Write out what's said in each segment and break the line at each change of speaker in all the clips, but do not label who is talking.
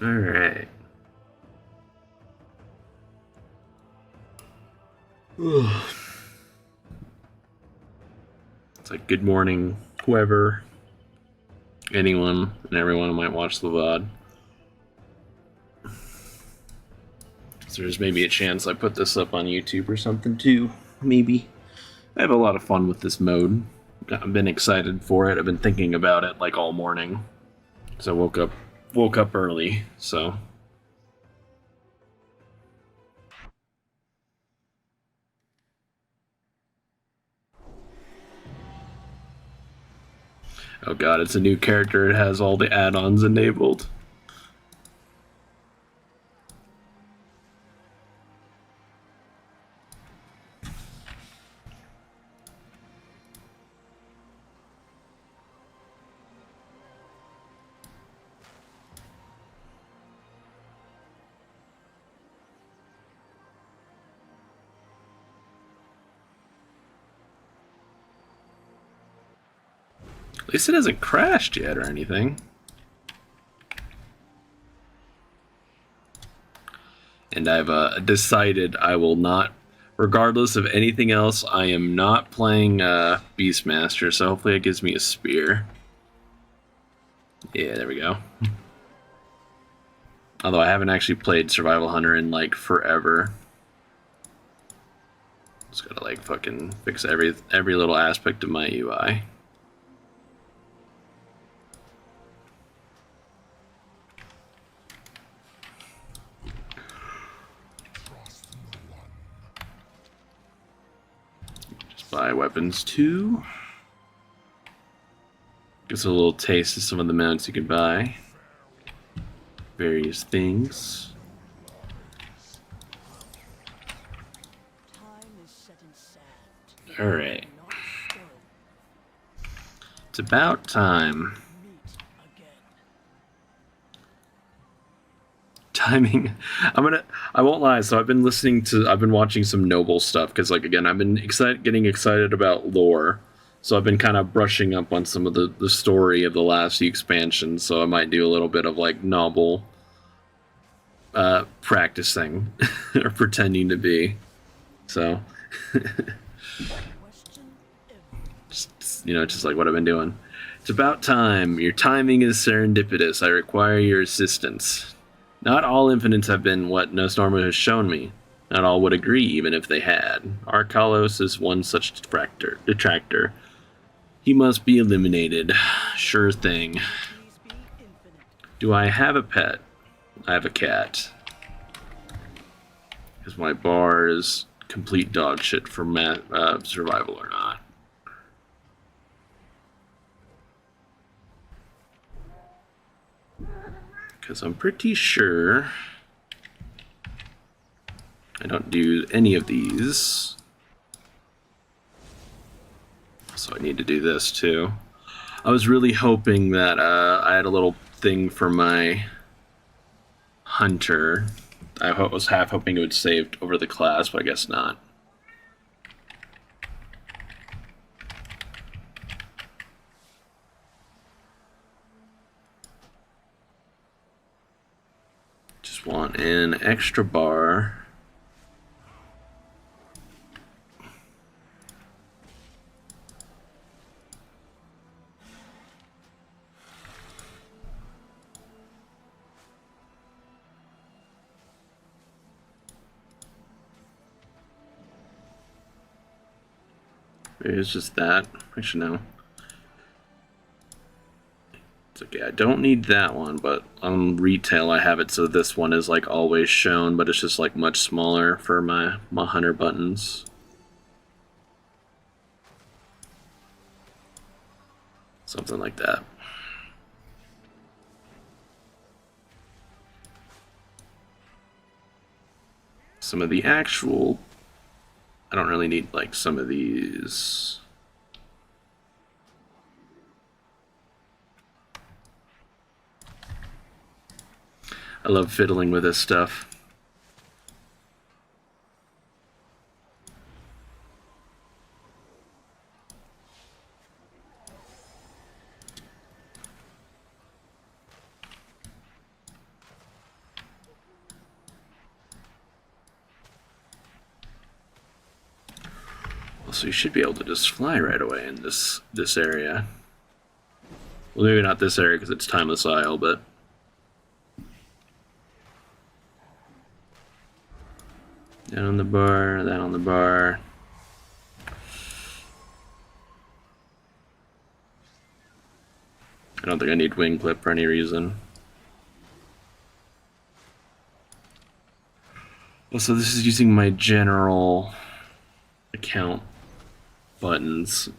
All right. It's like good morning, whoever, anyone, and everyone who might watch the VOD. So there's maybe a chance I put this up on YouTube or something too. Maybe. I have a lot of fun with this mode. I've been excited for it. I've been thinking about it like all morning. So I woke up early, so. Oh god, it's a new character. It has all the add-ons enabled. At least it hasn't crashed yet or anything. And I've decided I will not, regardless of anything else, I am not playing Beastmaster, so hopefully it gives me a spear. Yeah, there we go. Although I haven't actually played Survival Hunter in like forever. Just gotta like fucking fix every little aspect of my UI. Just buy weapons too. Gives a little taste of some of the mounts you can buy. Various things. Alright. It's about time. Timing. I won't lie, so I've been watching some Noble stuff, because like again, I've been getting excited about lore. So I've been kind of brushing up on some of the story of the last few expansions, so I might do a little bit of like Noble practicing or pretending to be. So just like what I've been doing. It's about time. Your timing is serendipitous. I require your assistance. Not all infinites have been what Nostormo has shown me. Not all would agree, even if they had. Arkalos is one such detractor. He must be eliminated. Sure thing. Do I have a pet? I have a cat. Because my bar is complete dog shit for survival or not. Because I'm pretty sure I don't do any of these. So I need to do this too. I was really hoping that I had a little thing for my hunter. I was half hoping it would save over the class, but I guess not. Just want an extra bar. Maybe it's just that. Actually, no. It's okay. I don't need that one, but on retail I have it so this one is like always shown, but it's just like much smaller for my hunter buttons. Something like that. Some of the actual... I don't really need like some of these. I love fiddling with this stuff. So you should be able to just fly right away in this area. Well, maybe not this area because it's Timeless Isle, but... Down on the bar, that on the bar. I don't think I need wing clip for any reason. Well, so this is using my general account buttons.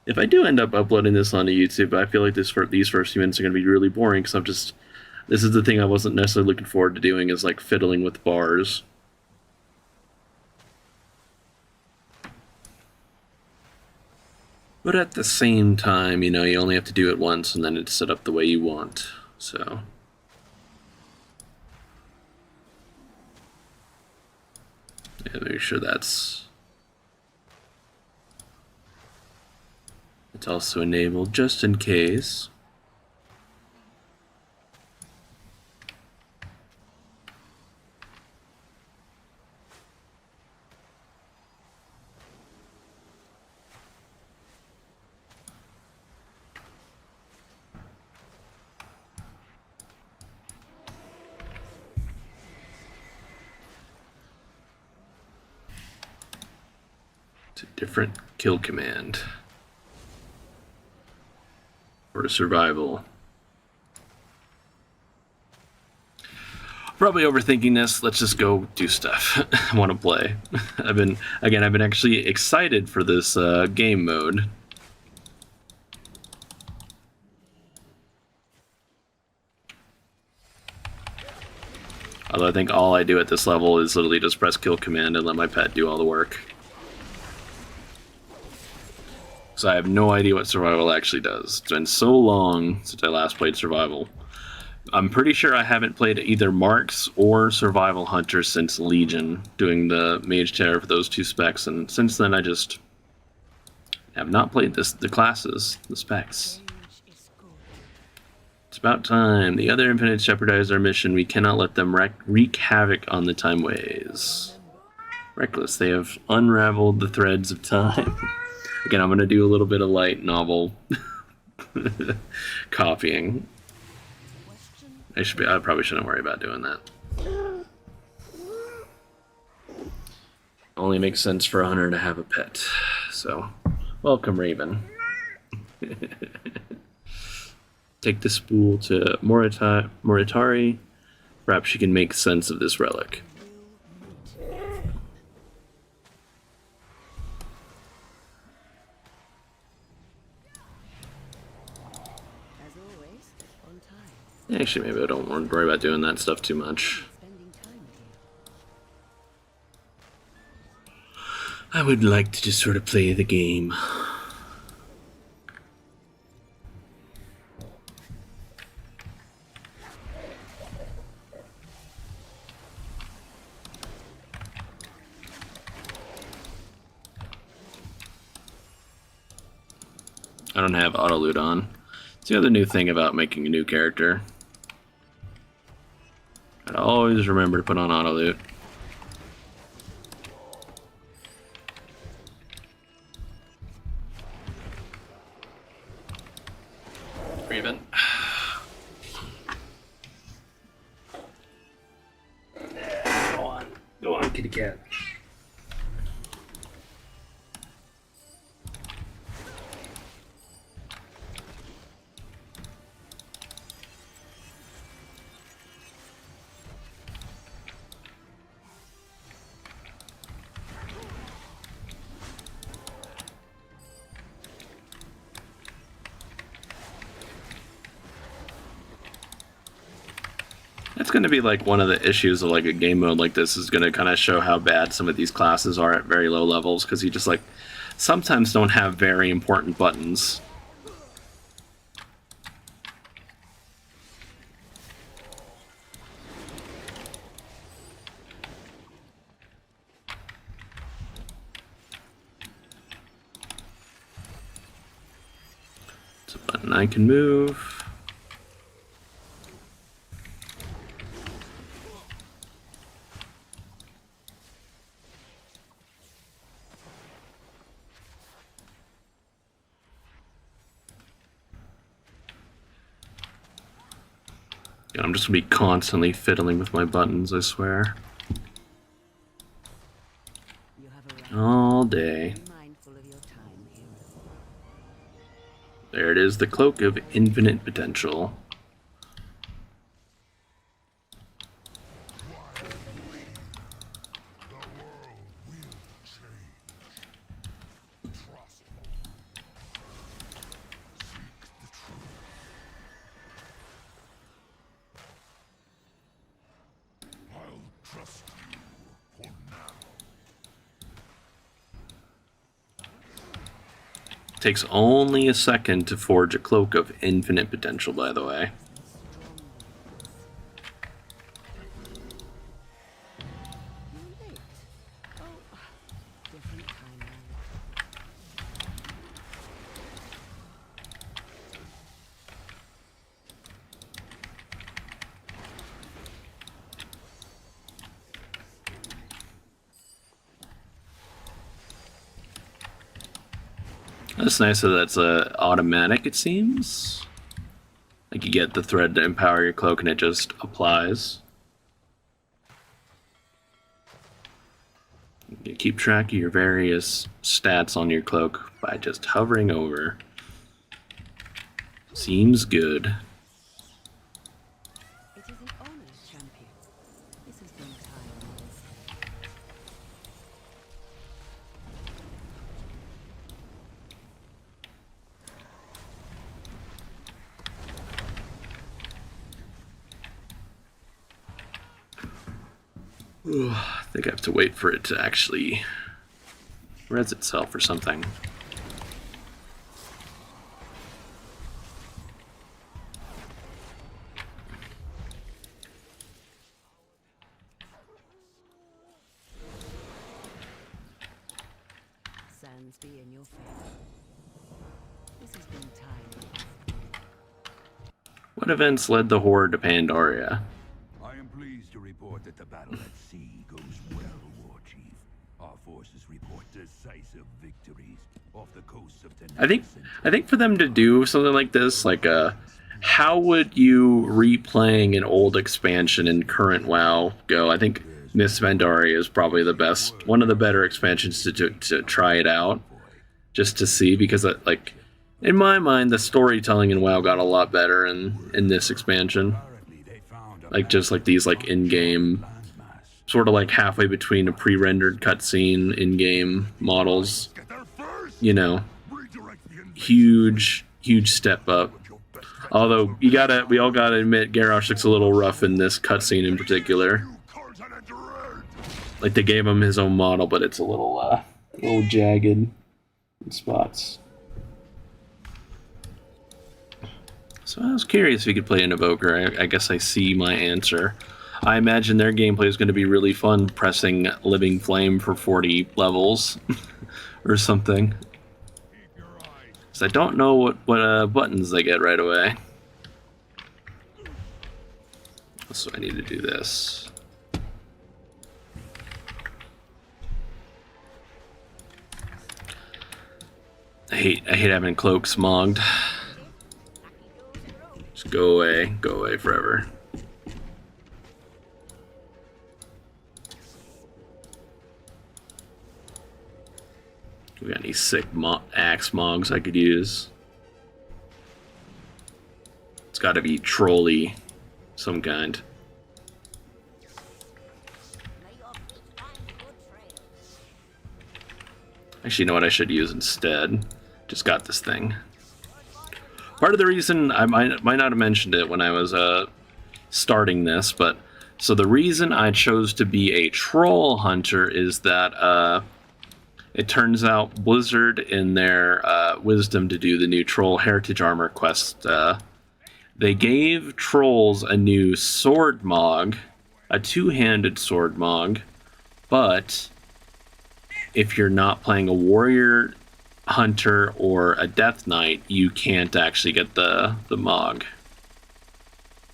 If I do end up uploading this onto YouTube, I feel like these first few minutes are going to be really boring because this is the thing I wasn't necessarily looking forward to doing, is like fiddling with bars. But at the same time, you know, you only have to do it once and then it's set up the way you want, so... Yeah, make sure it's also enabled just in case. It's a different kill command. For survival. Probably overthinking this. Let's just go do stuff. I want to play. I've been actually excited for this game mode. Although I think all I do at this level is literally just press kill command and let my pet do all the work. So I have no idea what survival actually does. It's been so long since I last played survival. I'm pretty sure I haven't played either Marks or Survival Hunter since Legion, doing the Mage Terror for those two specs, and since then I just have not played the classes, the specs. It's about time. The other Infinites jeopardize our mission. We cannot let them wreak havoc on the timeways. Reckless, they have unraveled the threads of time. Again, I'm going to do a little bit of light novel copying. I probably shouldn't worry about doing that. Only makes sense for a hunter to have a pet. So, welcome, Raven. Take the spool to Moritari. Perhaps she can make sense of this relic. Actually, maybe I don't worry about doing that stuff too much. I would like to just sort of play the game. I don't have auto loot on. It's the other new thing about making a new character. I'd always remember to put on auto loot. Raven. Go on, kitty cat. That's going to be like one of the issues of like a game mode like this, is going to kind of show how bad some of these classes are at very low levels, because you just like sometimes don't have very important buttons. It's a button I can move. I'm just gonna be constantly fiddling with my buttons, I swear. All day. There it is, the Cloak of Infinite Potential. Takes only a second to forge a Cloak of Infinite Potential, by the way. That's nice that that's automatic, it seems. Like you get the thread to empower your cloak and it just applies. You keep track of your various stats on your cloak by just hovering over. Seems good. I think I have to wait for it to actually res itself or something. Sands be in your favor. This has been time. What events led the Horde to Pandaria?
I am pleased to report that the battle at sea goes well, War Chief. Our forces report decisive victories off the coast of
I think for them to do something like this, like how would you replaying an old expansion in current WoW go? I think Miss Pandaria is probably the best, one of the better expansions to try it out, just to see, because like in my mind the storytelling in WoW got a lot better in this expansion. Like just like these like in-game, sort of like halfway between a pre-rendered cutscene in-game models, you know, huge step up. Although we all gotta admit, Garrosh looks a little rough in this cutscene in particular. Like they gave him his own model, but it's a little jagged in spots. So I was curious if you could play an Evoker. I guess I see my answer. I imagine their gameplay is going to be really fun, pressing Living Flame for 40 levels or something. So I don't know what buttons they get right away. So I need to do this. I hate having cloak smogged. Just go away forever. We got any sick axe mogs I could use? It's got to be trolly, some kind. Actually, you know what I should use instead? Just got this thing. Part of the reason I might not have mentioned it when I was starting this, but so the reason I chose to be a troll hunter is that it turns out Blizzard, in their wisdom to do the new Troll Heritage Armor quest, they gave trolls a new sword mog, a two-handed sword mog, but if you're not playing a warrior hunter or a death knight, you can't actually get the mog.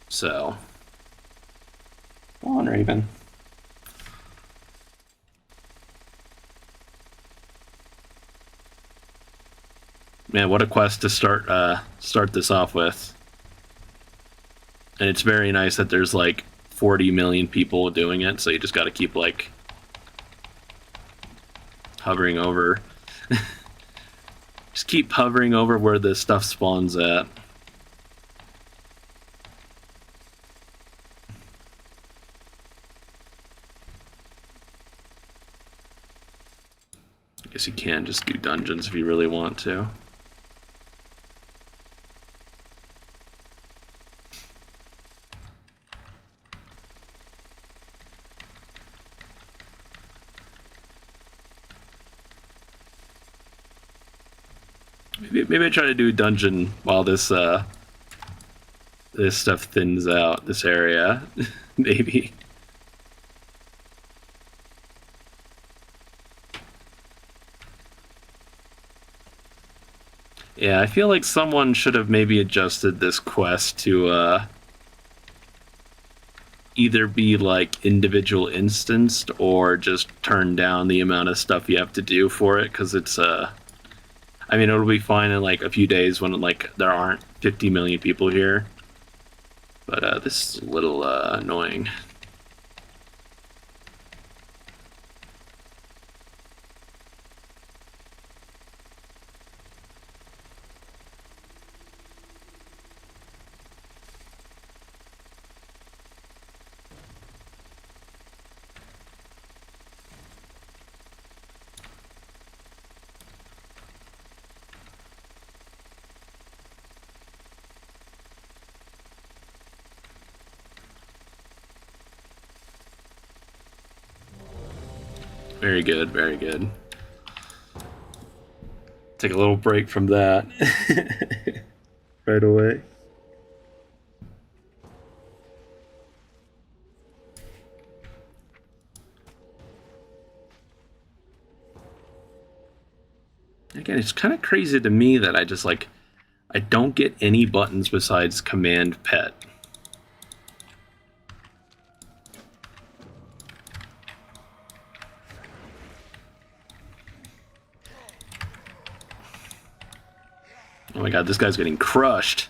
So, go on, Raven. Man, what a quest to start this off with. And it's very nice that there's like 40 million people doing it, so you just gotta keep like hovering over. Just keep hovering over where the stuff spawns at. I guess you can just do dungeons if you really want to. Maybe I try to do a dungeon while this this stuff thins out, this area. Maybe. Yeah, I feel like someone should have maybe adjusted this quest to either be like individual instanced or just turn down the amount of stuff you have to do for it, because it's I mean, it'll be fine in like a few days when like there aren't 50 million people here. But this is a little annoying. Very good, very good. Take a little break from that. Right away. Again, it's kind of crazy to me that I just like, I don't get any buttons besides command pet. Oh my god, this guy's getting crushed.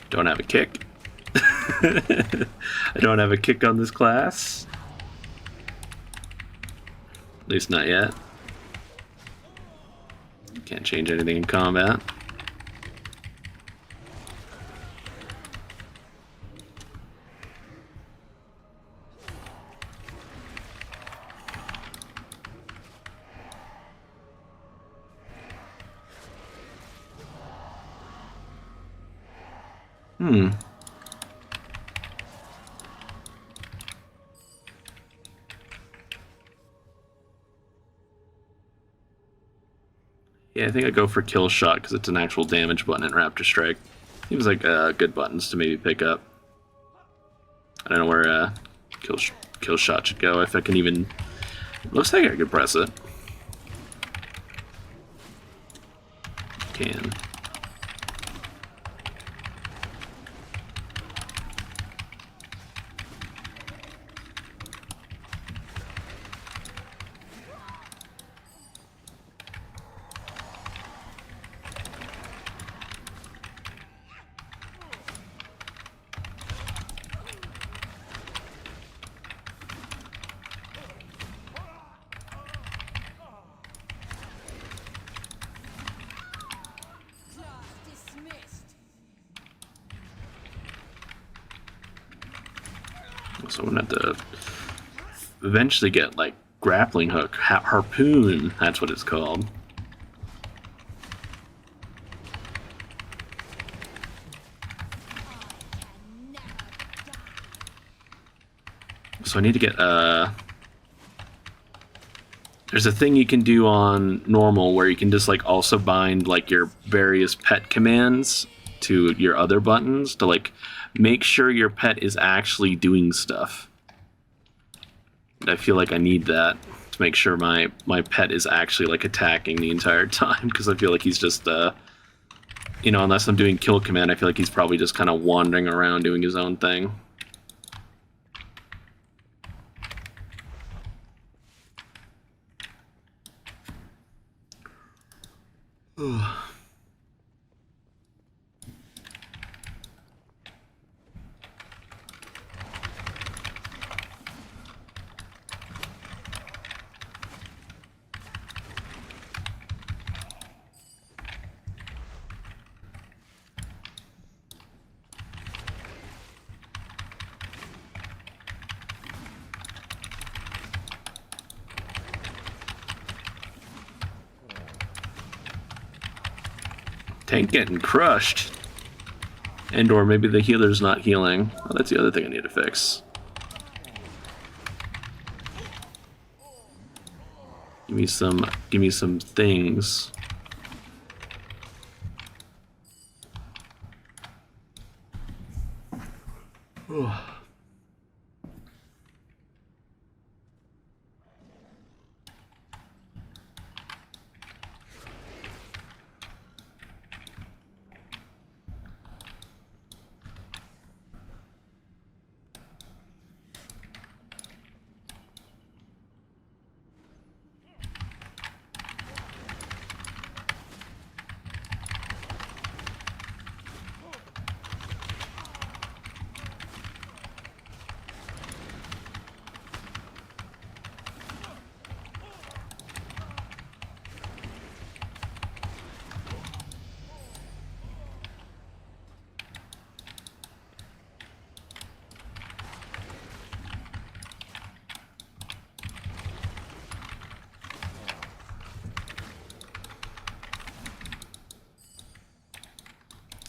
Don't have a kick. I don't have a kick on this class. At least not yet. Can't change anything in combat. Yeah, I think I'd go for Kill Shot because it's an actual damage button in Raptor Strike. Seems like good buttons to maybe pick up. I don't know where Kill Shot should go, if I can even... Looks like I could press it. Can. So I'm gonna have to eventually get like grappling hook, harpoon. That's what it's called. So I need to get there's a thing you can do on normal where you can just like also bind like your various pet commands to your other buttons to like make sure your pet is actually doing stuff. I feel like I need that to make sure my pet is actually like attacking the entire time, because I feel like he's just you know, unless I'm doing kill command, I feel like he's probably just kind of wandering around doing his own thing. Tank getting crushed. And or maybe the healer's not healing. Oh, that's the other thing I need to fix. Give me some things.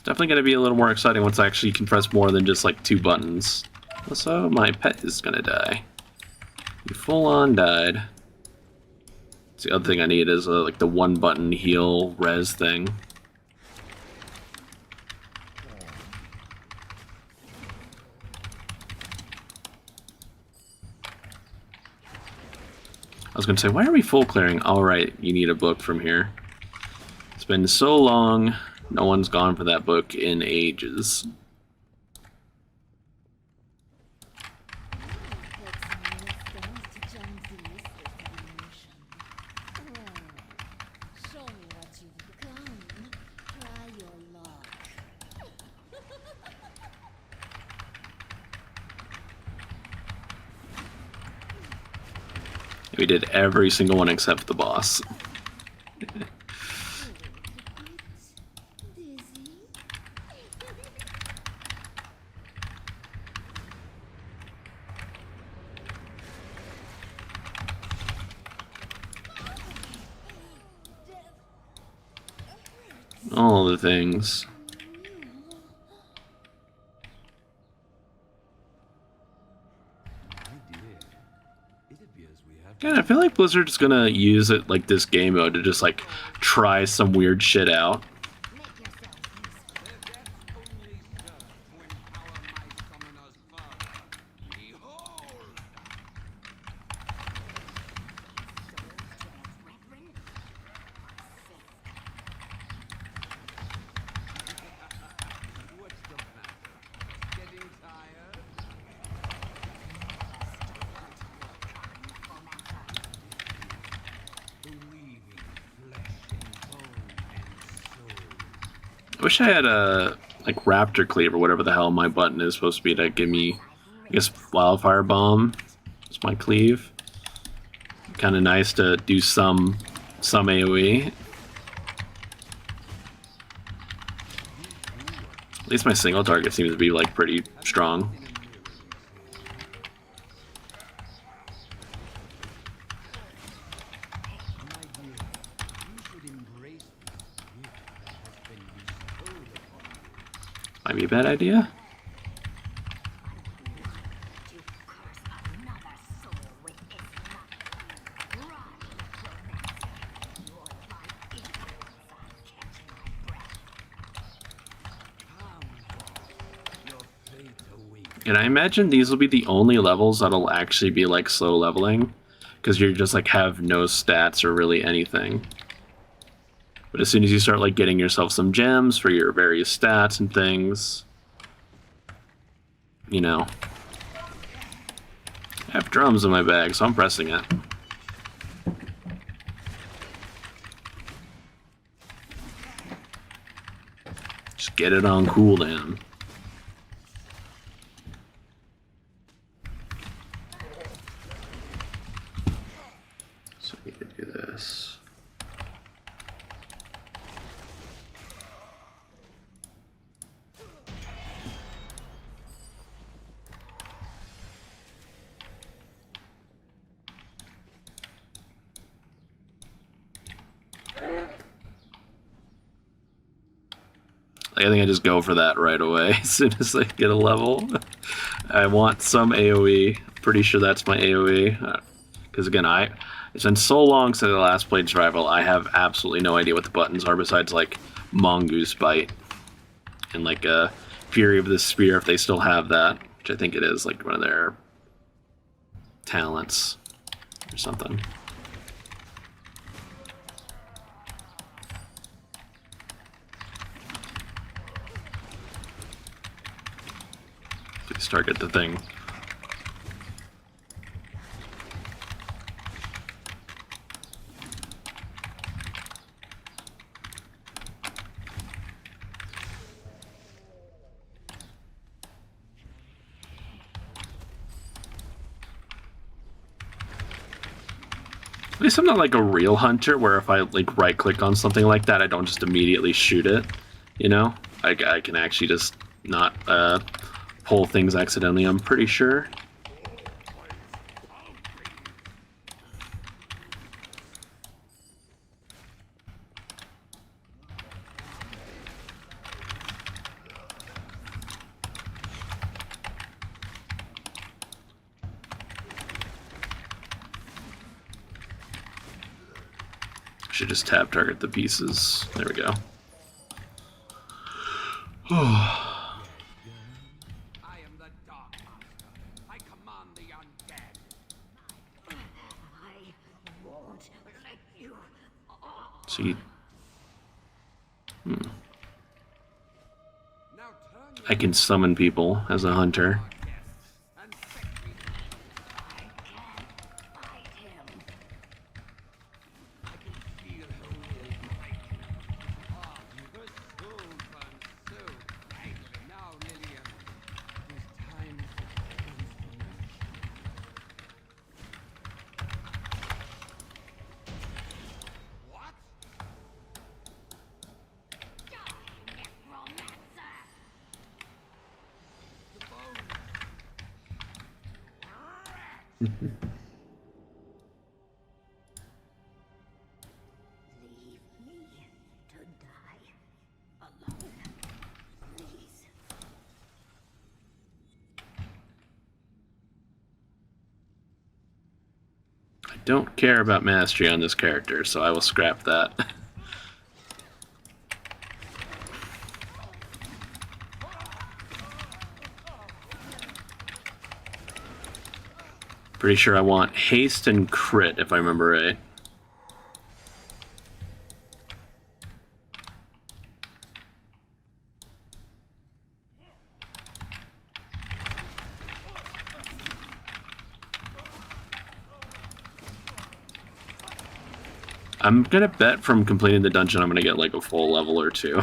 Definitely going to be a little more exciting once I actually can press more than just like 2 buttons. Also, my pet is going to die. He full on died. So the other thing I need is like the 1-button heal res thing. I was going to say, why are we full clearing? Alright, you need a book from here. It's been so long. No one's gone for that book in ages. We did every single one except the boss. All the things. Yeah, I feel like Blizzard's gonna use it like this game mode to just like try some weird shit out. I wish I had a like raptor cleave or whatever the hell my button is supposed to be to give me, I guess, wildfire bomb. It's my cleave. Kind of nice to do some AoE. At least my single target seems to be like pretty strong. Might be a bad idea. And I imagine these will be the only levels that'll actually be like slow leveling, because you're just like have no stats or really anything. But as soon as you start like getting yourself some gems for your various stats and things, you know. I have drums in my bag, so I'm pressing it. Just get it on cooldown. So we can do this. I think I just go for that right away as soon as I get a level. I want some AoE. Pretty sure that's my AoE. Because again, it's been so long since I last played Survival, I have absolutely no idea what the buttons are besides like Mongoose Bite and like Fury of the Spear, if they still have that, which I think it is like one of their talents or something. Please target the thing. At least I'm not like a real hunter where if I like right click on something like that, I don't just immediately shoot it, you know? I can actually just not pull things accidentally, I'm pretty sure. Should just tab target the pieces. There we go.
I am the Dark Master. I command the undead.
I won't let you.
So you,
Now turn
I can summon people as a hunter.
and set me.
I can't fight him.
I can feel her will break. Ah, her soul burns so brightly. Now, Lillian, it is time for transformation. What?
Necromancer!
The bone.
Leave me to die alone, please.
I don't care about mastery on this character, so I will scrap that. Pretty sure I want haste and crit, if I remember right. I'm gonna bet from completing the dungeon I'm gonna get like a full level or two.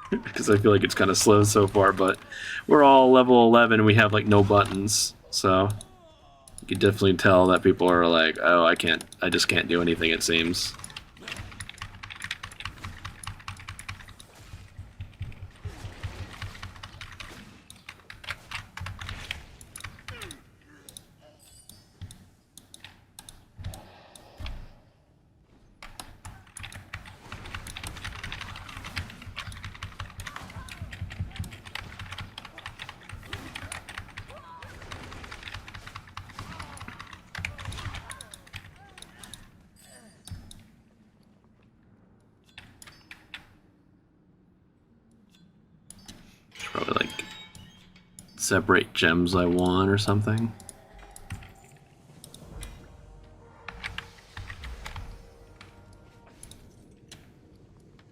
Because I feel like it's kind of slow so far, but we're all level 11 and we have like no buttons, so you can definitely tell that people are like, oh, I just can't do anything, it seems. Probably like separate gems I want or something.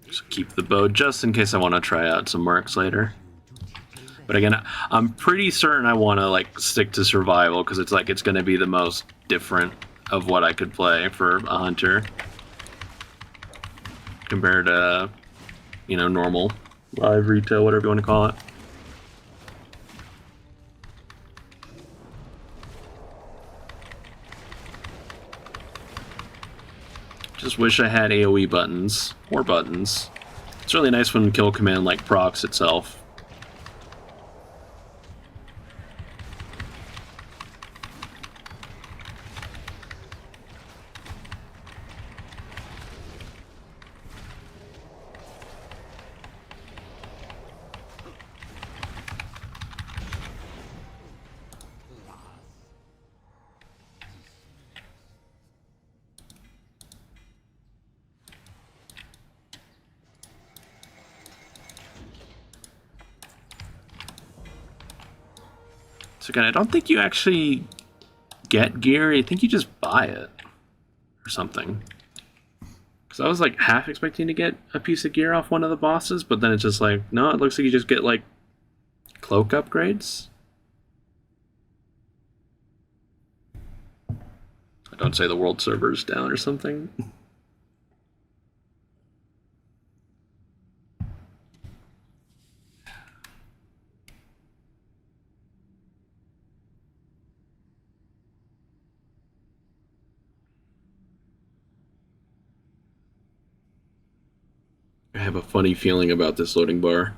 Just keep the bow just in case I want to try out some mercs later. But again, I'm pretty certain I want to like stick to survival because it's like it's going to be the most different of what I could play for a hunter compared to, you know, normal live retail, whatever you want to call it. Just wish I had AoE buttons or buttons. It's really nice when kill command like procs itself. So again, I don't think you actually get gear. I think you just buy it or something. Because I was like half expecting to get a piece of gear off one of the bosses, but then it's just like, no, it looks like you just get like cloak upgrades. I don't say the world server's down or something. I have a funny feeling about this loading bar.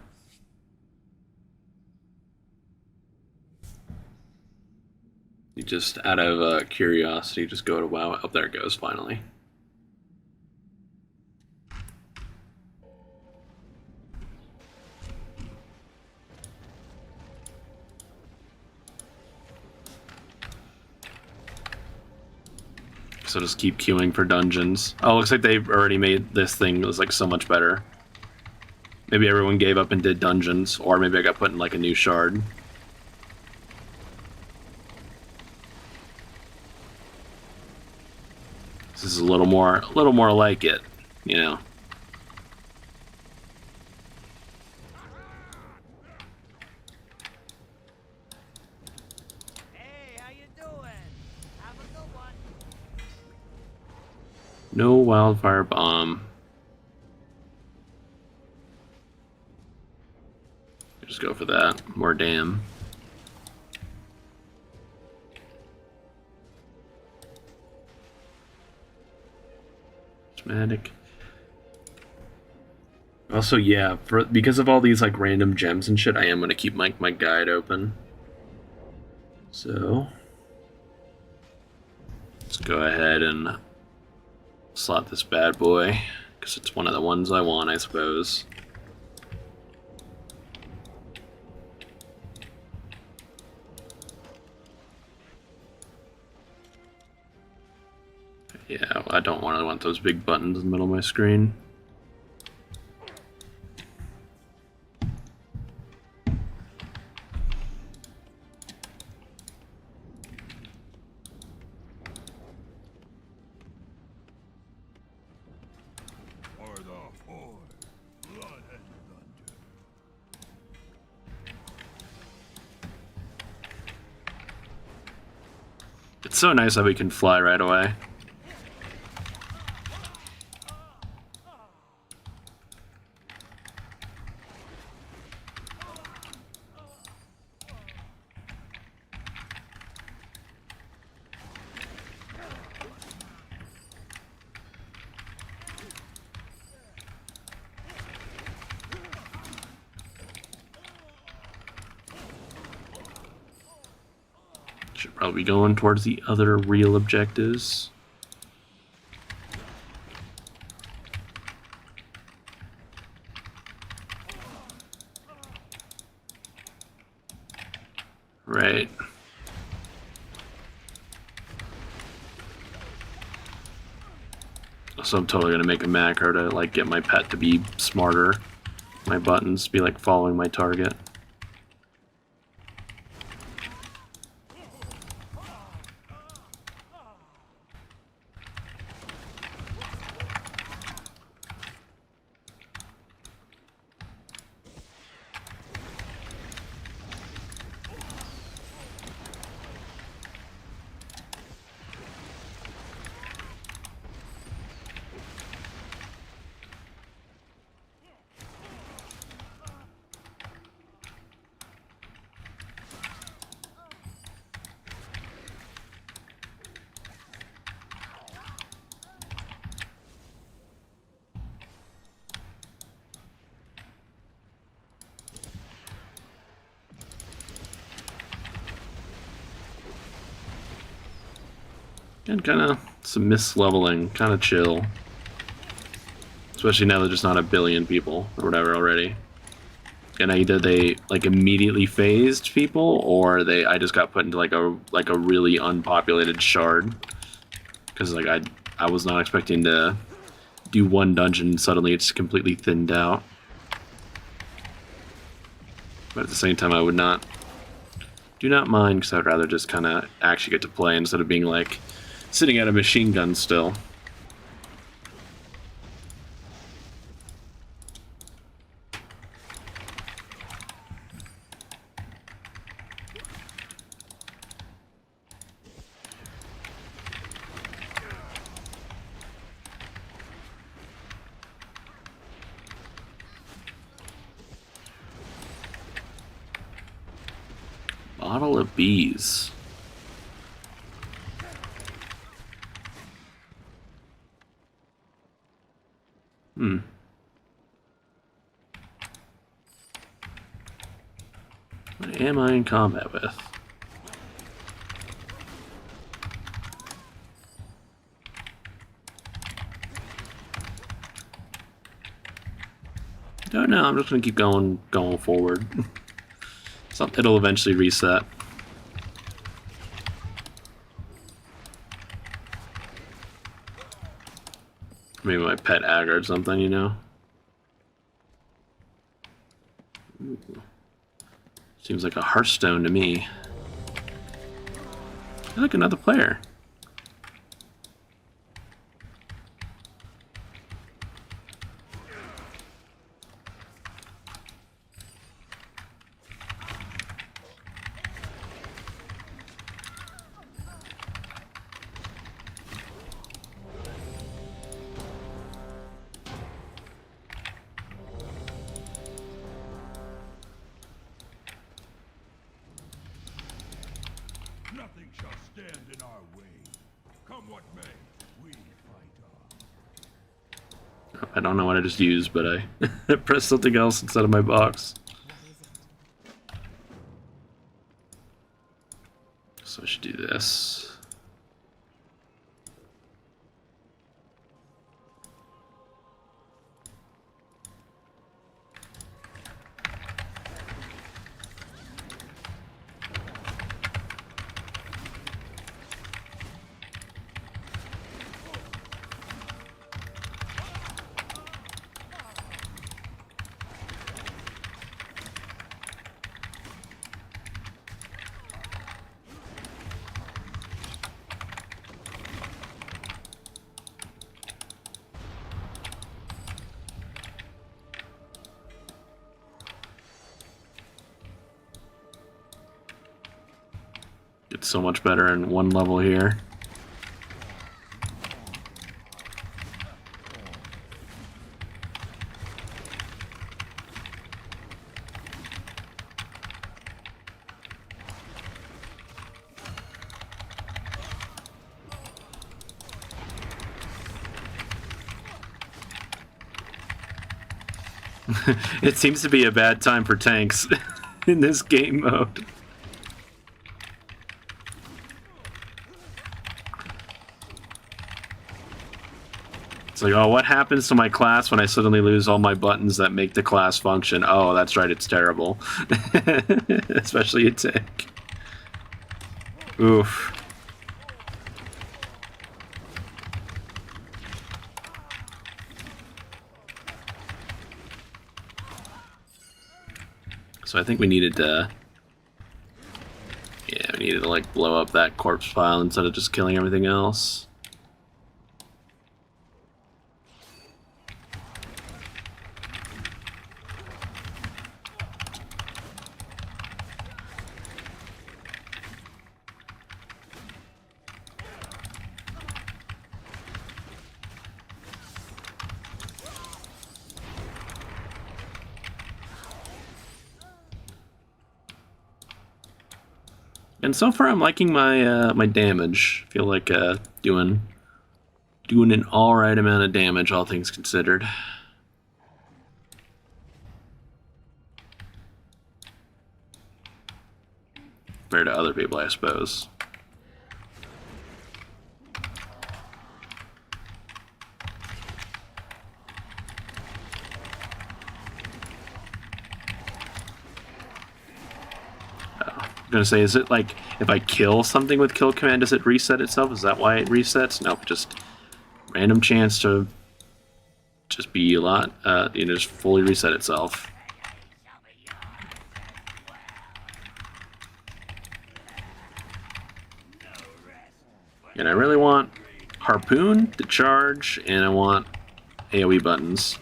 You just, out of curiosity, just go to WoW. Oh, there it goes, finally. So just keep queuing for dungeons. Oh, looks like they've already made this thing was like so much better. Maybe everyone gave up and did dungeons, or maybe I got put in like a new shard. This is a little more like it, you know.
Hey, how you doing? Have a good one.
No wildfire bomb. Just go for that. More damn. Dramatic. Also, yeah, because of all these like random gems and shit, I am gonna keep my guide open. So let's go ahead and slot this bad boy because it's one of the ones I want, I suppose. Yeah, I don't want those big buttons in the middle of my screen. It's so nice that we can fly right away. Should probably be going towards the other real objectives. Right. So I'm totally gonna make a macro to like get my pet to be smarter. My buttons be like following my target. And kind of some misleveling, kind of chill. Especially now there's just not a billion people or whatever already. And either they like immediately phased people, or I just got put into like a really unpopulated shard. Because like I was not expecting to do one dungeon, suddenly it's completely thinned out. But at the same time, I would not do not mind, because I'd rather just kind of actually get to play instead of being like sitting at a machine gun still. Bottle of bees. What am I in combat with? Don't know, I'm just gonna keep going forward. It'll eventually reset. Maybe my pet ag or something, you know? Ooh. Seems like a Hearthstone to me. Hey, look, another player.
Nothing shall stand in our way. Come what may, we fight on.
I don't know what I just used, but I pressed something else instead of my box. So I should do this. It's so much better in one level here. It seems to be a bad time for tanks in this game mode. It's like, oh, what happens to my class when I suddenly lose all my buttons that make the class function? Oh, that's right, it's terrible. Especially a tank. Oof. So I think we needed to... Yeah, we needed to, like, blow up that corpse pile instead of just killing everything else. And so far, I'm liking my my damage. Feel like doing an all right amount of damage, all things considered. Compared to other people, I suppose. gonna say, is it like if I kill something with kill command, does it reset itself? Is that why it resets? Nope, just random chance to just be a lot, just fully reset itself. And I really want Harpoon to charge, and I want AoE buttons.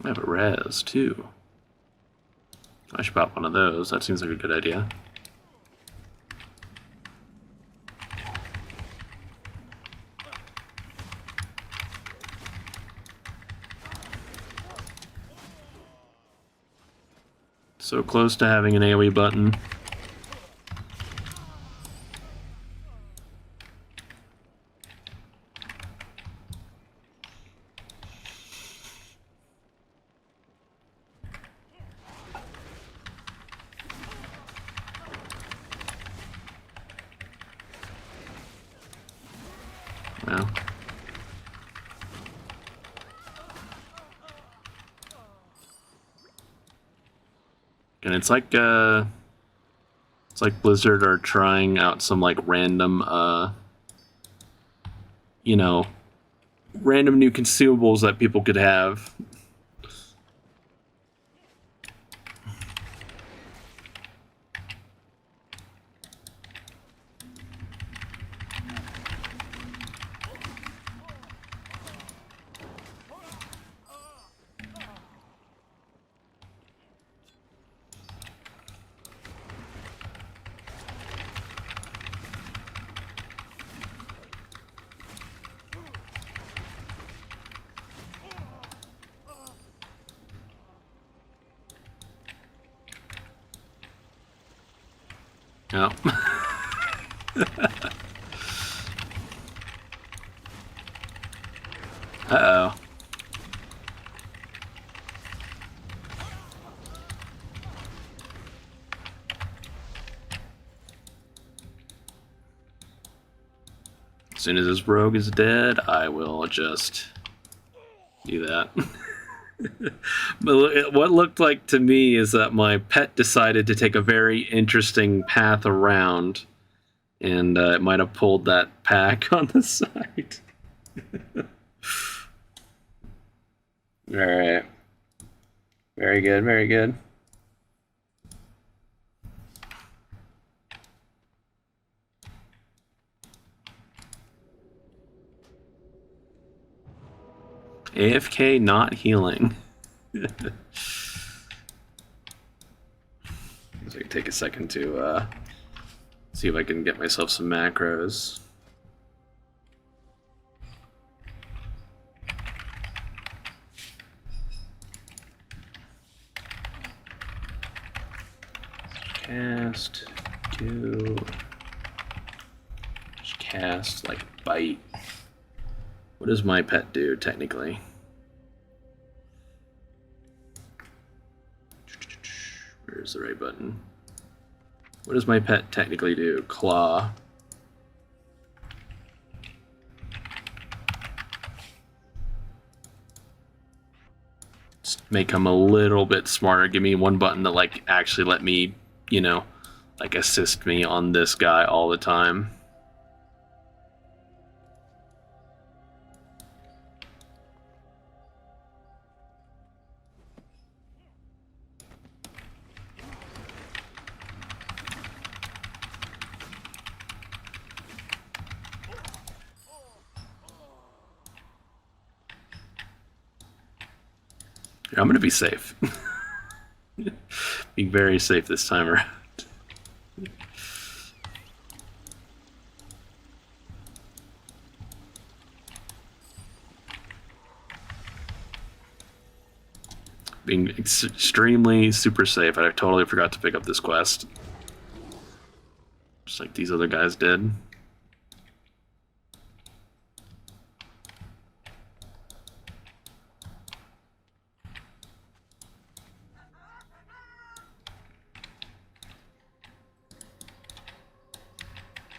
I have a res, too. I should pop one of those. That seems like a good idea. So close to having an AoE button. Well. And it's like Blizzard are trying out some like random random new consumables that people could have. No. Uh-oh. As soon as this rogue is dead, I will just do that. But what looked like to me is that my pet decided to take a very interesting path around, and it might have pulled that pack on the side. Alright. Very good, very good. AFK not healing. So I can take a second to see if I can get myself some macros. Cast, do, just cast, like bite. What does my pet do, technically? Where's the right button? What does my pet technically do? Claw. Just make him a little bit smarter. Give me one button that, like, actually let me, like, assist me on this guy all the time. I'm gonna be safe. Be very safe this time around. Being extremely super safe. I totally forgot to pick up this quest. Just like these other guys did.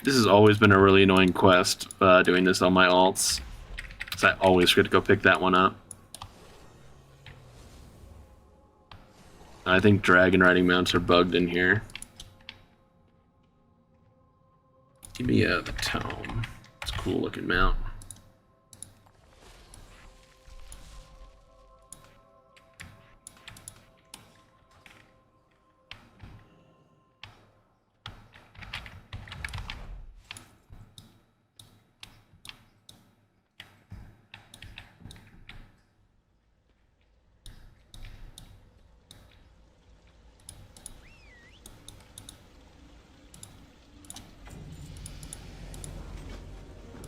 This has always been a really annoying quest, doing this on my alts. So I always forget to go pick that one up. I think dragon riding mounts are bugged in here. Give me the tome. It's a cool looking mount.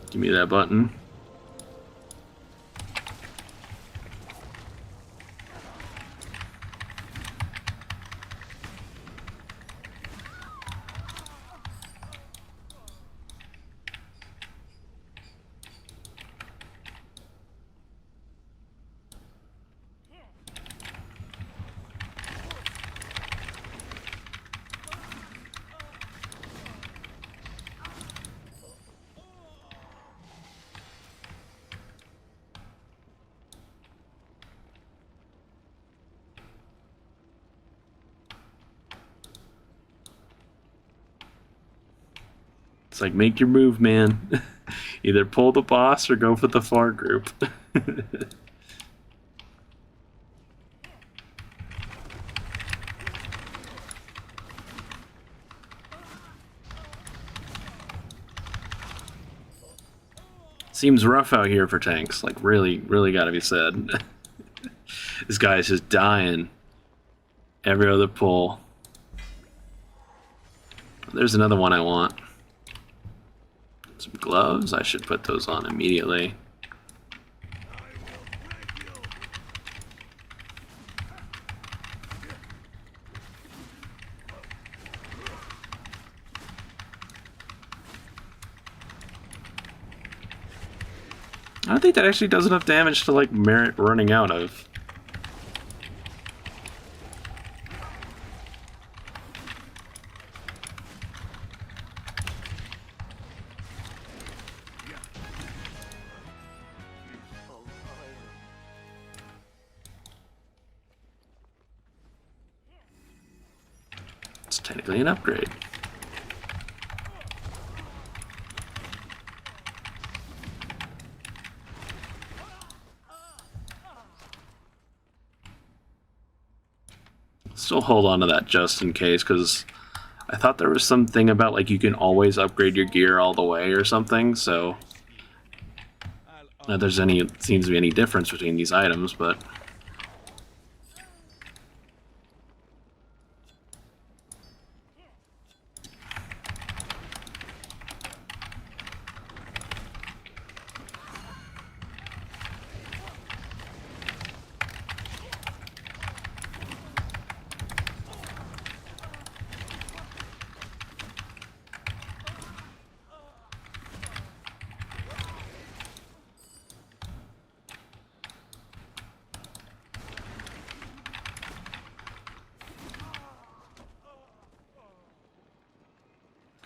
Give me that button. It's like, make your move, man. Either pull the boss or go for the far group. Seems rough out here for tanks. Like, really, really gotta be said. This guy is just dying. Every other pull. There's another one I want. Some gloves. I should put those on immediately. I don't think that actually does enough damage to like merit running out of. It's technically an upgrade. Still hold on to that just in case, because I thought there was something about like you can always upgrade your gear all the way or something, so not that there's any seems to be any difference between these items, but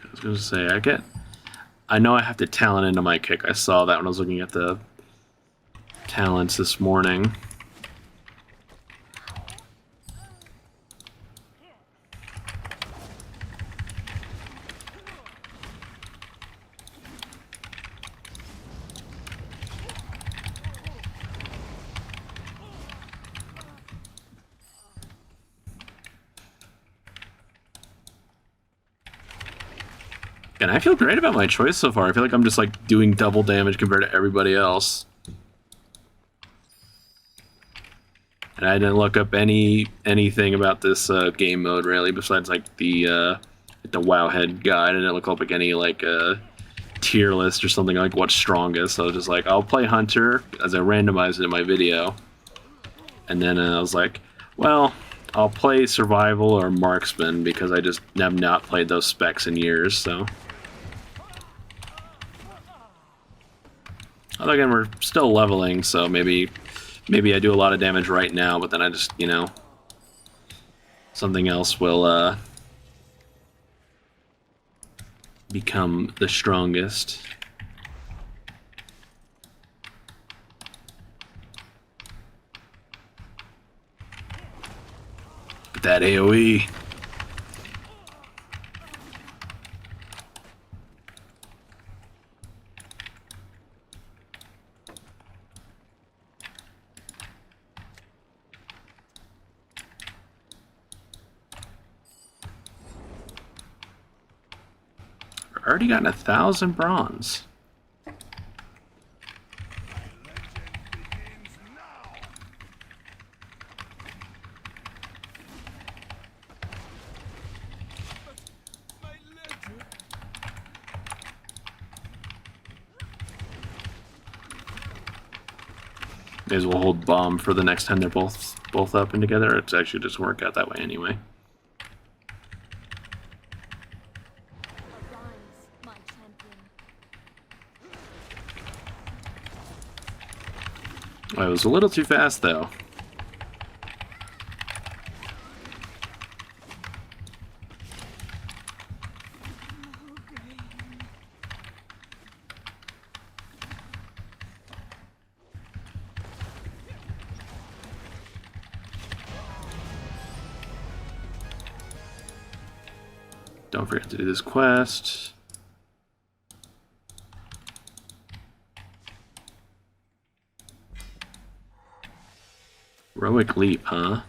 I was going to say, I know I have to talent into my kick. I saw that when I was looking at the talents this morning. And I feel great about my choice so far. I feel like I'm just like doing double damage compared to everybody else. And I didn't look up anything about this game mode really, besides like the Wowhead guide. I didn't look up like any like tier list or something like what's strongest. So I was just like, I'll play Hunter as I randomized it in my video. And then I was like, Well, I'll play survival or marksman because I just have not played those specs in years, so. Although again, we're still leveling, so maybe I do a lot of damage right now, but then I just, you know, something else will become the strongest. That AoE. Already gotten 1,000 bronze. May as well hold bomb for the next time they're both up and together. It's actually just work out that way anyway. I was a little too fast though. Don't forget to do this quest. Heroic leap, huh?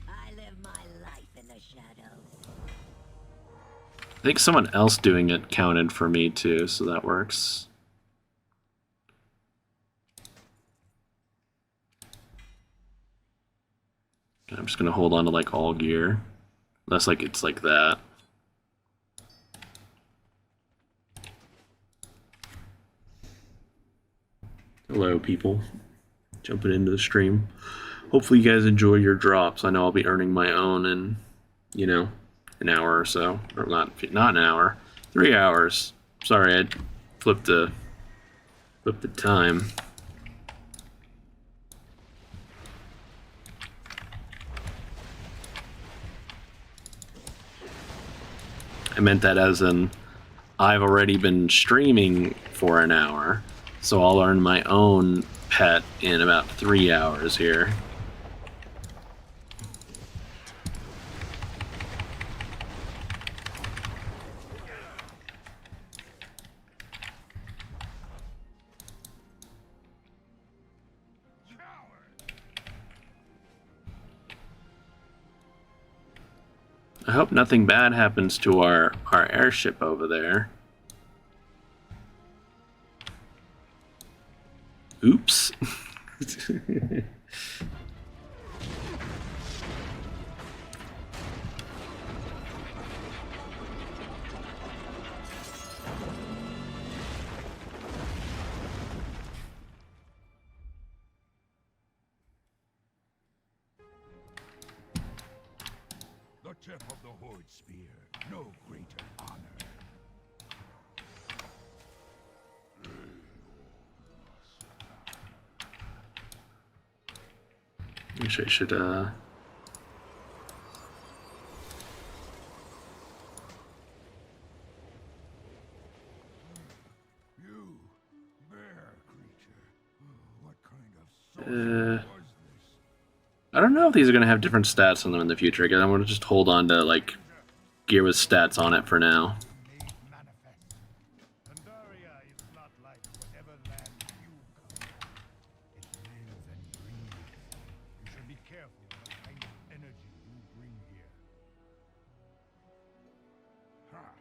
I live my life in the shadows.
I think someone else doing it counted for me too, so that works. I'm just gonna hold on to like all gear. Unless like it's like that. Hello people. Jumping into the stream. Hopefully you guys enjoy your drops. I know I'll be earning my own in, you know, an hour or so. Or not an hour. 3 hours. Sorry, I flipped the time. I meant that as in, I've already been streaming for an hour, so I'll earn my own pet in about 3 hours here. I hope nothing bad happens to our airship over there. Oops.
The tip of the Horde spear, no greater honor.
I should
You, bear creature. What kind of sorcery was this?
I don't know if these are gonna have different stats on them in the future. Again, I'm gonna just hold on to like gear with stats on it for now.
Made manifest. Pandaria is not like whatever land you come from. It lives and breathes. You should be careful of the kind of energy you bring here. Ha!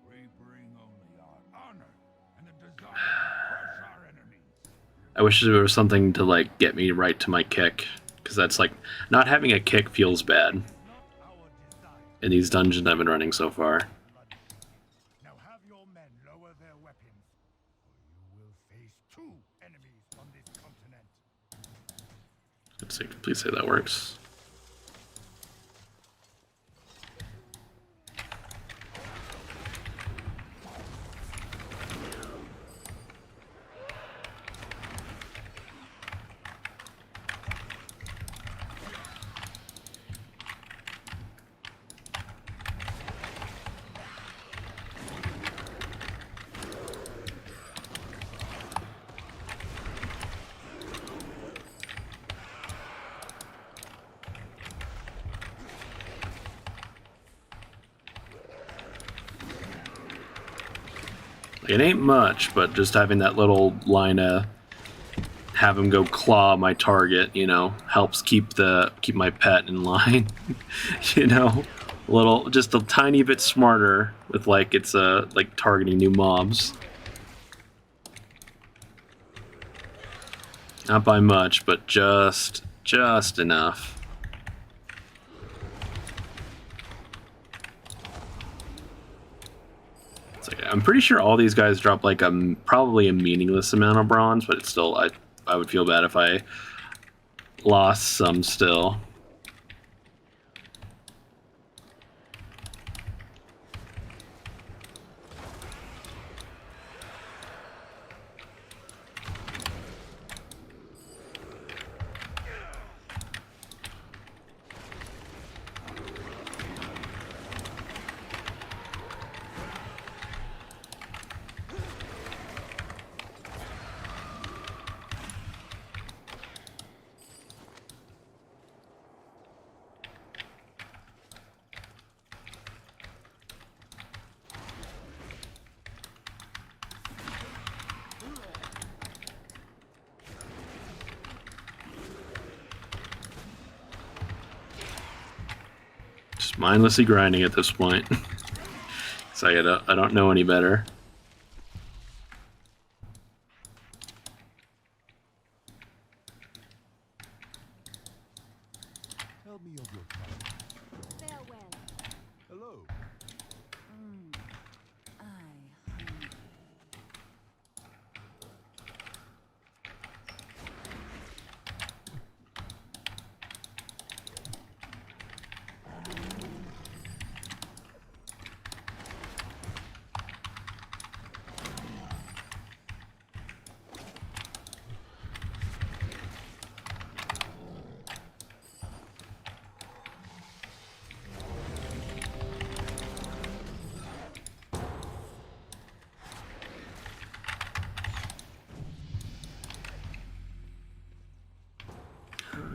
We bring only our honor and the desire to crush our enemies.
I wish there was something to like get me right to my kick, because that's like not having a kick feels bad
Not our desire.
in these dungeons I've been running so far.
Now have your men lower their weapons. least 2 enemies on this continent.
Let's see, please say that works. It ain't much, but just having that little line of have him go claw my target, you know, helps keep my pet in line. You know, just a tiny bit smarter with like it's like targeting new mobs. Not by much, but just enough. I'm pretty sure all these guys drop like probably a meaningless amount of bronze, but it's still I would feel bad if I lost some still. Mindlessly grinding at this point. So I don't know any better.
Tell me of your time.
Farewell.
Hello.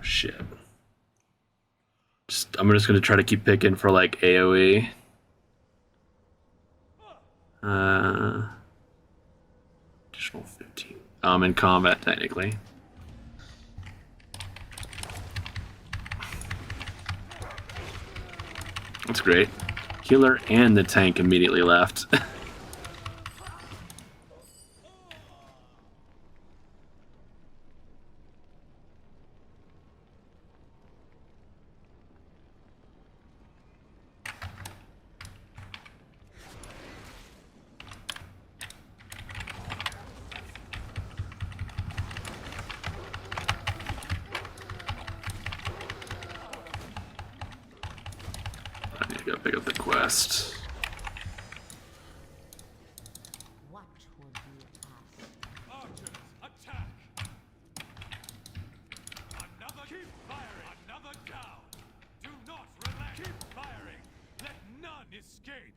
Shit. I'm just gonna try to keep picking for like AoE. Additional 15. I'm in combat technically. That's great. Healer and the tank immediately left. I need to go pick up the quest.
What would you ask?
Archers, attack! Another, keep firing! Another down! Do not relax! Keep firing! Let none escape!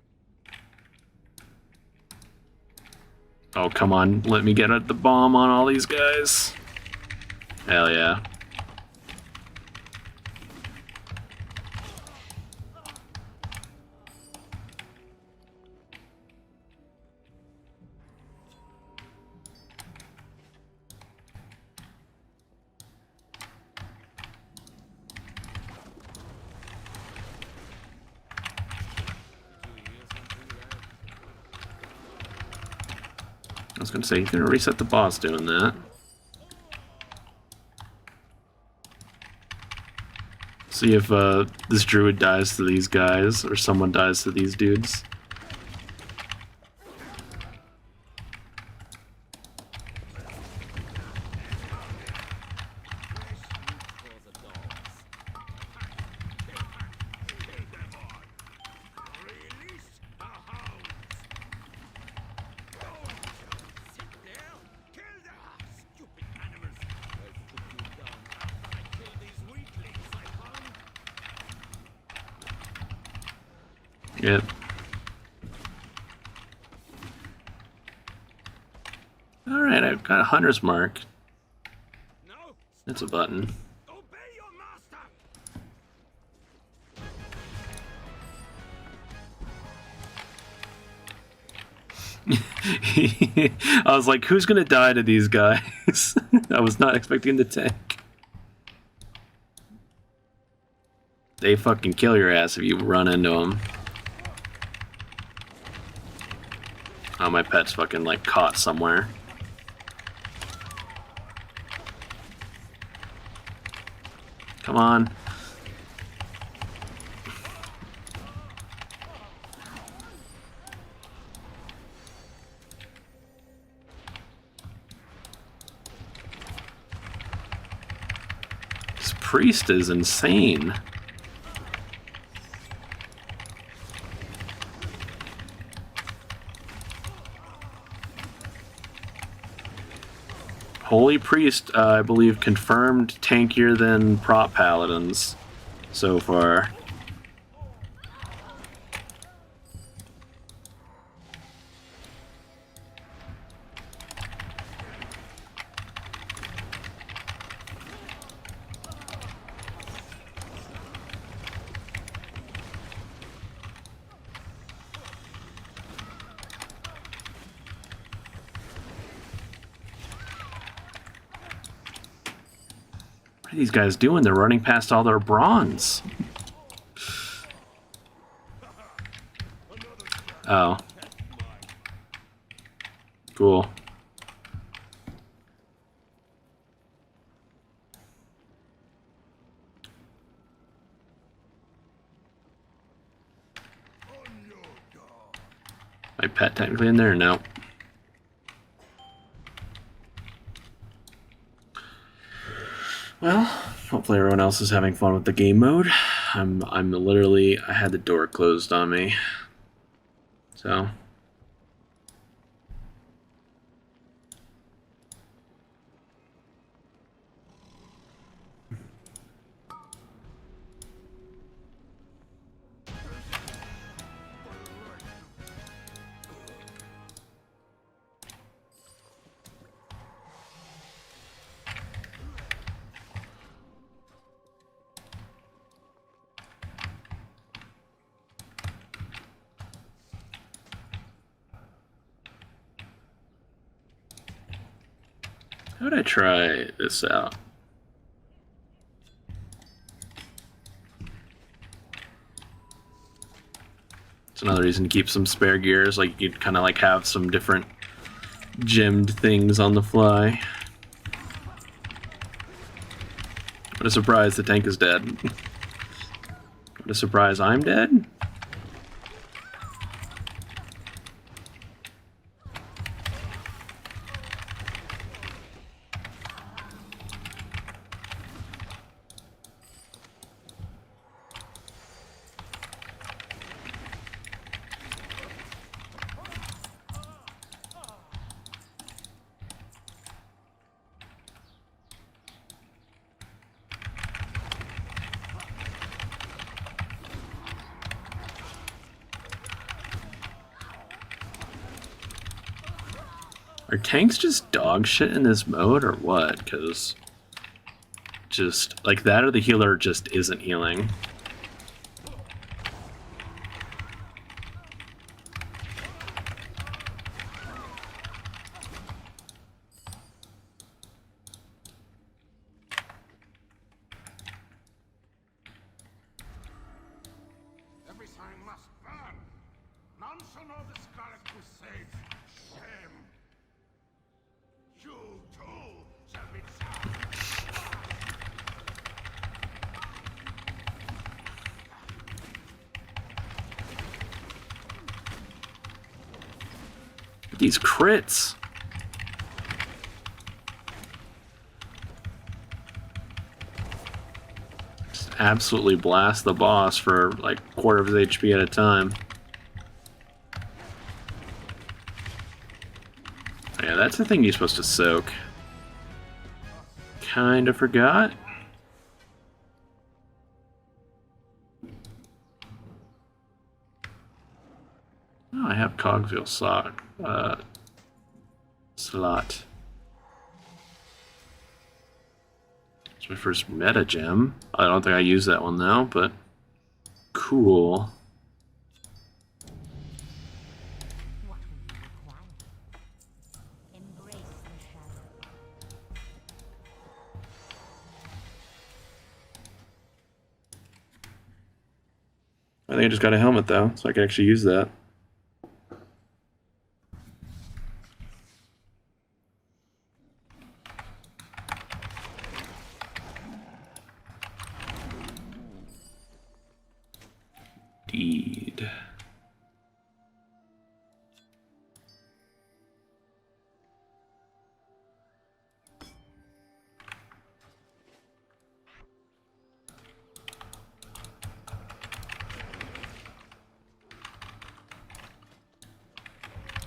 Oh, come on. Let me get the bomb on all these guys. Hell yeah. I was gonna say, you're gonna reset the boss doing that. See if this druid dies to these guys, or someone dies to these dudes. it. Alright, I've got a hunter's mark.
No,
That's a button.
obey your master.
I was like, who's gonna die to these guys? I was not expecting the tank. They fucking kill your ass if you run into them. Oh, my pet's fucking like caught somewhere. Come on. This priest is insane. Holy Priest, I believe, confirmed tankier than prop paladins so far. What are these guys doing? They're running past all their bronze. Oh. Cool. My pet technically in there? No. Well, hopefully everyone else is having fun with the game mode. I'm literally, I had the door closed on me. So. How would I try this out? It's another reason to keep some spare gears, like you'd kind of like have some different gemmed things on the fly. What a surprise, the tank is dead. What a surprise, I'm dead? Are tanks just dog shit in this mode or what? Because just like that or the healer just isn't healing.
Every sign must burn. None shall know the Scarlet Crusades. Shame. You too shall be charged.
These crits. Just absolutely blast the boss for like a quarter of his HP at a time. Yeah, that's the thing you're supposed to soak. Kinda forgot. I have Cogville slot. It's my first meta gem. I don't think I use that one though, but cool.
What will you require? Embrace the shadow.
I think I just got a helmet though, so I can actually use that. Indeed.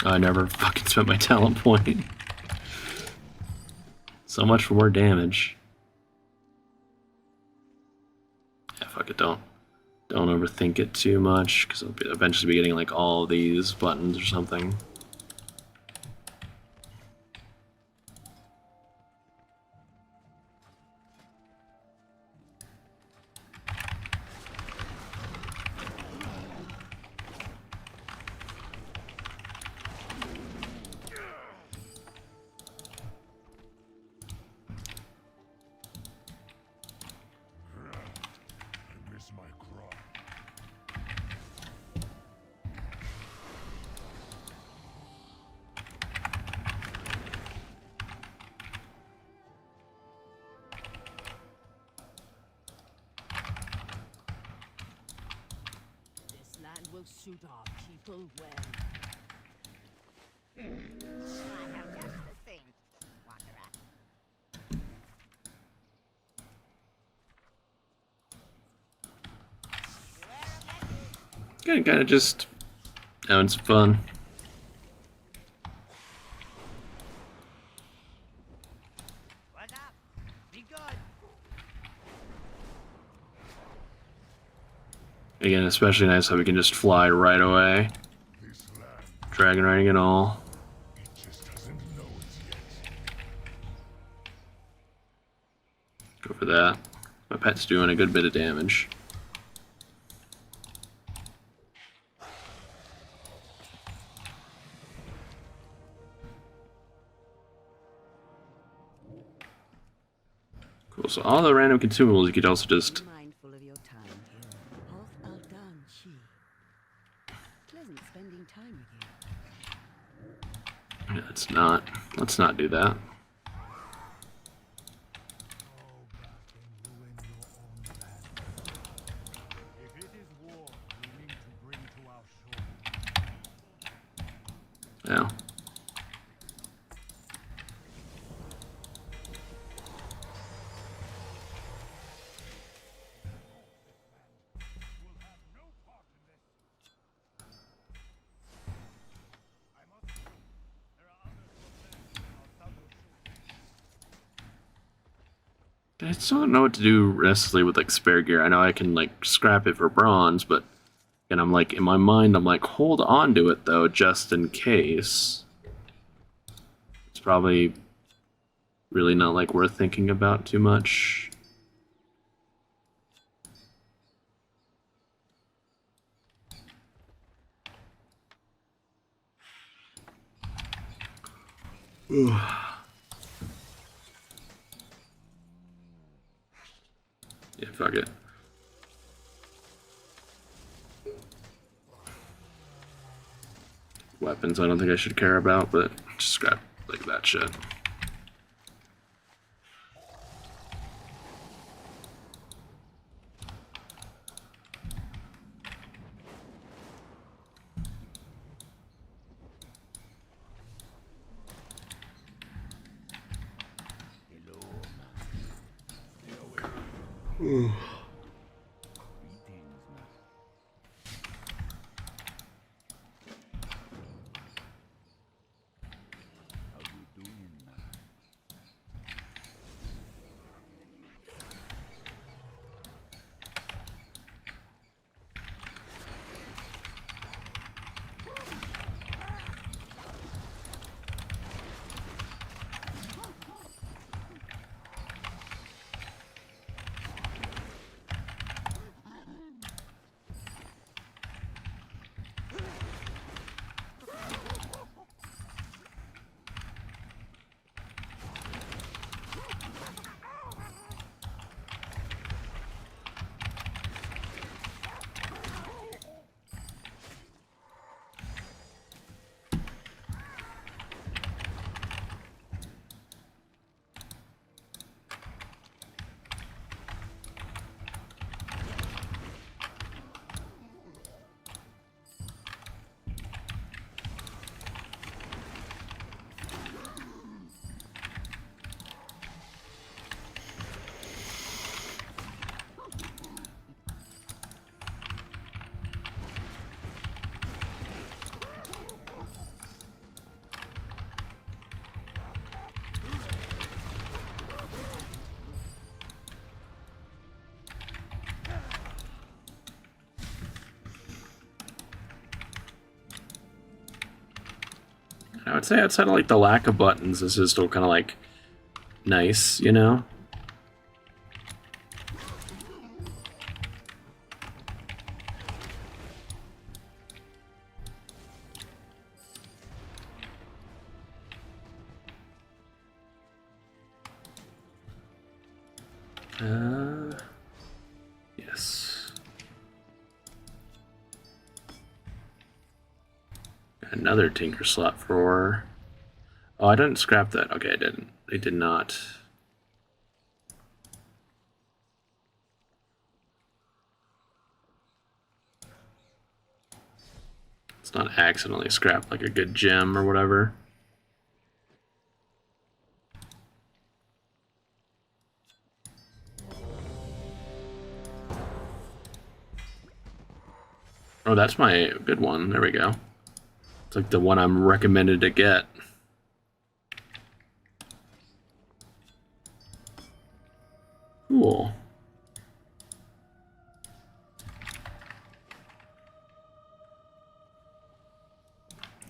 I never fucking spent my talent point. So much for more damage. Yeah, fuck it, don't overthink it too much, because I'll eventually be getting like all these buttons or something.
I miss my crop.
This land will suit our people well.
I have just the thing, Wanderer.
Kind of just having some fun.
What's up? Be good.
Again, especially nice how we can just fly right away.
This land,
Dragon riding and all.
it just doesn't know it yet.
Go for that. My pet's doing a good bit of damage. Cool, so all the random consumables you could also just...
Be mindful of your time here. Hof Aldan Shi. Pleasant spending time with you.
Let's not do that.
Go back and ruin your own land. If it is war you mean to bring to our shore,
Yeah.
will have no part in this. I must go. There are others who are our southern shore.
I still don't know what to do necessarily with like spare gear. I know I can like scrap it for bronze, but and I'm like in my mind I'm like hold on to it though just in case. It's probably really not like worth thinking about too much. Ooh. Yeah, fuck it. Weapons I don't think I should care about, but just scrap like that shit.
Greetings, man. How you doing, man?
I would say outside of like the lack of buttons, this is still kind of like nice, you know? Yes. Another tinker slot for... Oh, I didn't scrap that. Okay, I didn't. I did not. It's not accidentally scrapped like a good gem or whatever. Oh, that's my good one. There we go. It's like the one I'm recommended to get. Cool.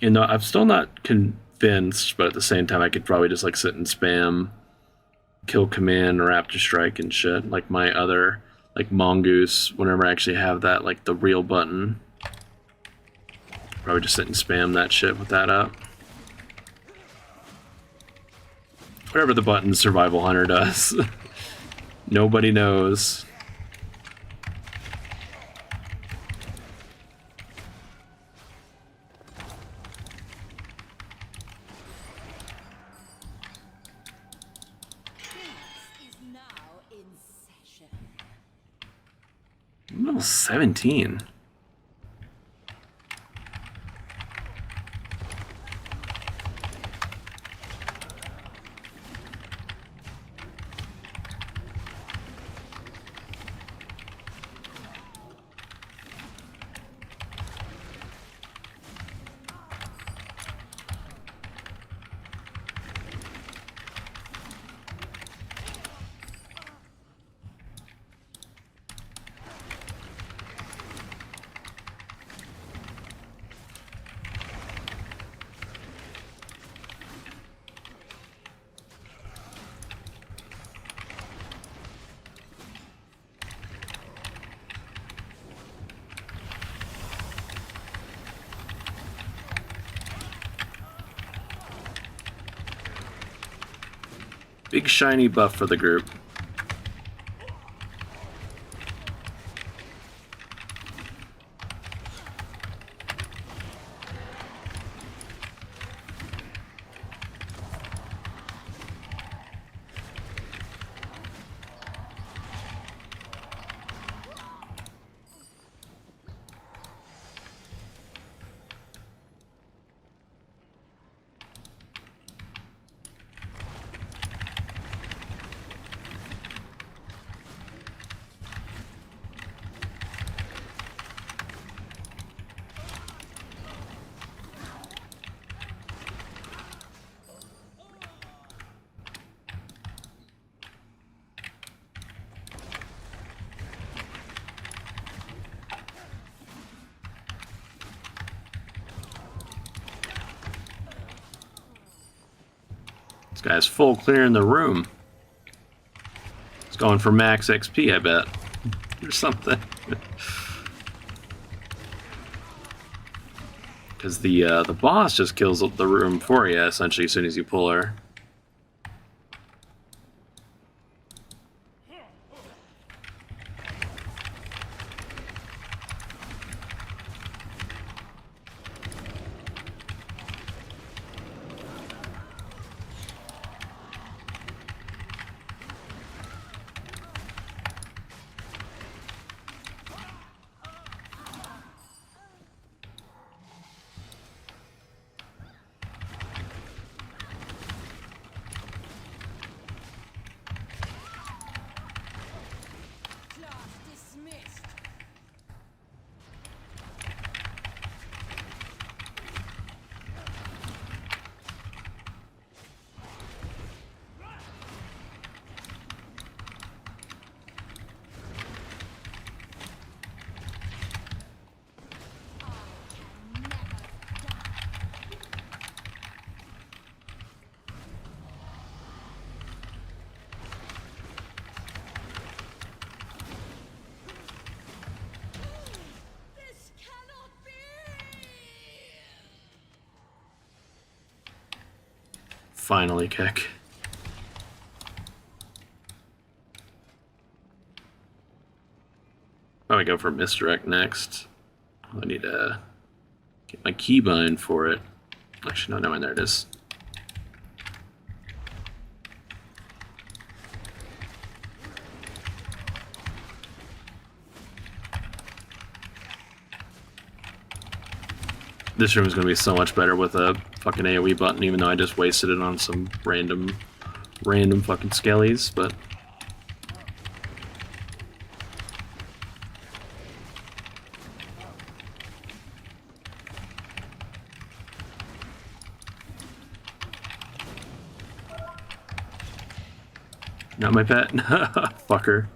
You know, I'm still not convinced, but at the same time, I could probably just like sit and spam kill command, raptor strike, and shit. Like my other, like mongoose. Whenever I actually have that, like the real button. Probably just sit and spam that shit with that up. Whatever the button Survival Hunter does. Nobody knows.
Is now in session.
I'm level 17. Big shiny buff for the group. This guy's full clearing the room. He's going for max XP, I bet. Or something. Because the boss just kills the room for you, essentially, as soon as you pull her. finally kick. Probably go for misdirect next. I need to get my keybind for it. Actually, no, there it is. This room is going to be so much better with a fucking AoE button, even though I just wasted it on some random fucking skellies, but... Not my pet. Fucker.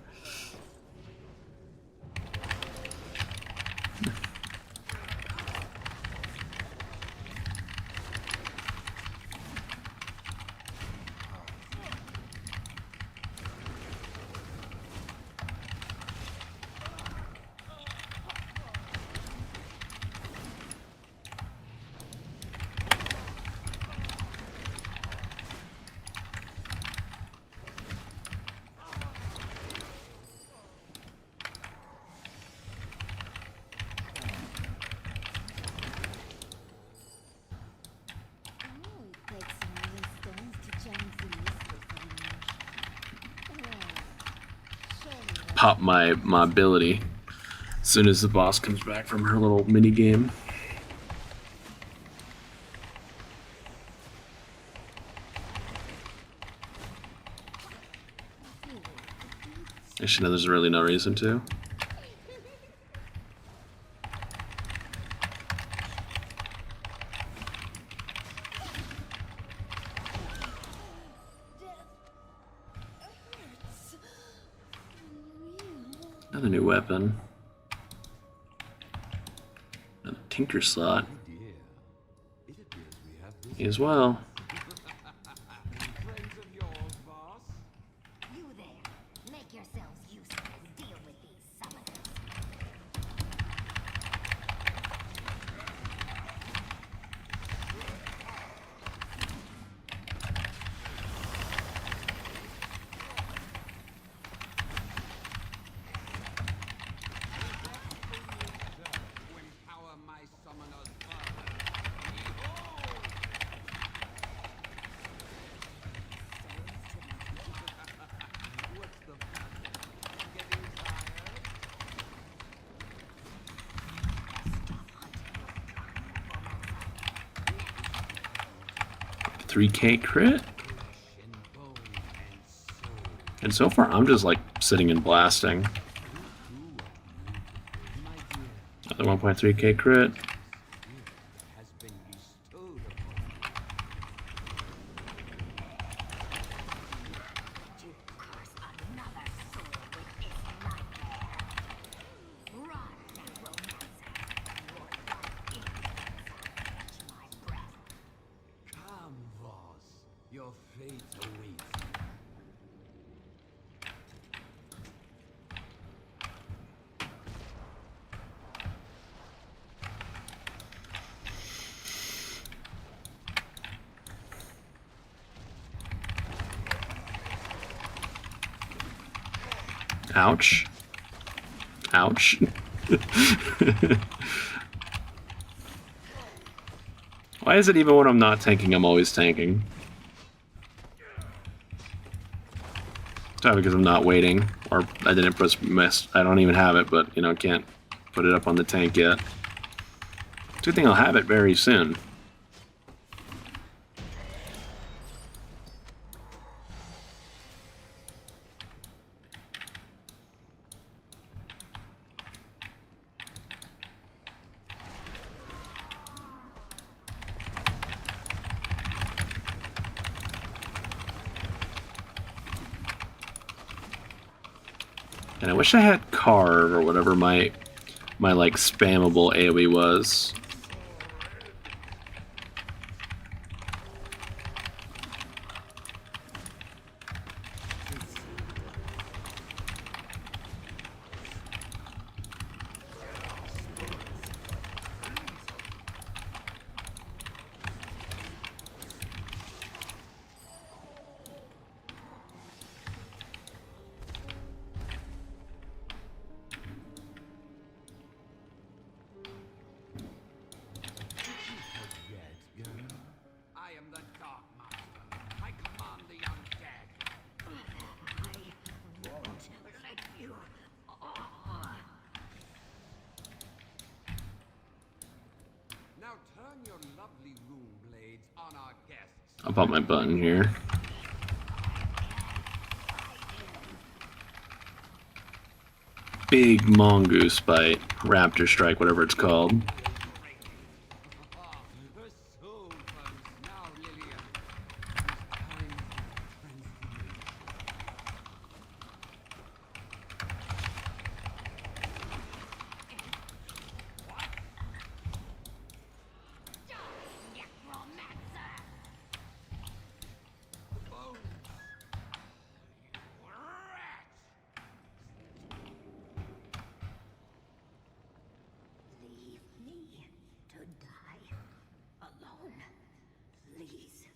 Pop my ability as soon as the boss comes back from her little mini game. Actually, no, there's really no reason to. Another new weapon. Another tinker slot. Me as well.
Friends of yours, boss?
You there. Make yourselves useful and deal with these summoners.
To empower my summoners further. What's the matter? Getting tired?
3K crit?
In bone and soul.
And so far, I'm just like sitting and blasting.
My dear,
Another 1.3K crit.
has been bestowed upon you.
You curse another soul with this nightmare. Run, necromancer. Your life is catch my breath.
Come, Voss. Your fate awaits.
Ouch. Ouch. Why is it even when I'm not tanking, I'm always tanking? It's probably because I'm not waiting, or I didn't press miss. I don't even have it, but, you know, can't put it up on the tank yet. Good thing I'll have it very soon. And I wish I had carve or whatever my like spammable AoE was. I'll pop my button here. Big mongoose bite, raptor strike, whatever it's called.
The soul funds now, Lillian. It is time for transformation.
Necromancer!
Bones! You rat!
Leave me to die alone, please.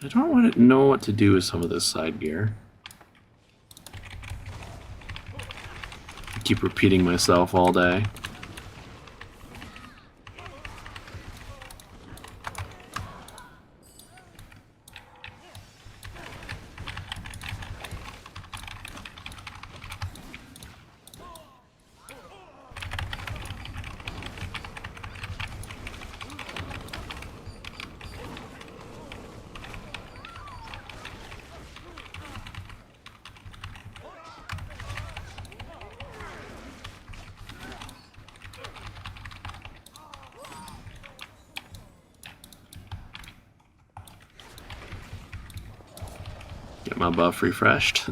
I don't want to know what to do with some of this side gear. I keep repeating myself all day. Get my buff refreshed.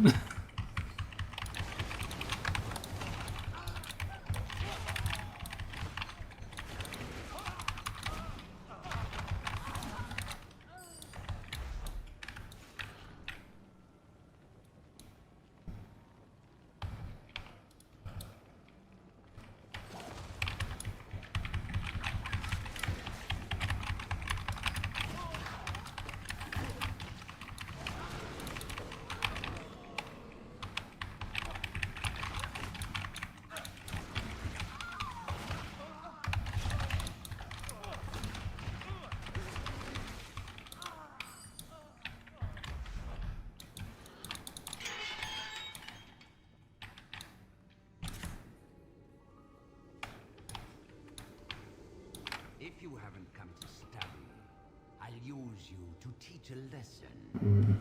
If you haven't come to study, I'll use you to teach a lesson.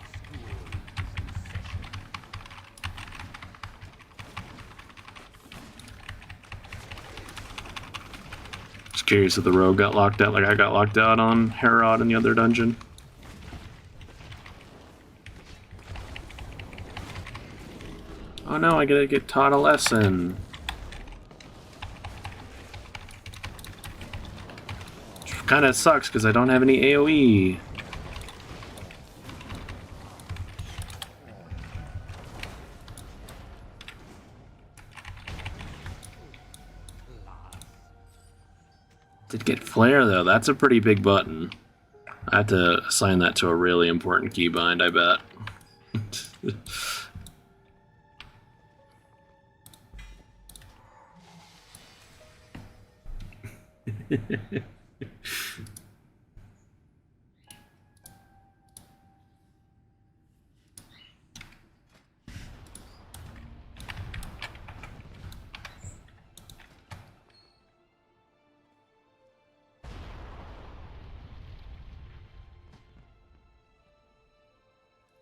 School is in session.
Just curious if the rogue got locked out like I got locked out on Herod in the other dungeon. Oh no, I gotta get taught a lesson. Which kinda sucks because I don't have any AoE. Did get flare though, that's a pretty big button. I have to assign that to a really important keybind, I bet.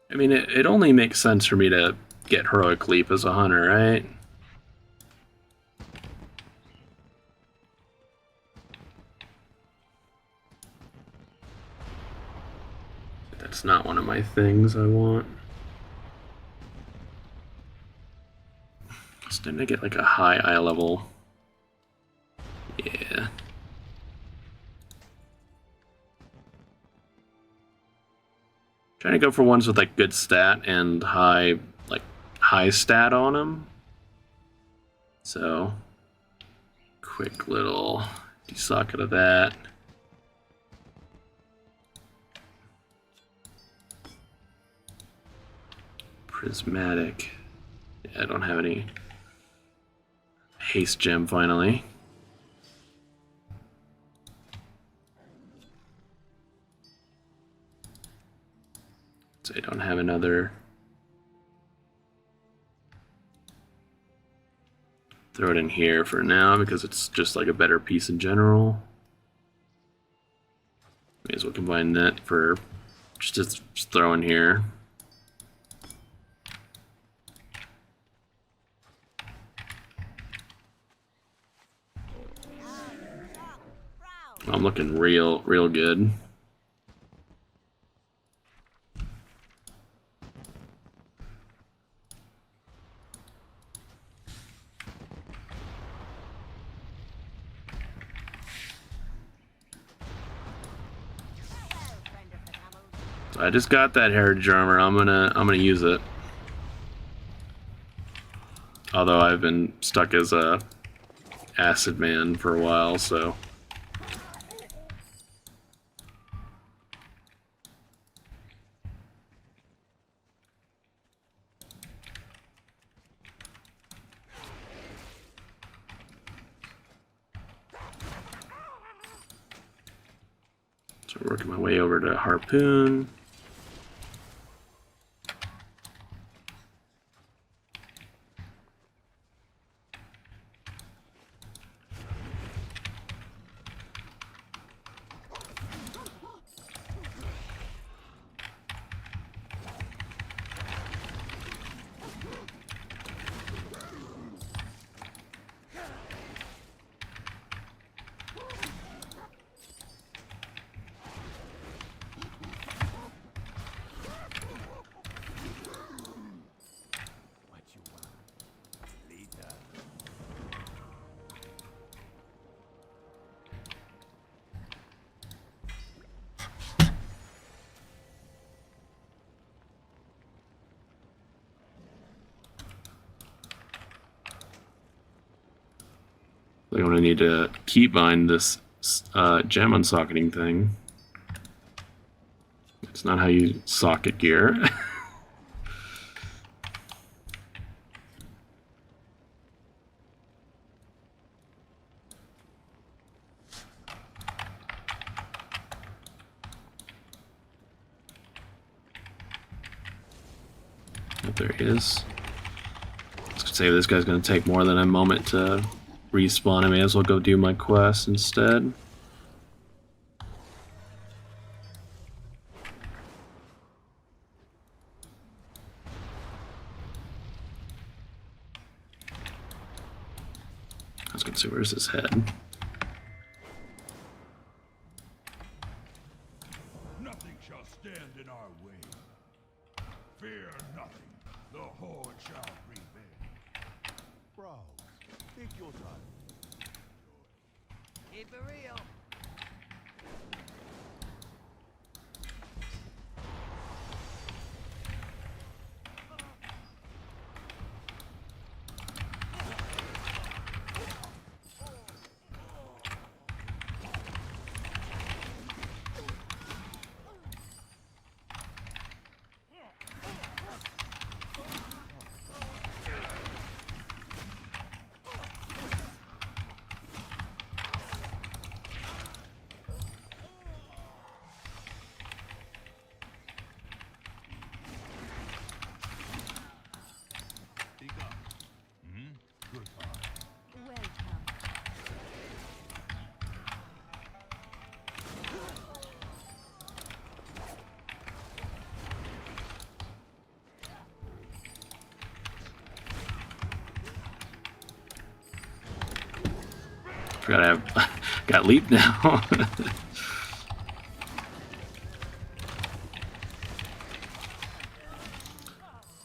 I mean, it only makes sense for me to get Heroic Leap as a hunter, right? That's not one of my things I want. Just didn't I get like a high eye level? Yeah. Trying to go for ones with like good stat and high stat on them. So, quick little desocket of that. Prismatic. Yeah, I don't have any haste gem finally. So I don't have another Throw it in here for now because it's just like a better piece in general. May as well combine that for just throw in here. I'm looking real good. I just got that heritage armor. I'm gonna use it. Although I've been stuck as a acid man for a while, so. So working my way over to harpoon. I'm gonna need to keybind this gem unsocketing thing. It's not how you socket gear. Oh, there he is. I was gonna say this guy's gonna take more than a moment to respawn. I may as well go do my quest instead. I was gonna say, where's his head?
Nothing shall stand in our way. Fear nothing. The horde shall prevail. Browse. Take your time.
Keep it real.
Forgot I have got leap now.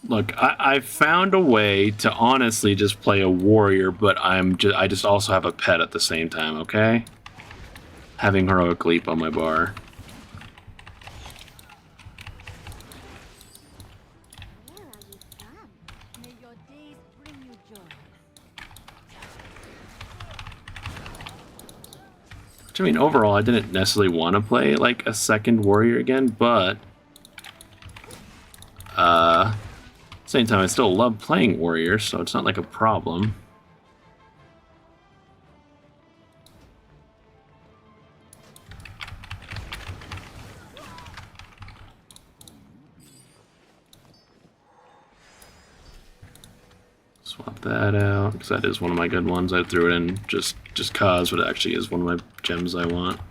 Look, I found a way to honestly just play a warrior, but I just also have a pet at the same time, okay? Having heroic leap on my bar.
Where are you from? May your days bring you joy.
Which, I mean, overall, I didn't necessarily want to play like a second warrior again, but same time, I still love playing warrior, so it's not like a problem. Swap that out, because that is one of my good ones. I threw it in just cause, but it actually is one of my gems I want.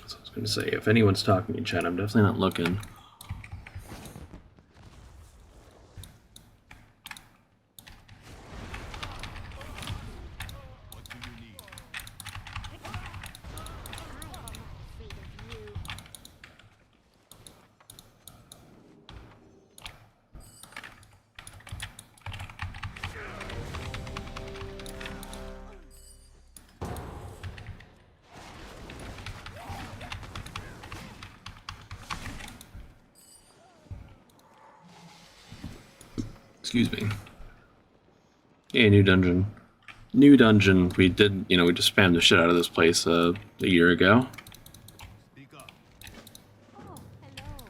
So I was going to say, if anyone's talking in chat, I'm definitely not looking.
What do you need?
Excuse me. Yeah, new dungeon. New dungeon. We did, we just spammed the shit out of this place a year ago.
Speak up.
Oh, hello.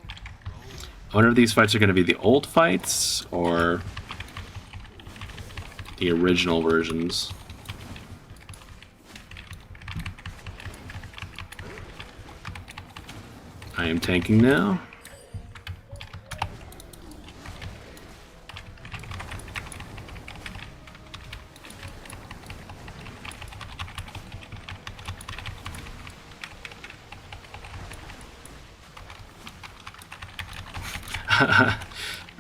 I wonder if these fights are going to be the old fights or the original versions. I am tanking now.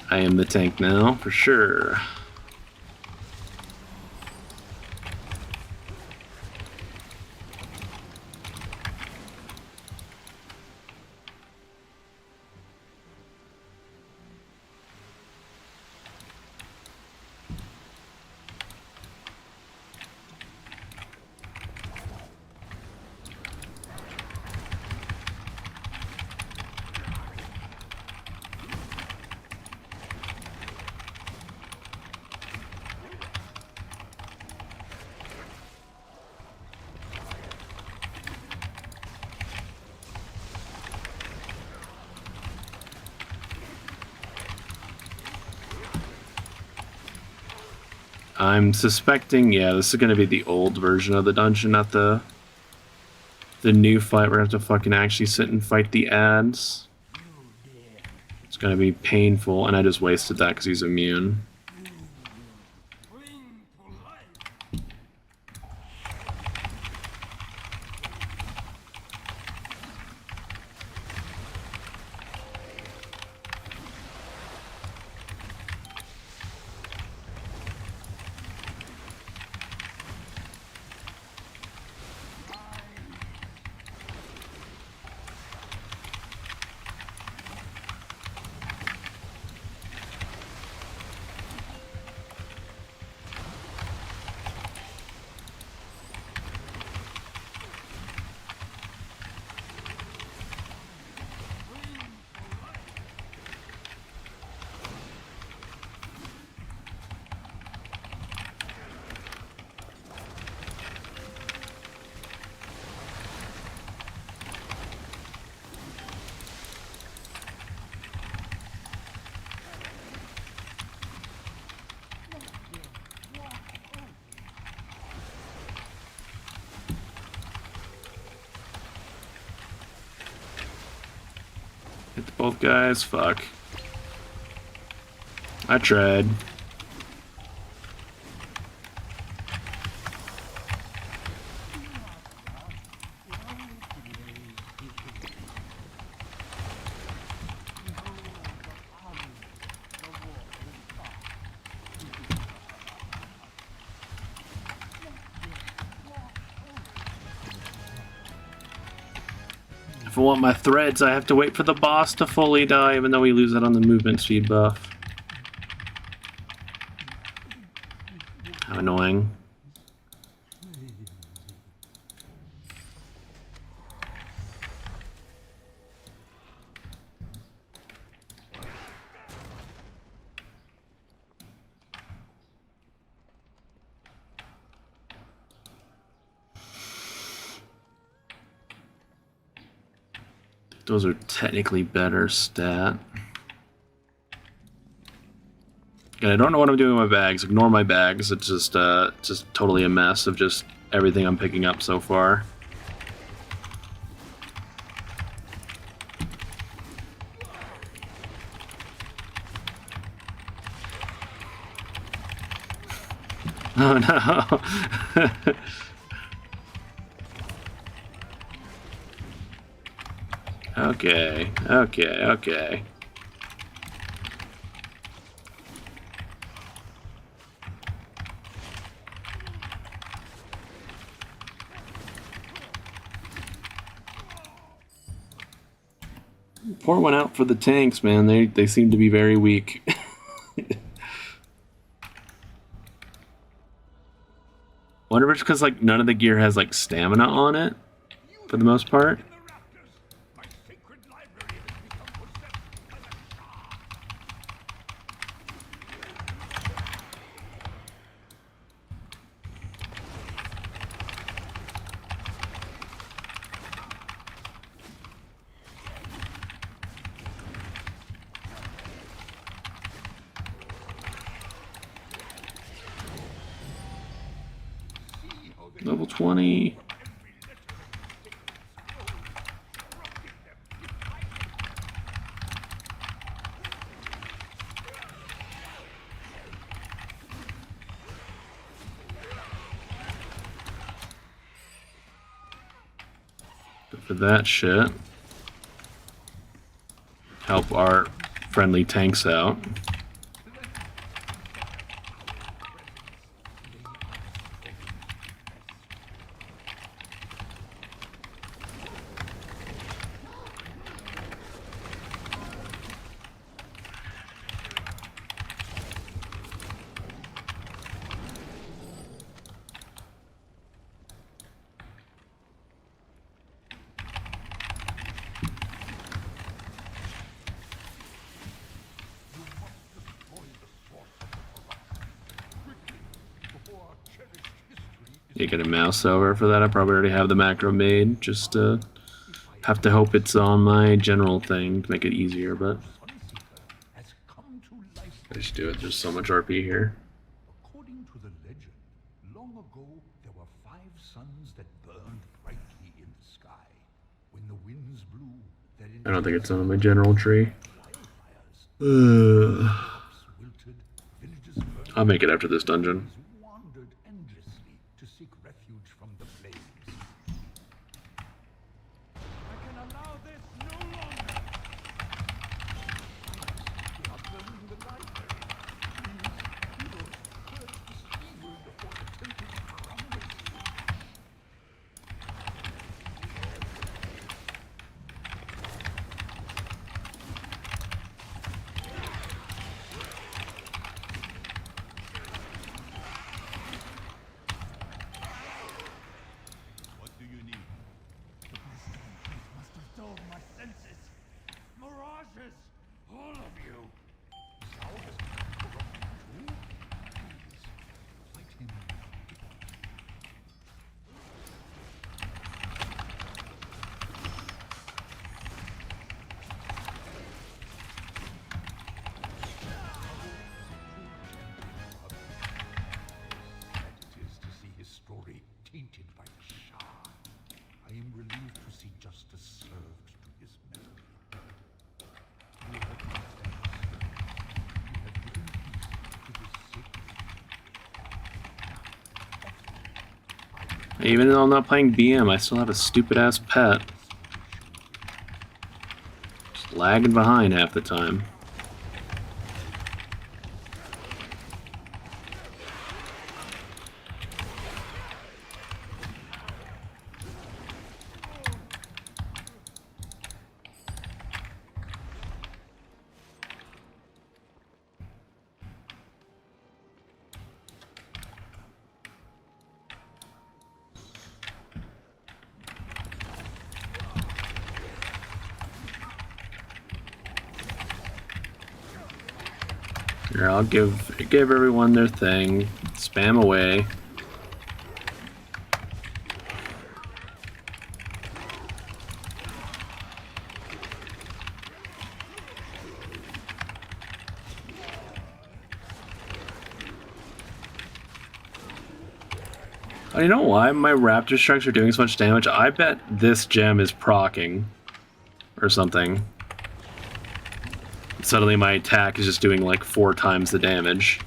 I am the tank now, for sure. I'm suspecting, yeah, this is gonna be the old version of the dungeon, not the new fight. We're gonna have to fucking actually sit and fight the ads. It's gonna be painful, and I just wasted that because he's immune. Hit both guys, fuck. I tried. If I want my threads, I have to wait for the boss to fully die, even though we lose it on the movement speed buff. How annoying. Those are technically better stat. And I don't know what I'm doing with my bags. Ignore my bags. It's just totally a mess of just everything I'm picking up so far. Oh no. Okay, okay, okay. Pour one out for the tanks, man. They seem to be very weak. Wonder if it's because like none of the gear has like stamina on it, for the most part.
My sacred library has become possessed by the Shah.
Level 20. Good for that shit. Help our friendly tanks out. You get a mouse over for that. I probably already have the macro made. Just have to hope it's on my general thing to make it easier, but I just do it. There's so much RP here.
According to the legend, long ago there were 5 suns that burned brightly in the sky. When the winds blew,
I don't think it's on my general tree.
wilted, villages burned,
I'll make it after this dungeon.
wandered endlessly to seek refuge from the flames.
I can allow this no longer.
We are burning the library. Heroes purge the steelwood before the temple crumbles.
What do you need? The must have dulled my senses. Mirages, all of you.
Sao has corrupted too? Please, fight him. Sad it is to see his story tainted by the Shah. I am relieved to see justice served to his memory. You have my thanks. You have given peace to this sacred.
Even though I'm not playing BM, I still have a stupid ass pet. Just lagging behind half the time. Here, I'll give everyone their thing. Spam away. Oh, you know why my raptor strikes are doing so much damage? I bet this gem is proccing or something. Suddenly my attack is just doing like 4 times the damage.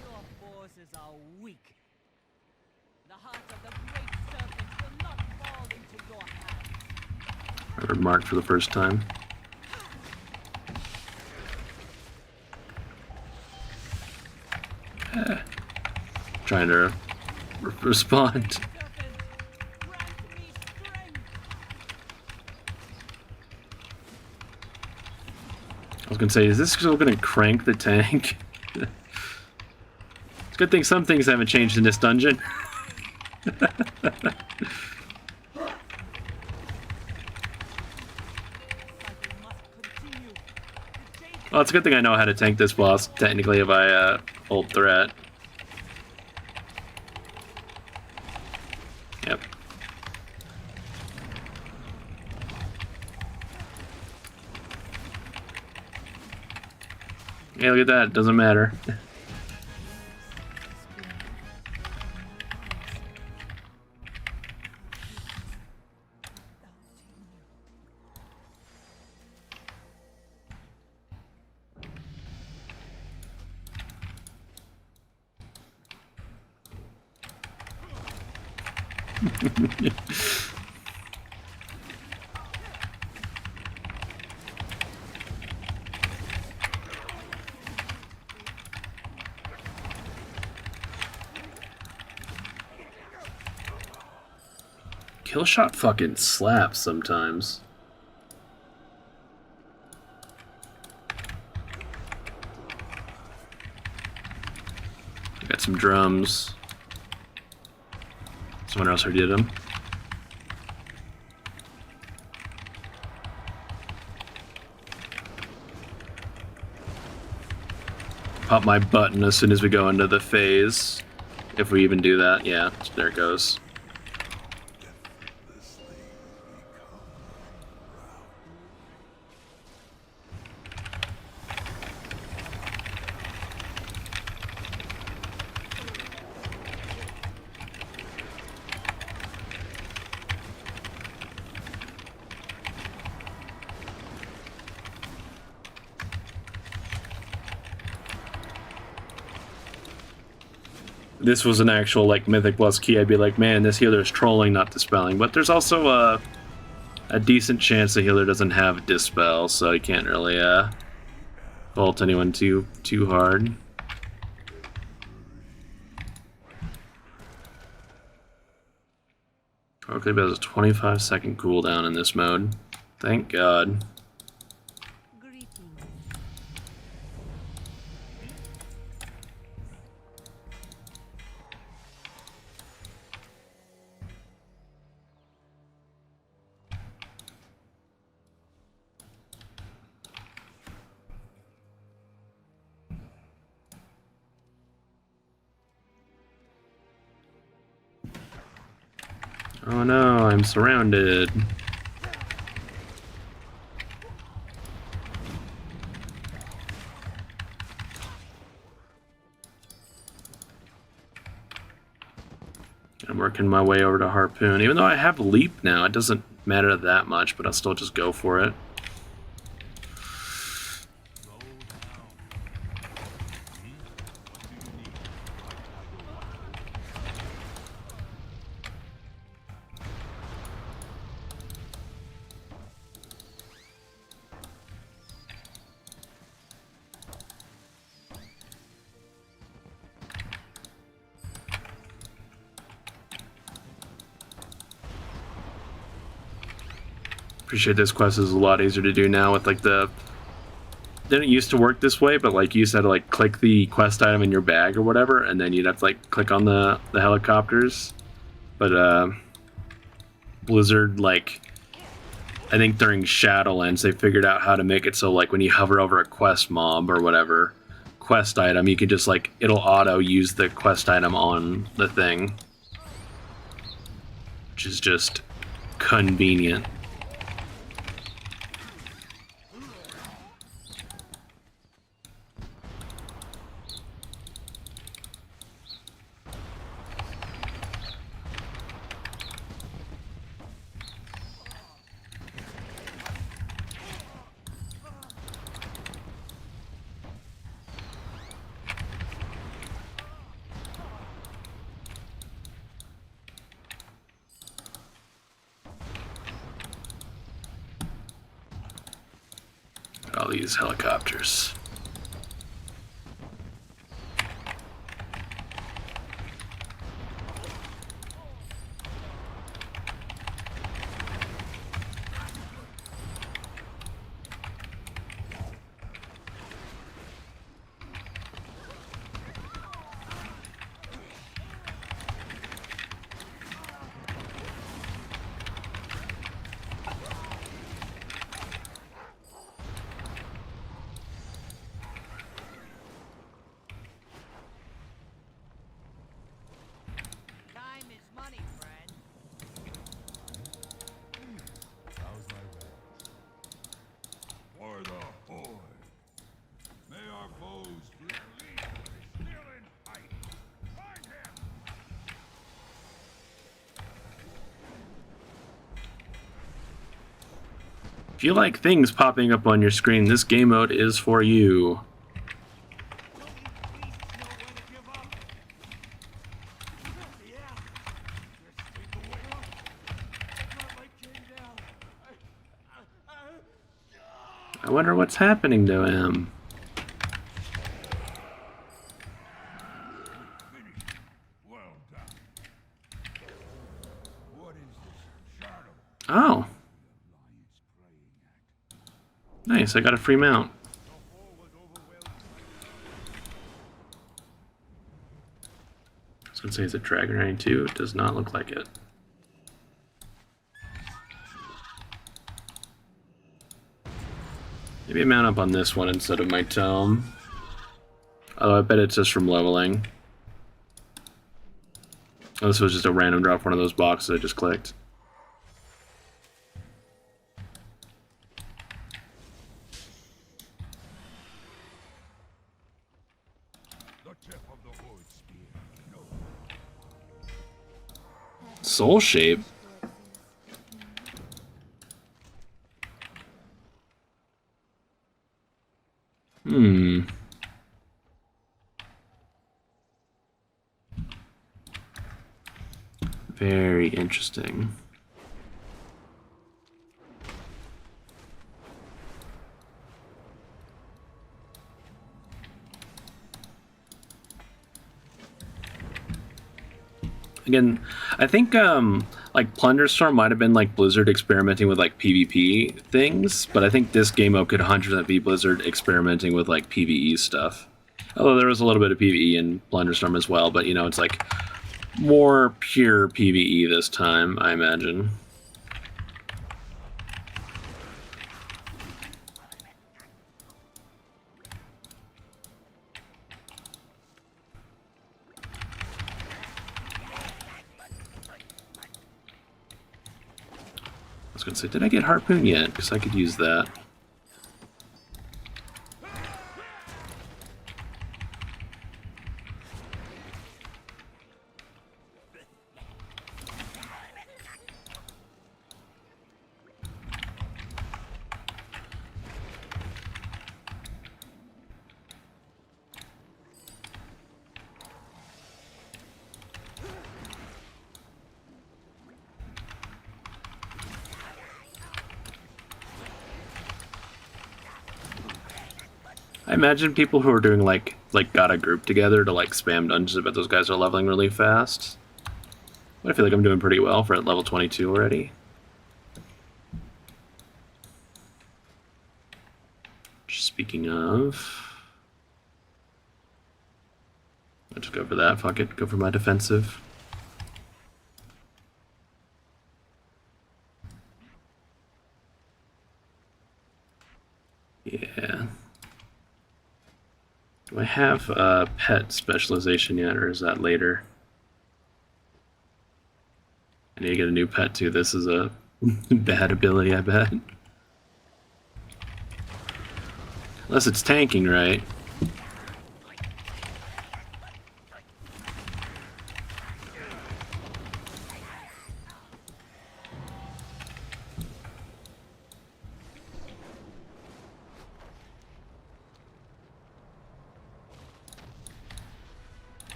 Your forces are weak. The heart of the great serpent will not fall into your hands.
I heard Mark for the first time. Trying to respond.
Serpent, grant me strength.
I was gonna say, is this still gonna crank the tank? It's a good thing some things haven't changed in this dungeon.
Cycle must continue. The Jade
Well, it's a good thing I know how to tank this boss, technically, if I hold threat. Yep. Hey, look at that, it doesn't matter. Killshot fucking slaps sometimes. I got some drums. Someone else already did them. Pop my button as soon as we go into the phase. If we even do that. Yeah, there it goes. This was an actual like Mythic Plus key, I'd be like, man, this healer's trolling, not dispelling. But there's also a decent chance the healer doesn't have dispel, so you can't really fault anyone too hard. Okay, but there's a 25-second cooldown in this mode. Thank God.
greetings.
Oh no, I'm surrounded. I'm working my way over to Harpoon. Even though I have Leap now, it doesn't matter that much, but I'll still just go for it. Appreciate this quest is a lot easier to do now with like the... Didn't used to work this way, but like you used to have to like click the quest item in your bag or whatever, and then you'd have to like click on the helicopters. But Blizzard, like, I think during Shadowlands they figured out how to make it so like when you hover over a quest mob or whatever quest item, you can just like, it'll auto use the quest item on the thing, which is just convenient. All these helicopters.
Time is money, friend.
How's my way?
For the Horde. May our foes flee.
Still in fight. Find him!
If you like things popping up on your screen, this game mode is for you. I wonder what's happening to him.
Well done.
What is this? Shadow.
Oh,
Lion's praying act.
nice, I got a free mount.
The hole was overwhelmed.
I was gonna say, is it Dragon 92? It does not look like it. Maybe I mount up on this one instead of my tome. Oh, I bet it's just from leveling. Oh, this was just a random drop, one of those boxes I just clicked.
The tip of the Horde spear. No.
Soul shape? Hmm. Very interesting. Again, I think like Plunderstorm might have been like Blizzard experimenting with like PvP things, but I think this game mode could 100% be Blizzard experimenting with like PvE stuff. Although there was a little bit of PvE in Plunderstorm as well, but you know, it's like more pure PvE this time, I imagine. I was gonna say, did I get Harpoon yet? Because I could use that. I imagine people who are doing like got a group together to like spam dungeons. I bet those guys are leveling really fast. But I feel like I'm doing pretty well for at level 22 already. Speaking of, let's go for that. Fuck it. Go for my defensive. Yeah. Do I have a pet specialization yet, or is that later? I need to get a new pet too. This is a bad ability, I bet. Unless it's tanking, right?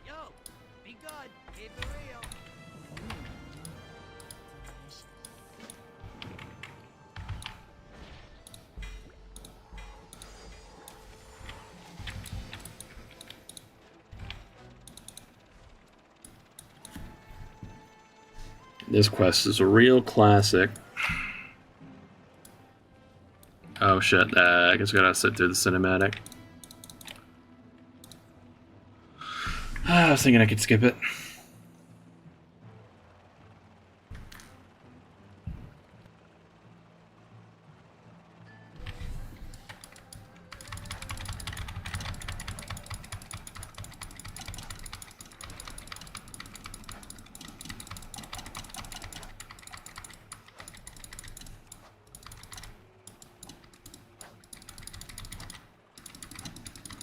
Yo, be good. Keep it real.
This quest is a real classic. Oh shit, I guess we gotta sit through the cinematic. I was thinking I could skip it.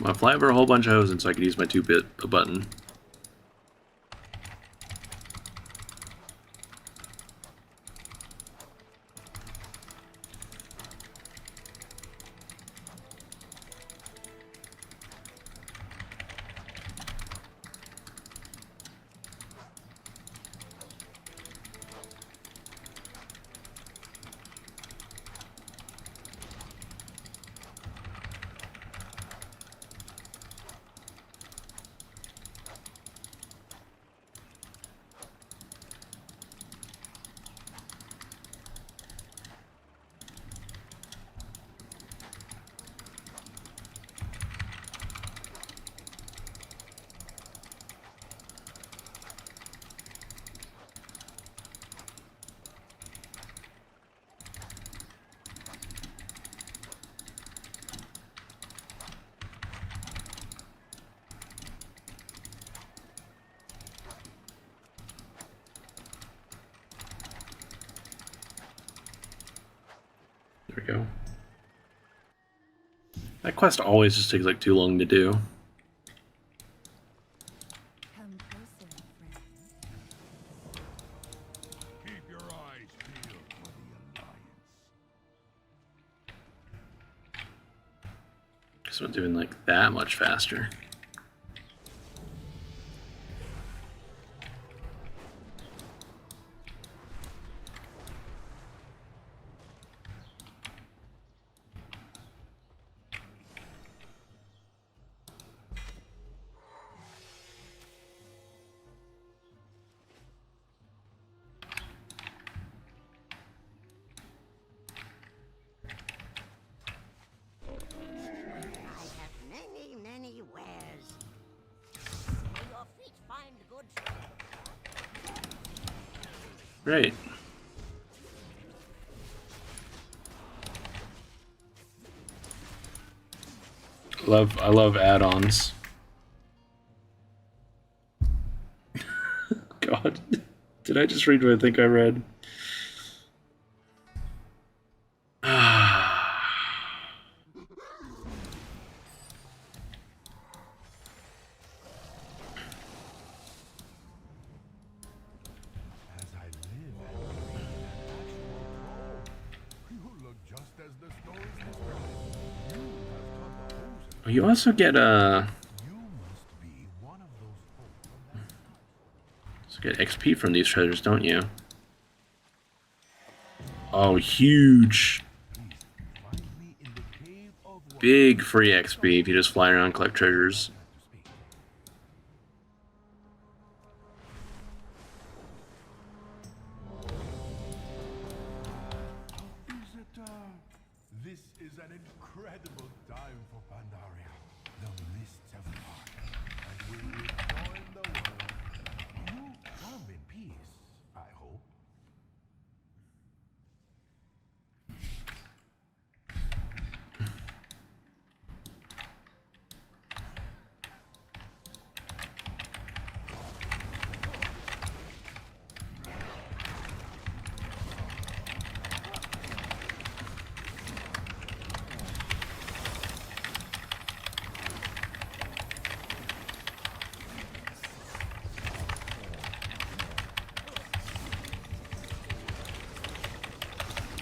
I'll fly over a whole bunch of hosen so I could use my 2-bit button. There we go. That quest always just takes like too long to do.
Come closer, friend.
Keep your eyes peeled for the Alliance.
Guess I'm doing like that much faster.
I have many, many wares. May your feet find good fare.
Great. I love add-ons. God, did I just read what I think I read?
As I live and breathe an actual troll, you look just as the stories describe. You have taught the hosen.
Oh, you also get
You must be one of those folk from that
so get XP from these treasures, don't you? Oh, huge,
Find me in the cave of
big free XP if you just fly around and collect treasures.
Is it, this is an incredible time for Pandaria. The mists have parted, and we rejoin the world. You come in peace, I hope.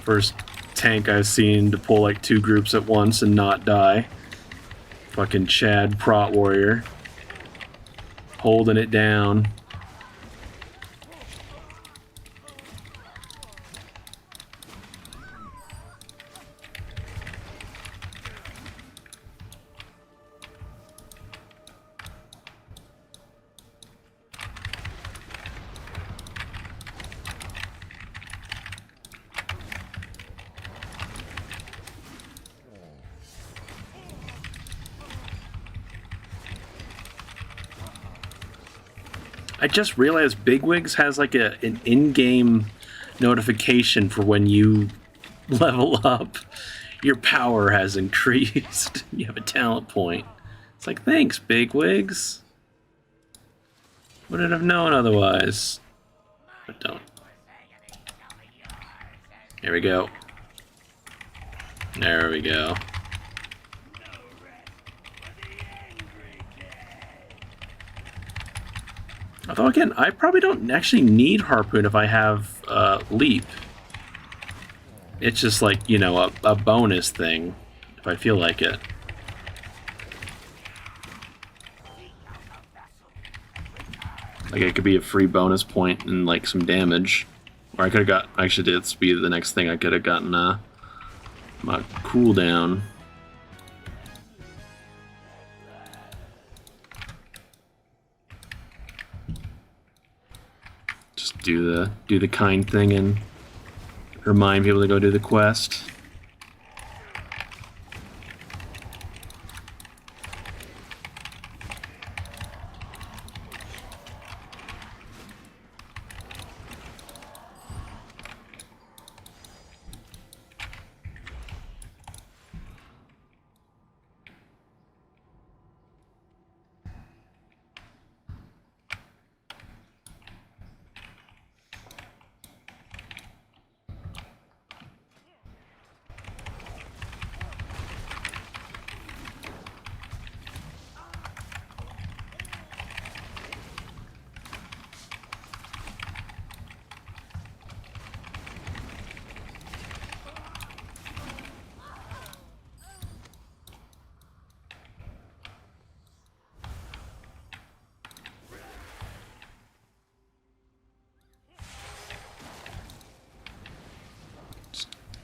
First tank I've seen to pull like 2 groups at once and not die. Fucking Chad Prot Warrior. Holding it down. I just realized Bigwigs has like an in-game notification for when you level up. Your power has increased. You have a talent point. It's like, thanks, Bigwigs. Wouldn't have known otherwise. But don't. Here we go. There we go. Although again, I probably don't actually need Harpoon if I have Leap. It's just like, you know, a bonus thing, if I feel like it. Like it could be a free bonus point and like some damage. Or I could have got, actually that's be the next thing I could have gotten my cooldown. Do the kind thing and remind people to go do the quest.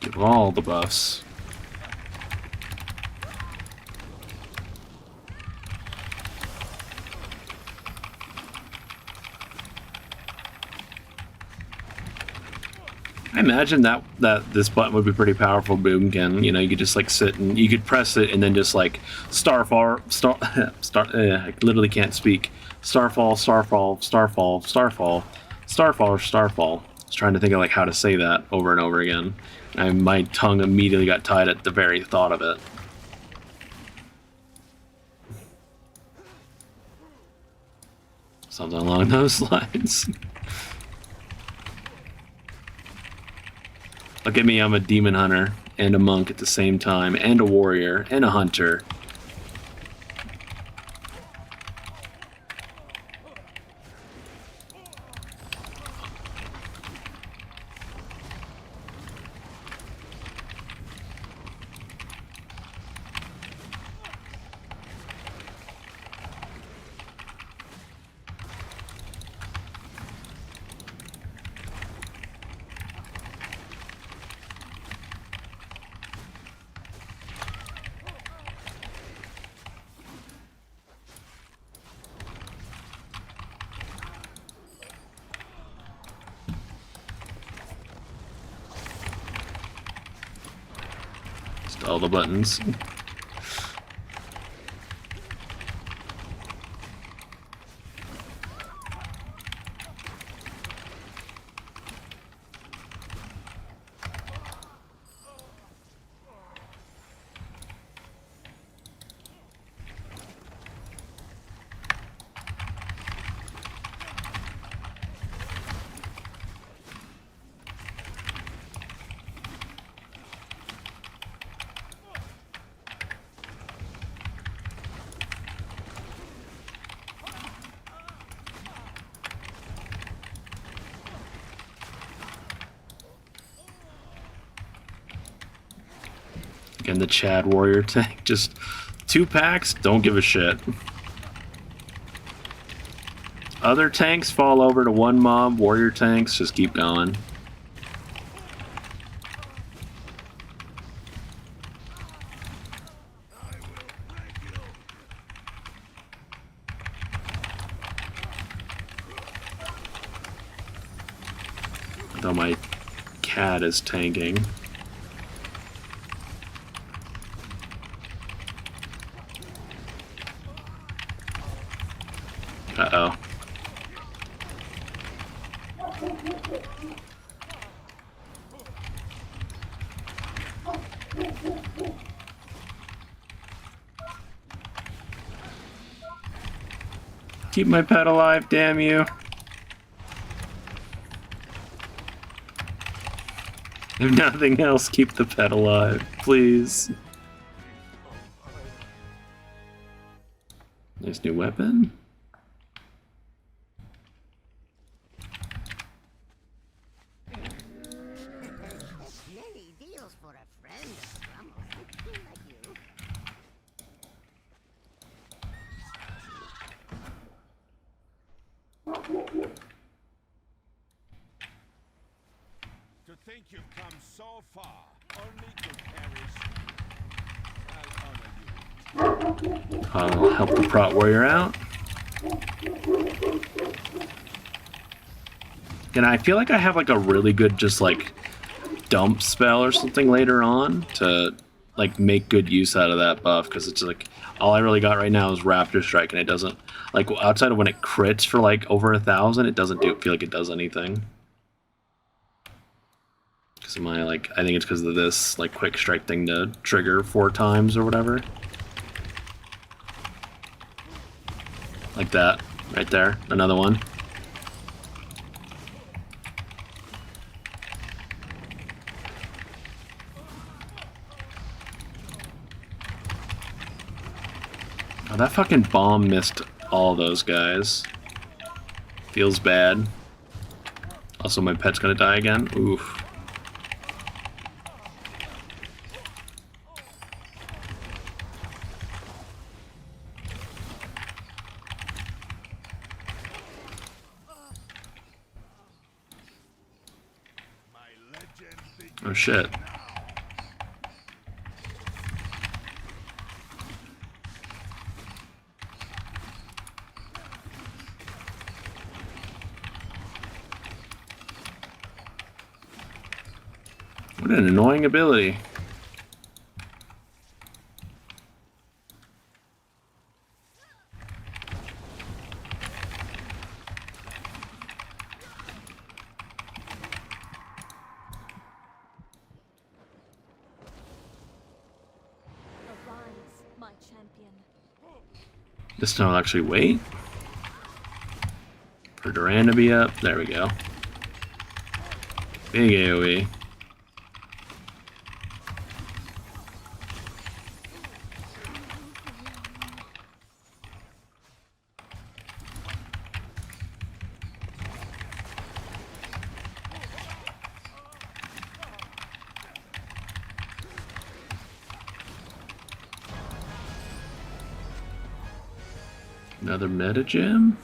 Give all the buffs. I imagine that this button would be pretty powerful, Boomkin. You know, you could just like sit and you could press it and then just like I literally can't speak. Starfall. I was trying to think of like how to say that over and over again. And my tongue immediately got tied at the very thought of it. Something along those lines. Look at me, I'm a demon hunter and a monk at the same time, and a warrior and a hunter. all the buttons. Again, the Chad Warrior tank. Just 2 packs, don't give a shit. Other tanks fall over to 1 mob. Warrior tanks just keep going. Though my cat is tanking. Uh-oh. Keep my pet alive, damn you. If nothing else, keep the pet alive, please. Nice new weapon.
Many deals for a friend of Grumble like you.
To think you've come so far, only to perish. I'll honor you.
I'll help the Prot Warrior out. And I feel like I have like a really good just like dump spell or something later on to like make good use out of that buff, because it's like all I really got right now is Raptor Strike, and it doesn't, like, outside of when it crits for like over 1,000, it doesn't feel like it does anything. Because of my, like, I think it's because of this like quick strike thing to trigger 4 times or whatever. Like that, right there, another one. Oh, that fucking bomb missed all those guys. Feels bad. Also, my pet's gonna die again. Oof. Oh shit. What an annoying ability.
Arise, my champion.
This time I'll actually wait for Duran to be up. There we go. Big AoE. Another meta gem?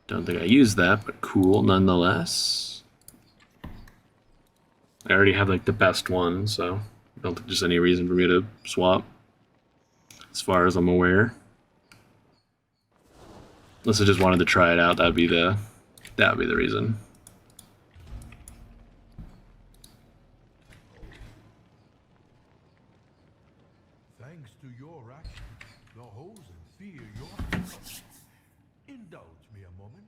Don't think I used that, but cool nonetheless. I already have like the best one, so I don't think there's any reason for me to swap, as far as I'm aware. Unless I just wanted to try it out, that'd be the reason.
moment?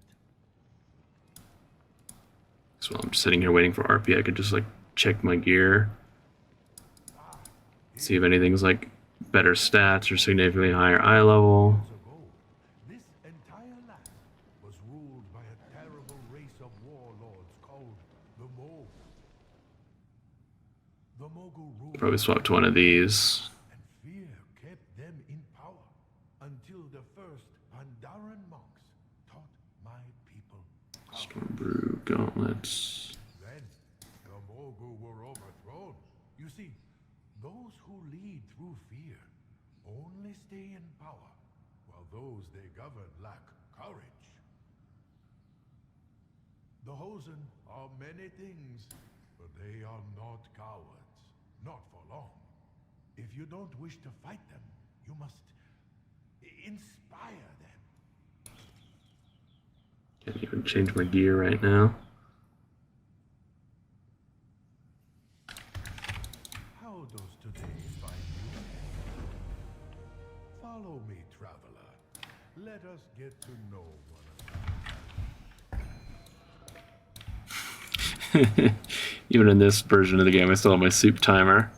So while I'm just sitting here waiting for RP, I could just like check my gear, see if anything's like better stats or significantly higher eye level.
Ago, this entire land was ruled by a terrible race of warlords called the Moog. The Mogul ruled
Probably swap to one of these.
and fear kept them in power until the first Pandaren monks taught my people.
Storm Brew gauntlets.
Then the Mogul were overthrown. You see, those who lead through fear only stay in power, while those they govern lack courage. The Hosen are many things, but they are not cowards. Not for long. If you don't wish to fight them, you must inspire them.
Can't even change my gear right now.
How does today find you? Follow me, traveler. Let us get to know one another.
Even in this version of the game, I still have my soup timer.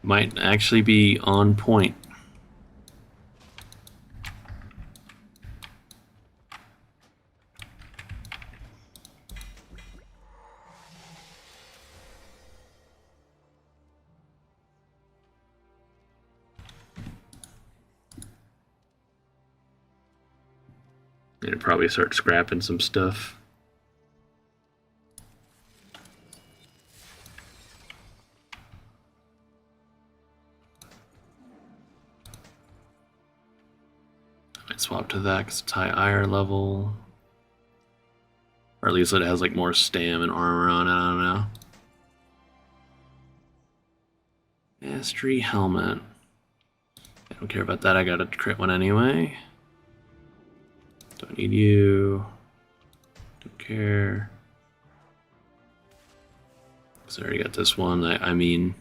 Might actually be on point. I'd probably start scrapping some stuff. I might swap to that because it's high ire level. Or at least it has like more stam and armor on it, I don't know. Mastery helmet. I don't care about that, I got a crit one anyway. Don't need you. Don't care. Because I already got this one. I mean...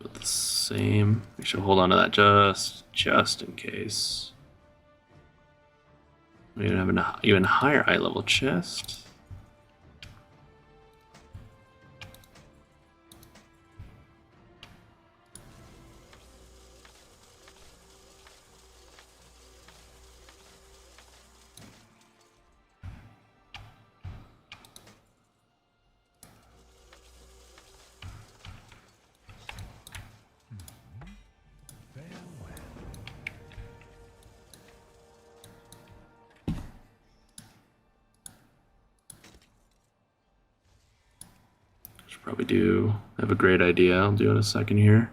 About the same. We should hold on to that just in case. We have an even higher eye level chest. Should probably do. I have a great idea. I'll do it in a second here.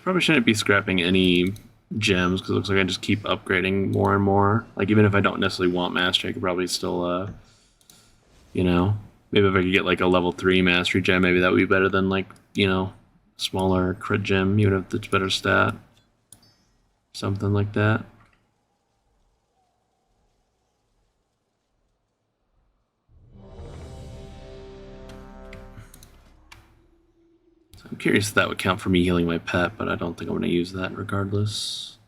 Probably shouldn't be scrapping any gems because it looks like I just keep upgrading more and more. Like even if I don't necessarily want mastery, I could probably still, you know, maybe if I could get like a level 3 mastery gem, maybe that would be better than like, you know, smaller crit gem, even if it's better stat. Something like that. I'm curious if that would count for me healing my pet, but I don't think I'm going to use that regardless.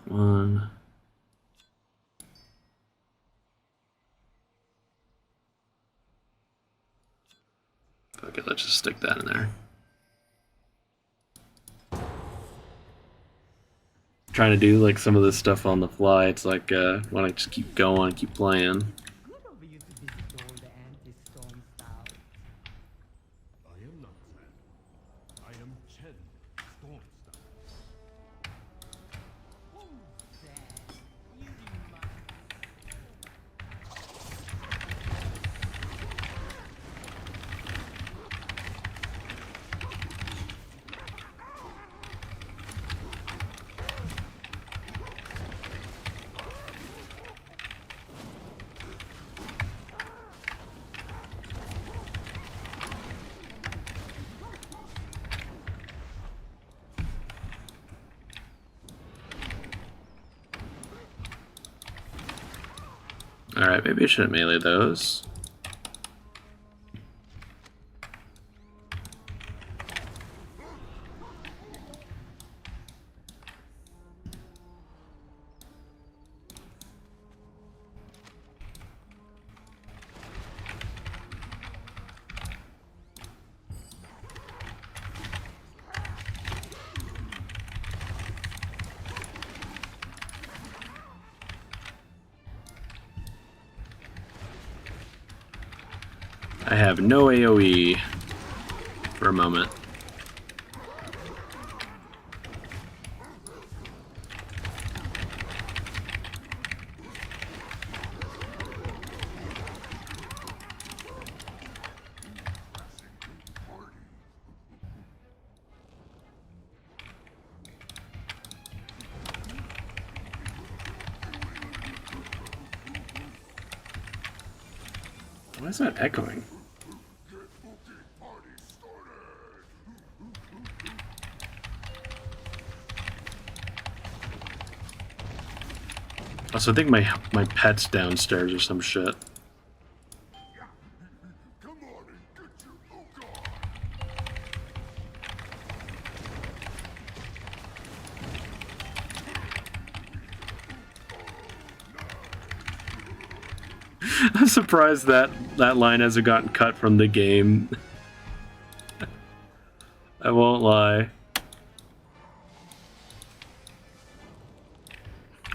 One. Okay, let's just stick that in there. trying to do like some of this stuff on the fly. It's like want to just keep going, keep playing.
Good of you to visit all the anti-storm styles.
I am not sad. I am Chen Stormstar.
Who's that? You demand.
Alright, maybe I shouldn't melee those. I have no AoE for a moment. Why is that echoing? Also, I think my pet's downstairs or some shit.
Come on and get your hook on.
I'm surprised that line hasn't gotten cut from the game. I won't lie.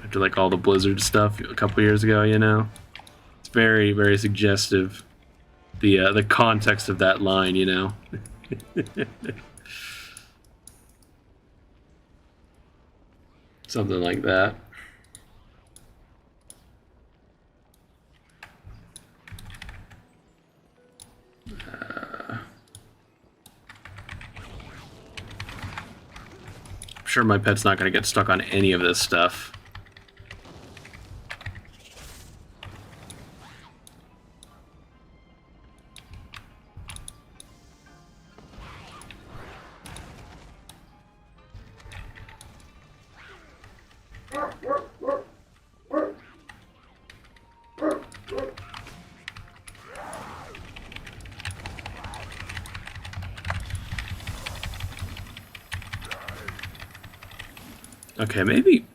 After like all the Blizzard stuff a couple years ago, you know, it's very, very suggestive. The context of that line, you know. Something like that. I'm sure my pet's not going to get stuck on any of this stuff. Okay, maybe.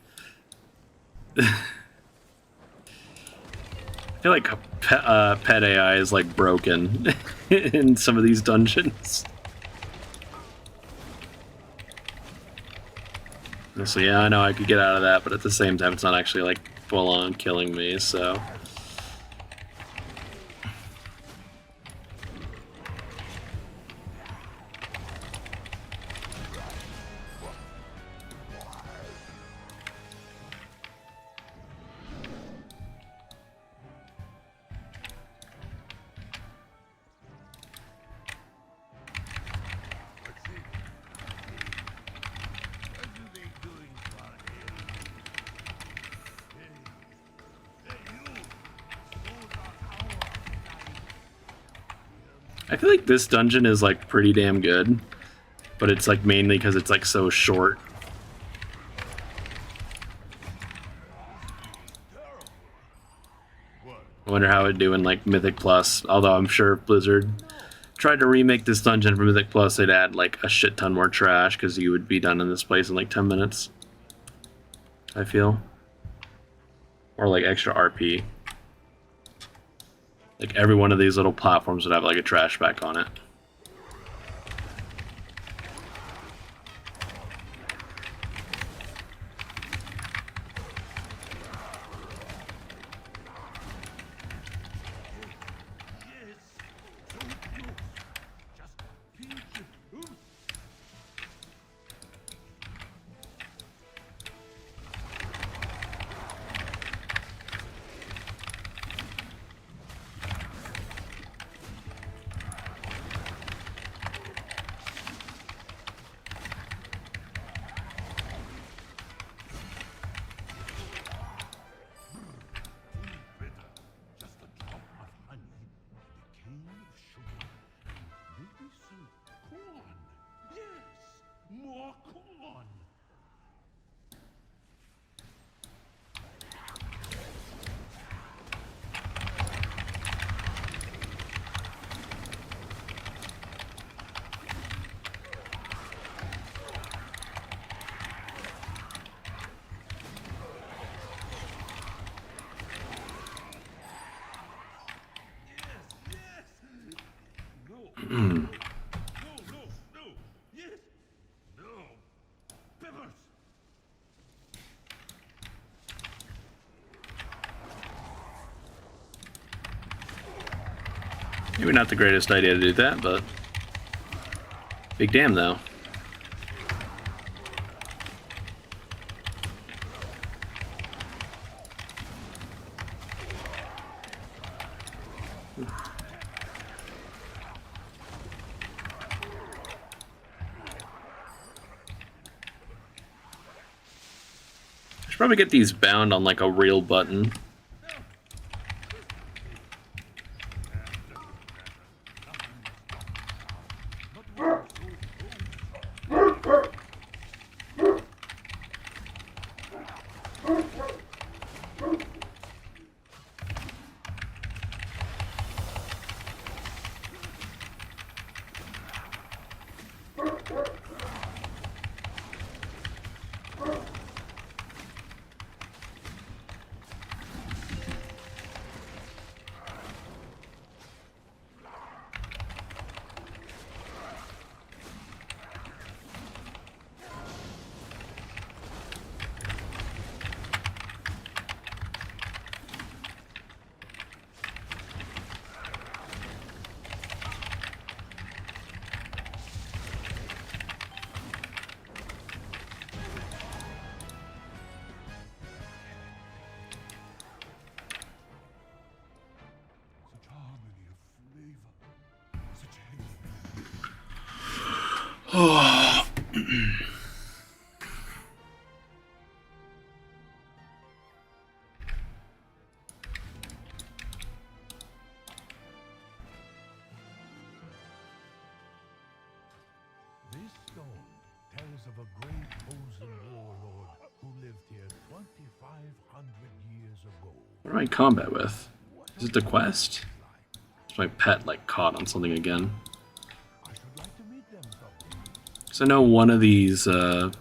I feel like pet AI is like broken in some of these dungeons. So yeah, I know I could get out of that, but at the same time, it's not actually like full on killing me. So. I feel like this dungeon is like pretty damn good, but it's like mainly because it's like so short. I wonder how it'd do in like Mythic Plus, although I'm sure if Blizzard tried to remake this dungeon for Mythic Plus, they'd add like a shit ton more trash because you would be done in this place in like 10 minutes. I feel. Or like extra RP. Like every one of these little platforms would have like a trash back on it.
No, yes, no, Peppers.
Maybe not the greatest idea to do that, but big damn though. Should probably get these bound on like a real button.
Such harmony of flavor. Such haste. This stone tells of a great Ozen warlord who lived here 2,500 years ago.
What do I combat with? Is it the quest? Is my pet like caught on something again?
I should like to meet them someday.
Because I know one of these, I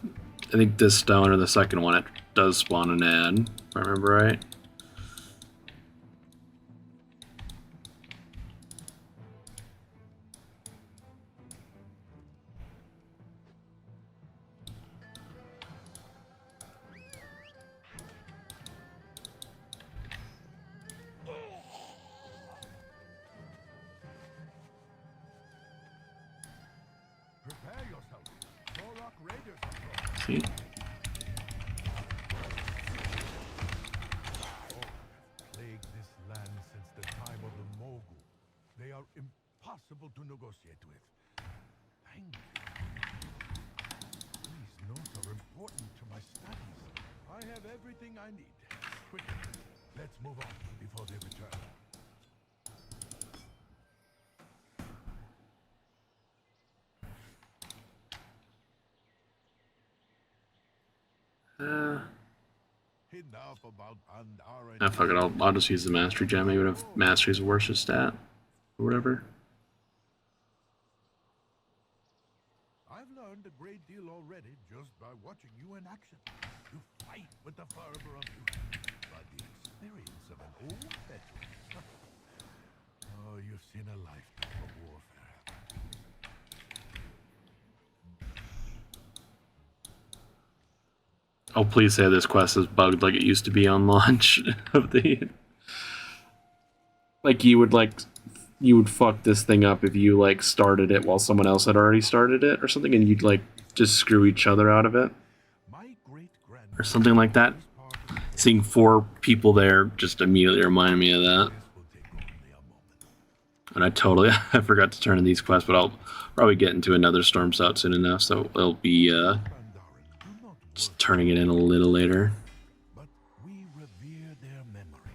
think this stone or the second one, it does spawn an ad, if I remember right.
Prepare yourself. Thorok Raiders approach.
See?
Plagued this land since the time of the Mogul. They are impossible to negotiate with. Thank you. These notes are important to my studies. I have everything I need. Quickly, let's move on before they return. Enough about Pandaren.
Ah, fuck it, I'll just use the Mastery Gem, even if Mastery is a worse stat. Or whatever.
I've learned a great deal already just by watching you in action. You fight with the fervor of youth, but the experience of an old veteran. Oh, you've seen a lifetime of warfare.
Oh, please say this quest is bugged like it used to be on launch of the... Like, you would fuck this thing up if you, like, started it while someone else had already started it or something, and you'd, like, just screw each other out of it. Or something like that. Seeing 4 people there just immediately reminded me of that. And I forgot to turn in these quests, but I'll probably get into another Storm's out soon enough, so it'll be, just turning it in a little later.
But we revere their memory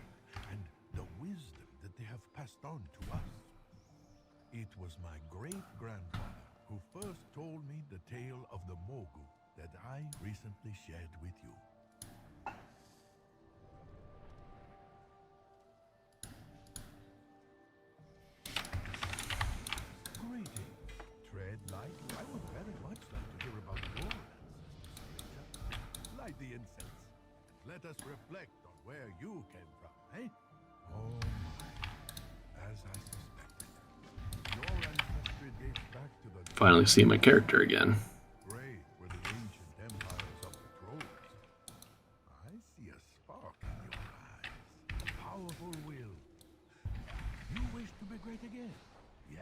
and the wisdom that they have passed on to us. It was my great-grandfather who first told me the tale of the Mogul that I recently shared with you. Greetings. Tread light. I would very much like to hear about your ancestors, stranger. Light the incense. Let us reflect on where you came from, eh? Oh my. As I suspected. Your ancestors secret dates back to the
Finally see my character again.
great were the ancient empires of the Trolls. I see a spark in your eyes. A powerful will. You wish to be great again, yes?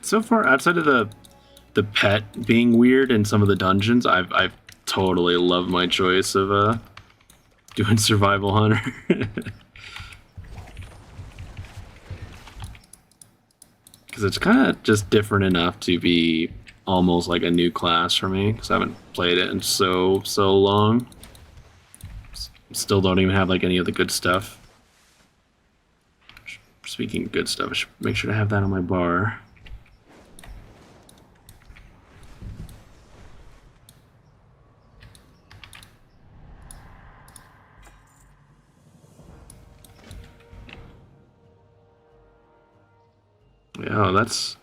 So far, outside of the pet being weird in some of the dungeons, I've totally loved my choice of doing survival hunter. Because it's kind of just different enough to be almost like a new class for me, because I haven't played it in so long. Still don't even have like any of the good stuff. Speaking of good stuff, I should make sure to have that on my bar. Yeah, that's...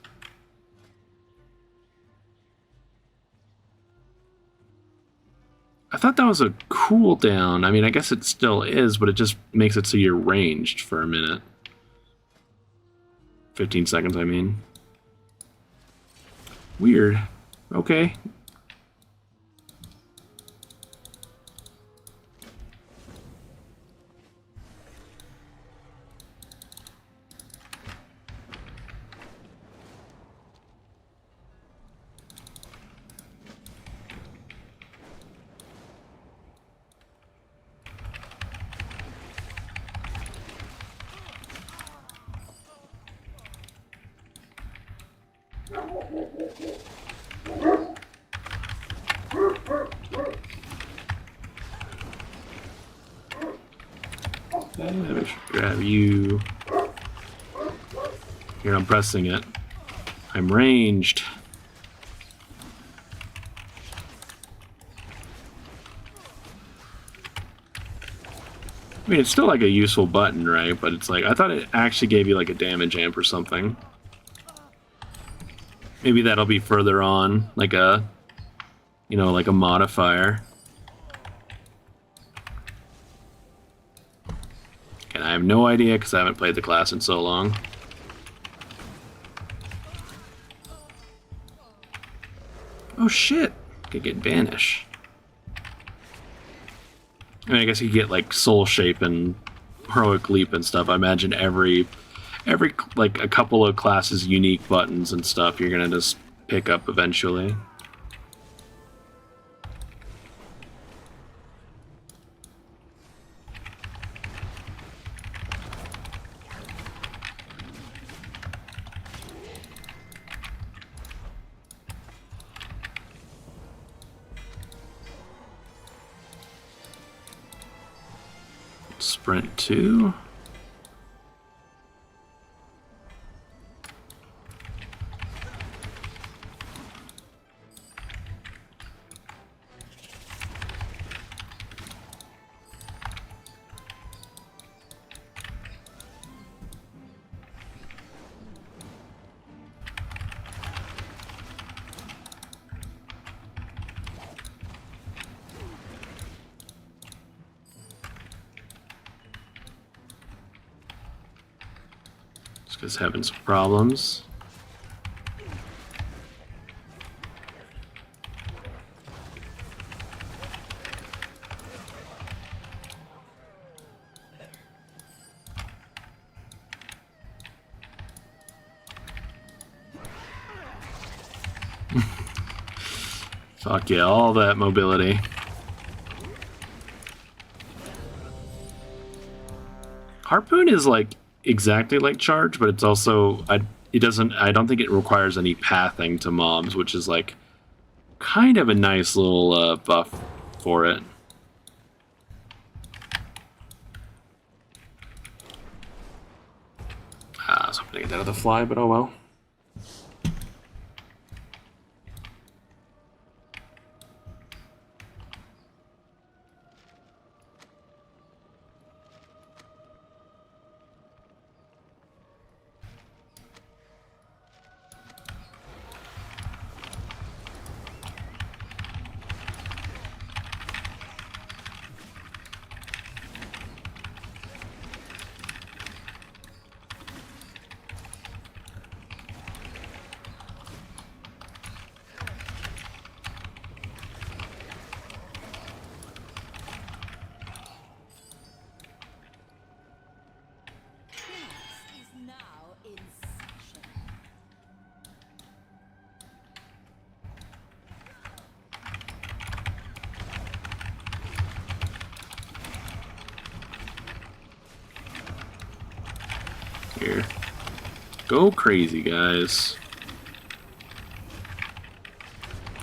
I thought that was a cooldown. I mean, I guess it still is, but it just makes it so you're ranged for a minute. 15 seconds, I mean. Weird. Okay. Let me grab you. Here, I'm pressing it. I'm ranged. I mean, it's still like a useful button, right? But it's like, I thought it actually gave you like a damage amp or something. Maybe that'll be further on, like a, you know, like a modifier. And I have no idea because I haven't played the class in so long. Oh shit! Could get Banish. I mean, I guess you get like Soul Shape and Heroic Leap and stuff. I imagine every like a couple of classes unique buttons and stuff you're gonna just pick up eventually. Sprint 2. Just having some problems. Fuck yeah, all that mobility. Harpoon is like exactly like charge, but it's also I don't think it requires any pathing to mobs, which is like kind of a nice little buff for it. I was hoping to get that out of the fly, but oh well.
Is now in session.
Here. Go crazy, guys.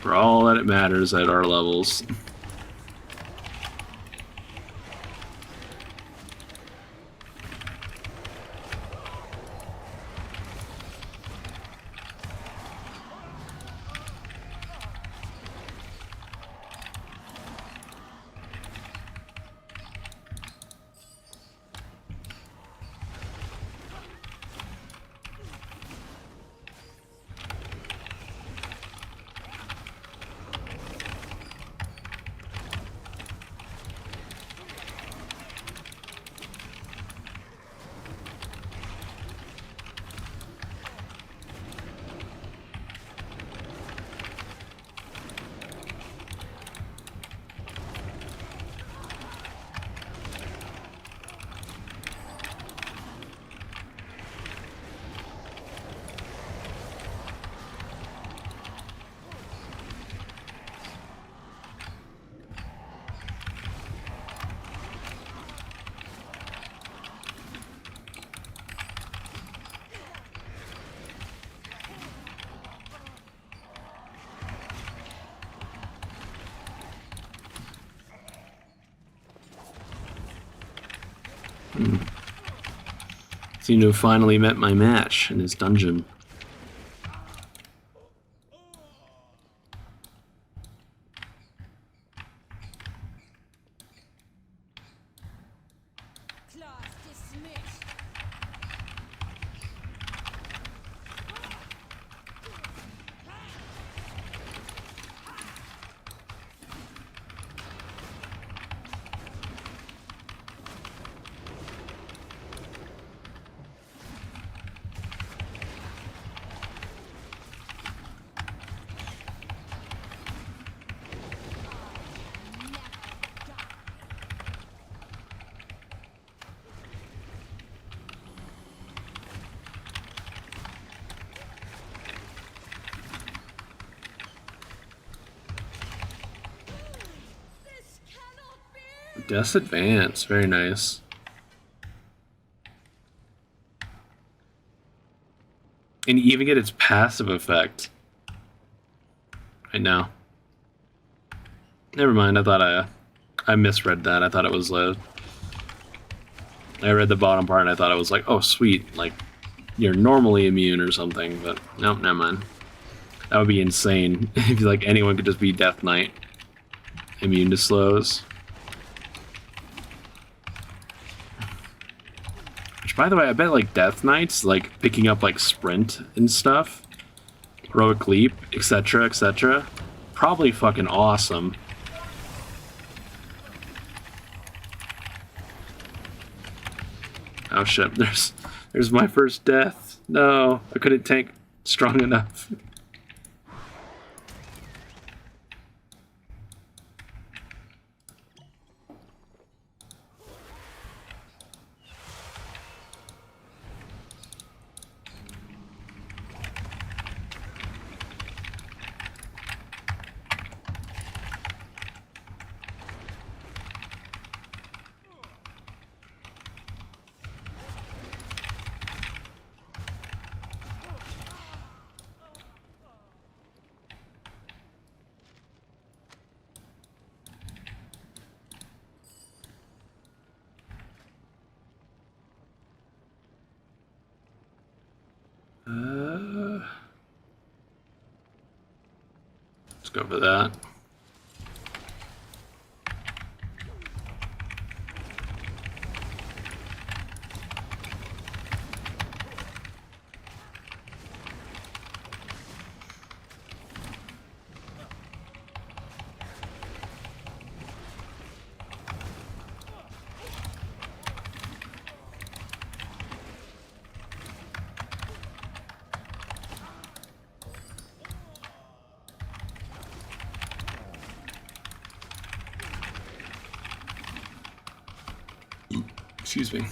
For all that it matters at our levels. Seem to have finally met my match in this dungeon.
Class dismissed. This cannot be.
Death's Advance, very nice. And you even get its passive effect. Right now. Never mind, I thought I misread that. I thought it was I read the bottom part and I thought it was like, oh sweet, like you're normally immune or something, but nope, never mind. That would be insane if like anyone could just be Death Knight. Immune to slows. Which, by the way, I bet like Death Knights, like picking up like sprint and stuff, heroic leap, etc., probably fucking awesome. Oh shit! There's my first death. No, I couldn't tank strong enough. Go for that. Excuse me.
Take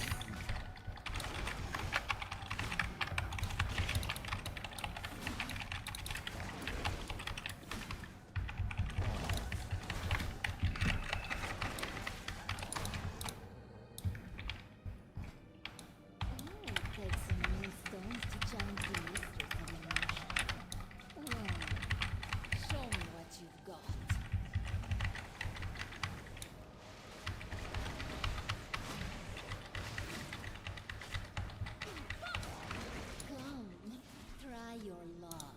some new stones to challenge the mistress of emotion. Well, show me what you've got. Come, try your luck.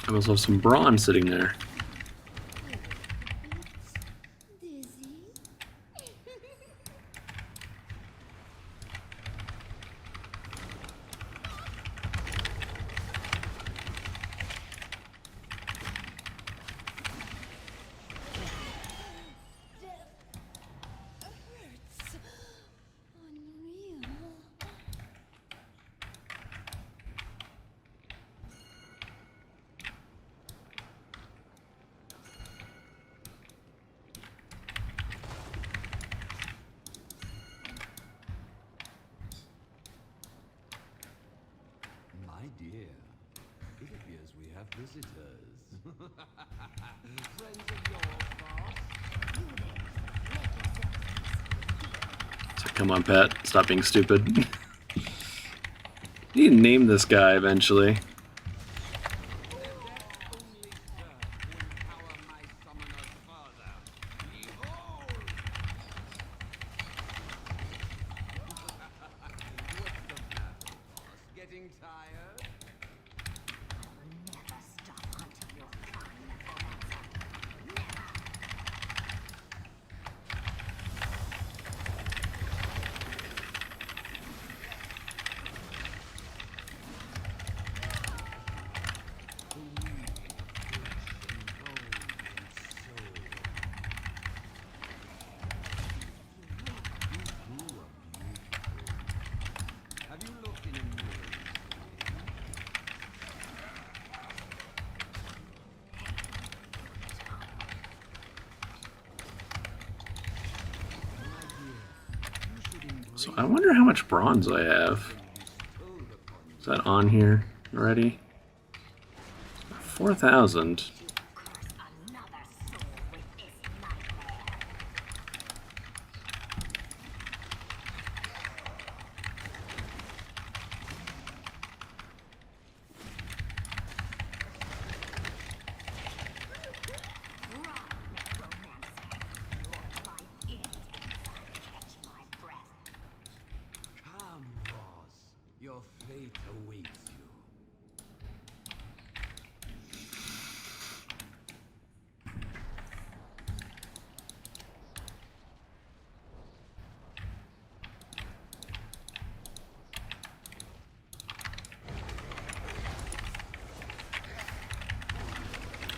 I also have some brawn sitting there.
Dizzy? That hurts. Unreal.
My dear, it appears we have visitors. Friends of yours, boss?
So come on, pet. Stop being stupid. You need to name this guy eventually.
Their death only serves to empower my summoners further. Behold! What's the matter, boss? Getting tired?
Never stop hunting your fine necromancer. Never.
Have you looked in a mirror?
So I wonder how much bronze I have. Is that on here already? 4,000.
Curse another soul with this nightmare. Run, necromancer. Your life ends inside. Catch my breath.
Come, boss. Your fate awaits you.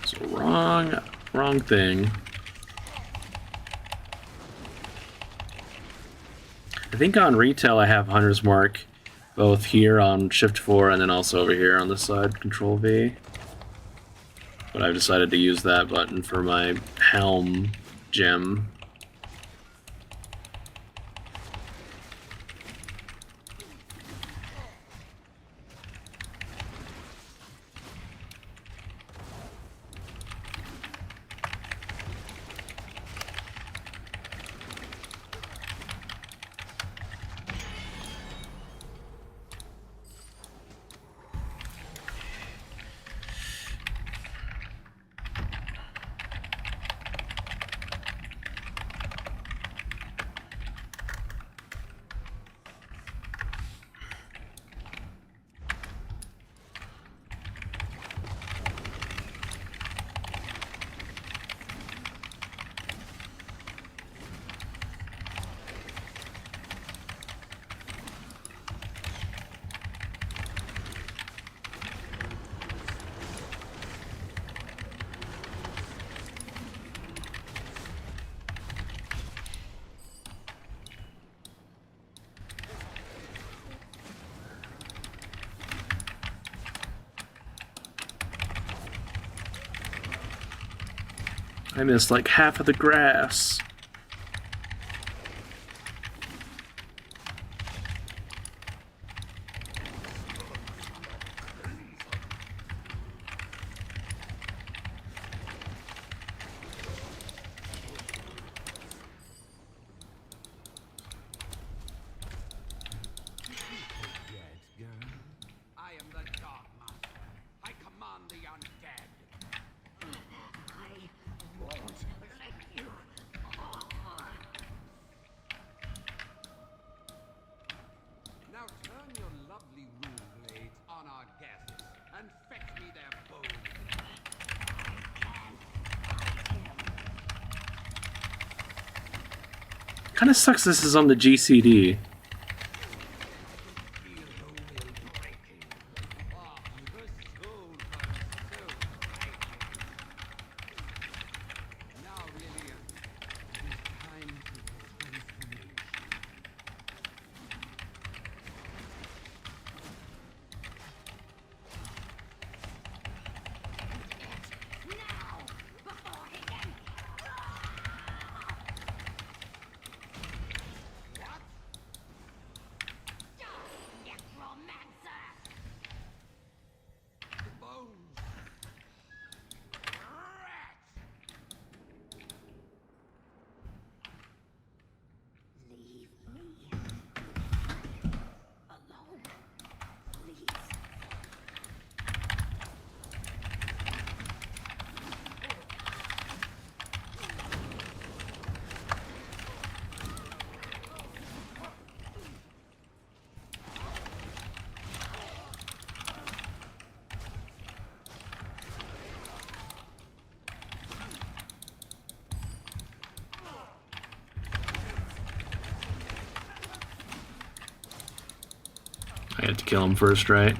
So wrong thing. I think on retail I have Hunter's Mark both here on Shift 4 and then also over here on this side, Control V. But I've decided to use that button for my Helm gem. I missed like half of the grass.
I am the Dark Master. I command the undead.
I won't let you.
Now turn your lovely rune blades on our guests and fetch me their bones.
Kind of sucks this is on the GCD.
Feel the will breaking. Ah, the soul burns so brightly. Now, Lillian, it is time for transformation.
Now, before he can.
What?
Necromancer!
The bones. Rats!
Leave me alone, please.
I had to kill him first, right?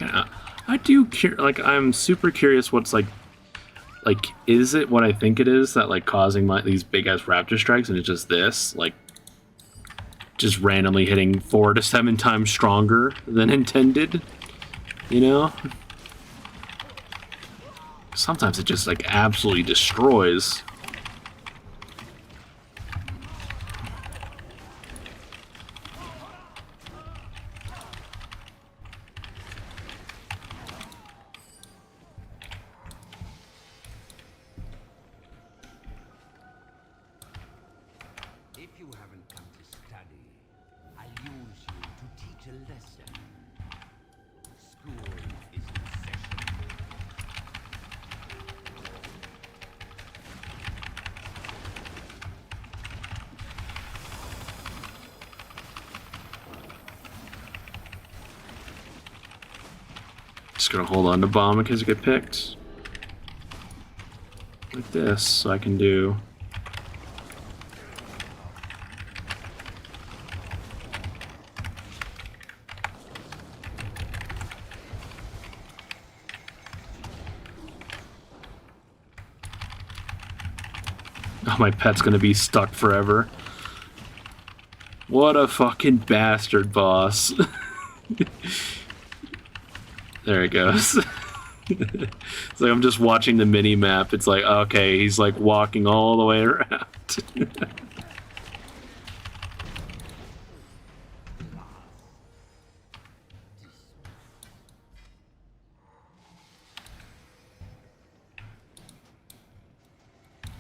Yeah, I do like I'm super curious what's like is it what I think it is that like causing these big ass raptor strikes, and it's just this like just randomly hitting 4 to 7 times stronger than intended, you know? Sometimes it just like absolutely destroys.
If you haven't come to study, I'll use you to teach a lesson. School is in session.
Just gonna hold on to bomb in case I get picked. Like this, so I can do. Oh, my pet's gonna be stuck forever. What a fucking bastard, boss. There it goes. It's like I'm just watching the mini map. It's like, okay, he's like walking all the way around.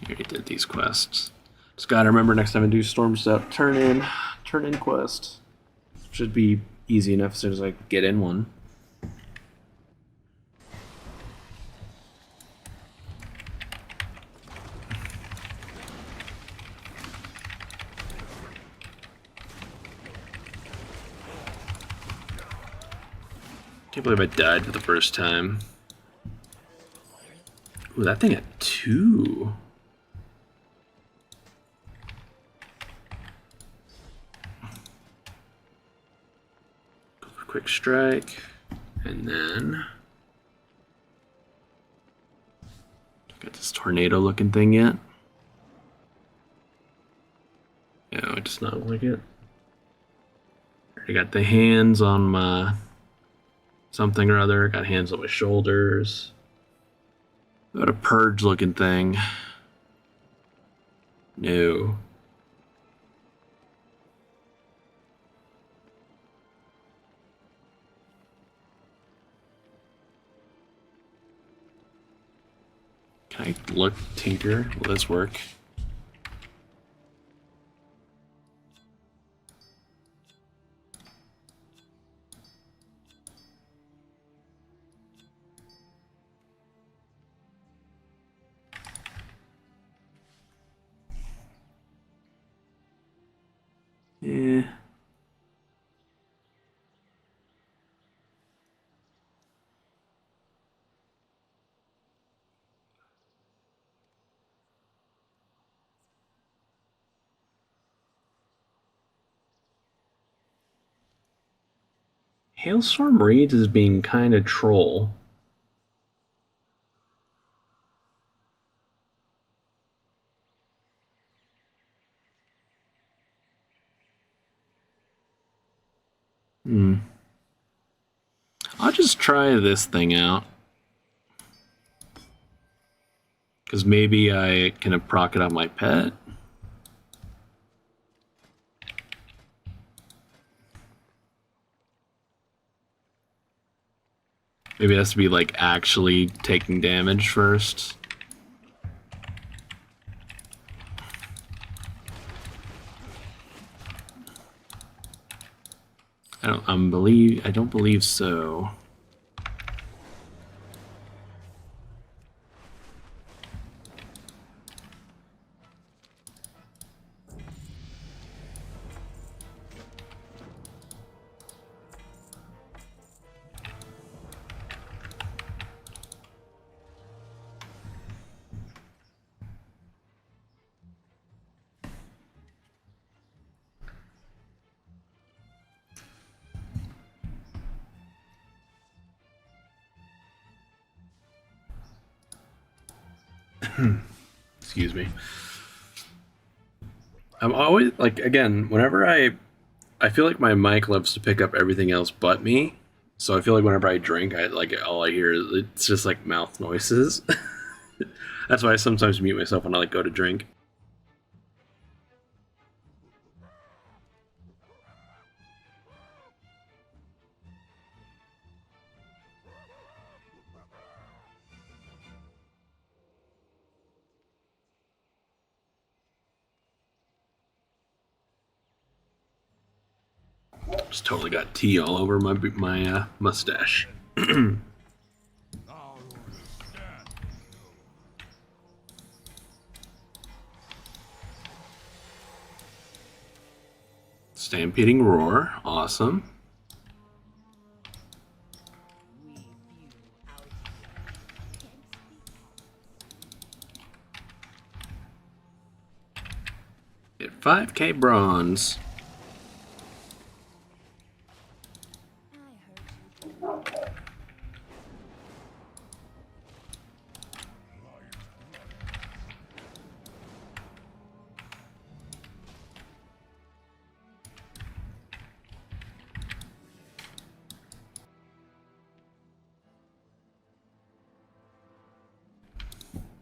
Already did these quests. Just gotta remember next time I do Storm Step, turn in quest. Should be easy enough as soon as I get in one. Can't believe I died for the first time. Ooh, that thing had 2. Go for quick strike. And then... got this tornado looking thing yet? No, it does not look like it. I got the hands on my something or other. Got hands on my shoulders. Got a purge looking thing. No. Can I look, tinker? Will this work? Yeah. Hailstorm reads as being kind of troll. I'll just try this thing out. Because maybe I can proc it on my pet. Maybe it has to be like actually taking damage first. I don't believe so. Excuse me. I'm always like, again, whenever I feel like my mic loves to pick up everything else but me. So I feel like whenever I drink, all I hear is it's just like mouth noises. That's why I sometimes mute myself when I like go to drink. Just totally got tea all over my mustache. Stampeding roar, awesome. Get 5K bronze.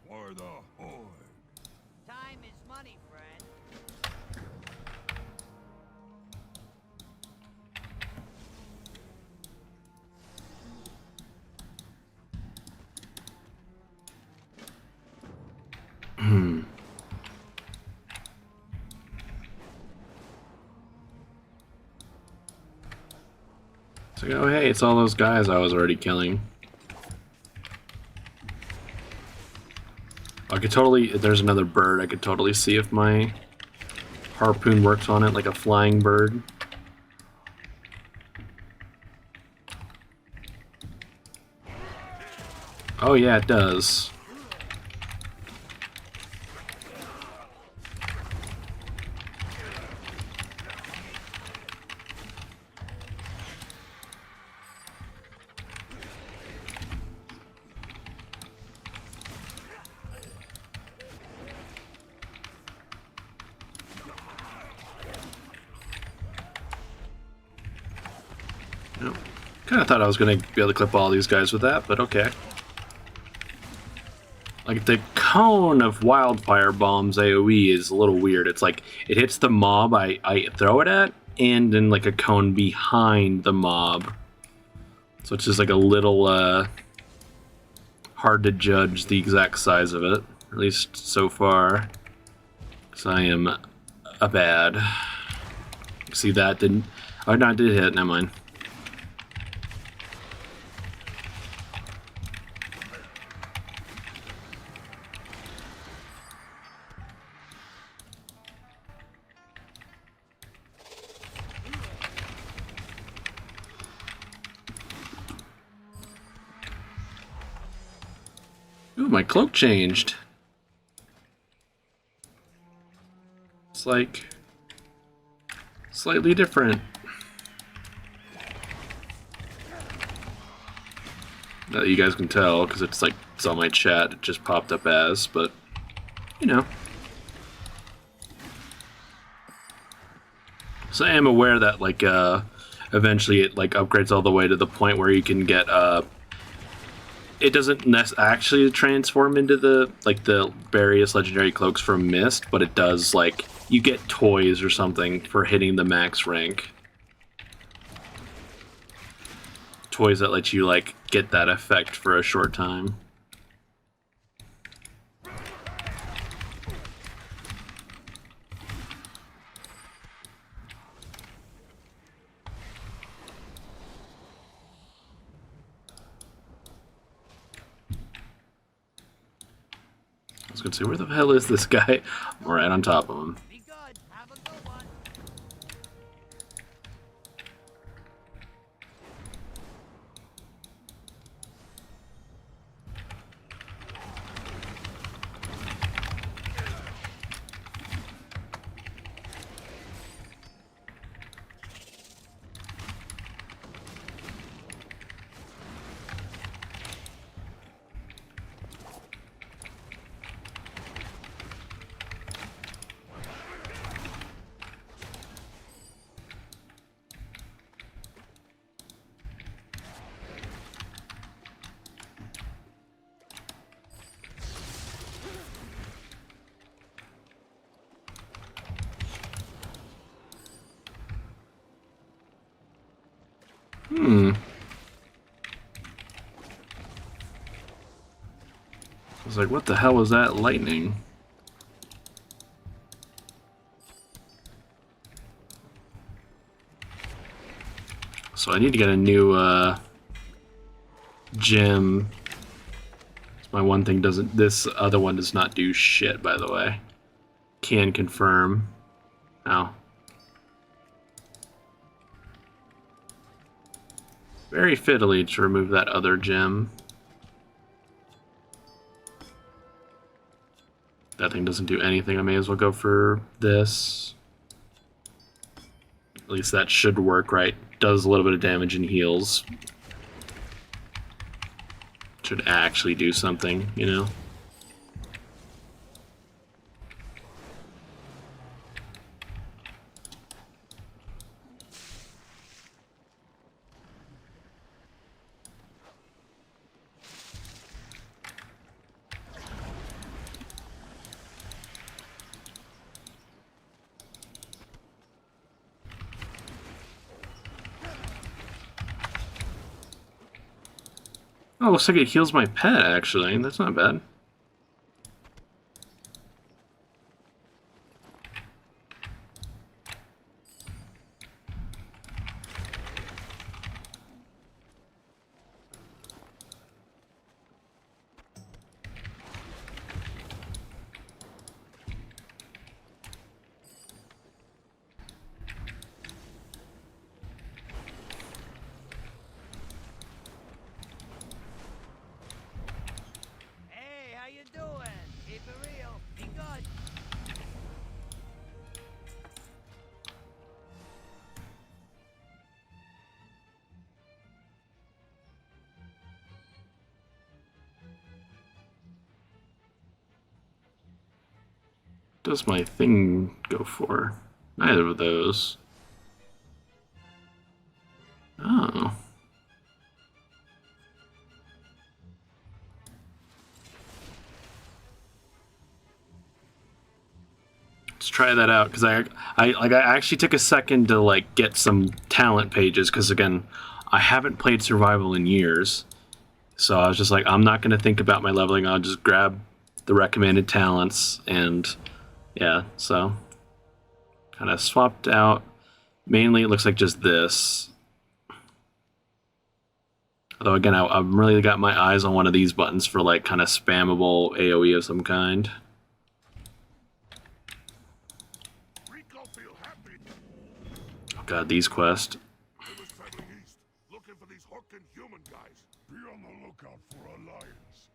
For the Horde.
Time is money, friend.
So, oh hey, it's all those guys I was already killing. I could totally, there's another bird, I could totally see if my harpoon works on it like a flying bird. Oh yeah, it does. Nope. Kind of thought I was going to be able to clip all these guys with that, but okay. Like, the cone of wildfire bombs AoE is a little weird. It's like, it hits the mob I throw it at, and then like a cone behind the mob. So it's just like a little hard to judge the exact size of it, at least so far. Because I am a bad. See, that didn't... Oh, no, it did hit, never mind. Ooh, my cloak changed. It's like slightly different. Not that you guys can tell, because it's like it's on my chat. It just popped up as, but you know. So I am aware that like eventually it like upgrades all the way to the point where you can get it doesn't actually transform into the like the various legendary cloaks from Mist, but it does like you get toys or something for hitting the max rank. Toys that let you like get that effect for a short time. I was gonna say, where the hell is this guy? I'm right on top of him.
Be good. Have a good one. I was like, what the hell was that lightning? So I need to get a new gem. My one thing doesn't... This other one does not do shit, by the way. Can confirm. Ow. Very fiddly to remove that other gem. That thing doesn't do anything. I may as well go for this. At least that should work, right? Does a little bit of damage and heals. Should actually do something, you know? Oh, looks like it heals my pet, actually. That's not bad.
does my thing go for? Neither of those. Oh. Let's try that out, because I actually took a second to like get some talent pages, because again, I haven't played survival in years. So I was just like, I'm not going to think about my leveling, I'll just grab the recommended talents, and yeah, so kind of swapped out. Mainly it looks like just this. Although again, I've really got my eyes on one of these buttons for like kind of spammable AoE of some kind. Oh god, these quests.
It was traveling east, looking for these hooking human guys. Be on the lookout for alliance.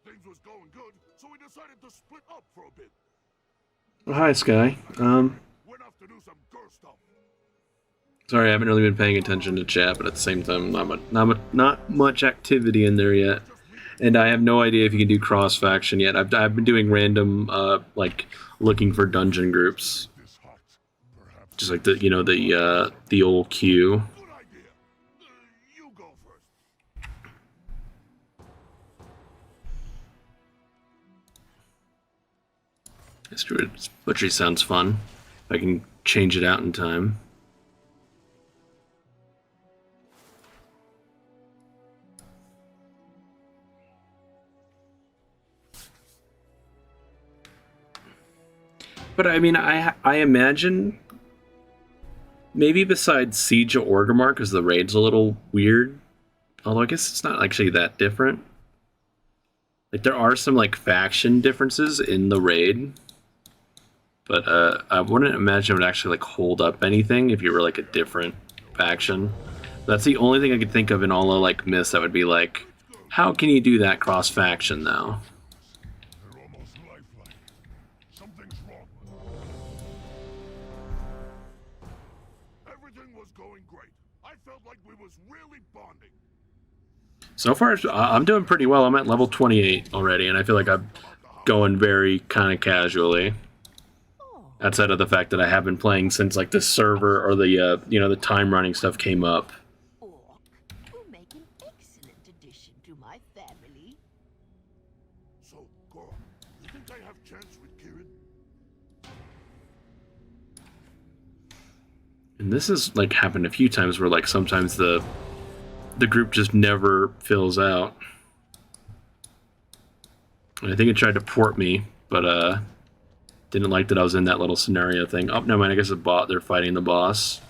Things was going good, so we decided to split up for a bit.
Oh, hi, Sky.
Went off to do some girl stuff.
Sorry, I haven't really been paying attention to chat, but at the same time, not much activity in there yet. And I have no idea if you can do cross faction yet. I've been doing random like looking for dungeon groups,
This hot, perhaps.
just like the old queue.
Good idea. You go first.
This butchery sounds fun. If I can change it out in time. But I mean, I imagine maybe besides Siege of Orgrimmar, because the raid's a little weird. Although I guess it's not actually that different. Like there are some like faction differences in the raid, but I wouldn't imagine it would actually like hold up anything if you were like a different faction. That's the only thing I could think of in all the like myths that would be like, how can you do that cross faction though?
They're almost lifelike. Something's wrong. Everything was going great. I felt like we was really bonding.
So far, I'm doing pretty well. I'm at level 28 already, and I feel like I'm going very kind of casually. Outside of the fact that I have been playing since like the server or the the time running stuff came up.
Orc will make an excellent addition to my family.
So, Goro, you think I have chance with Kieran?
And this has like happened a few times where like sometimes the group just never fills out. And I think it tried to port me, but didn't like that I was in that little scenario thing. Oh, no mind, I guess the bot, they're fighting the boss.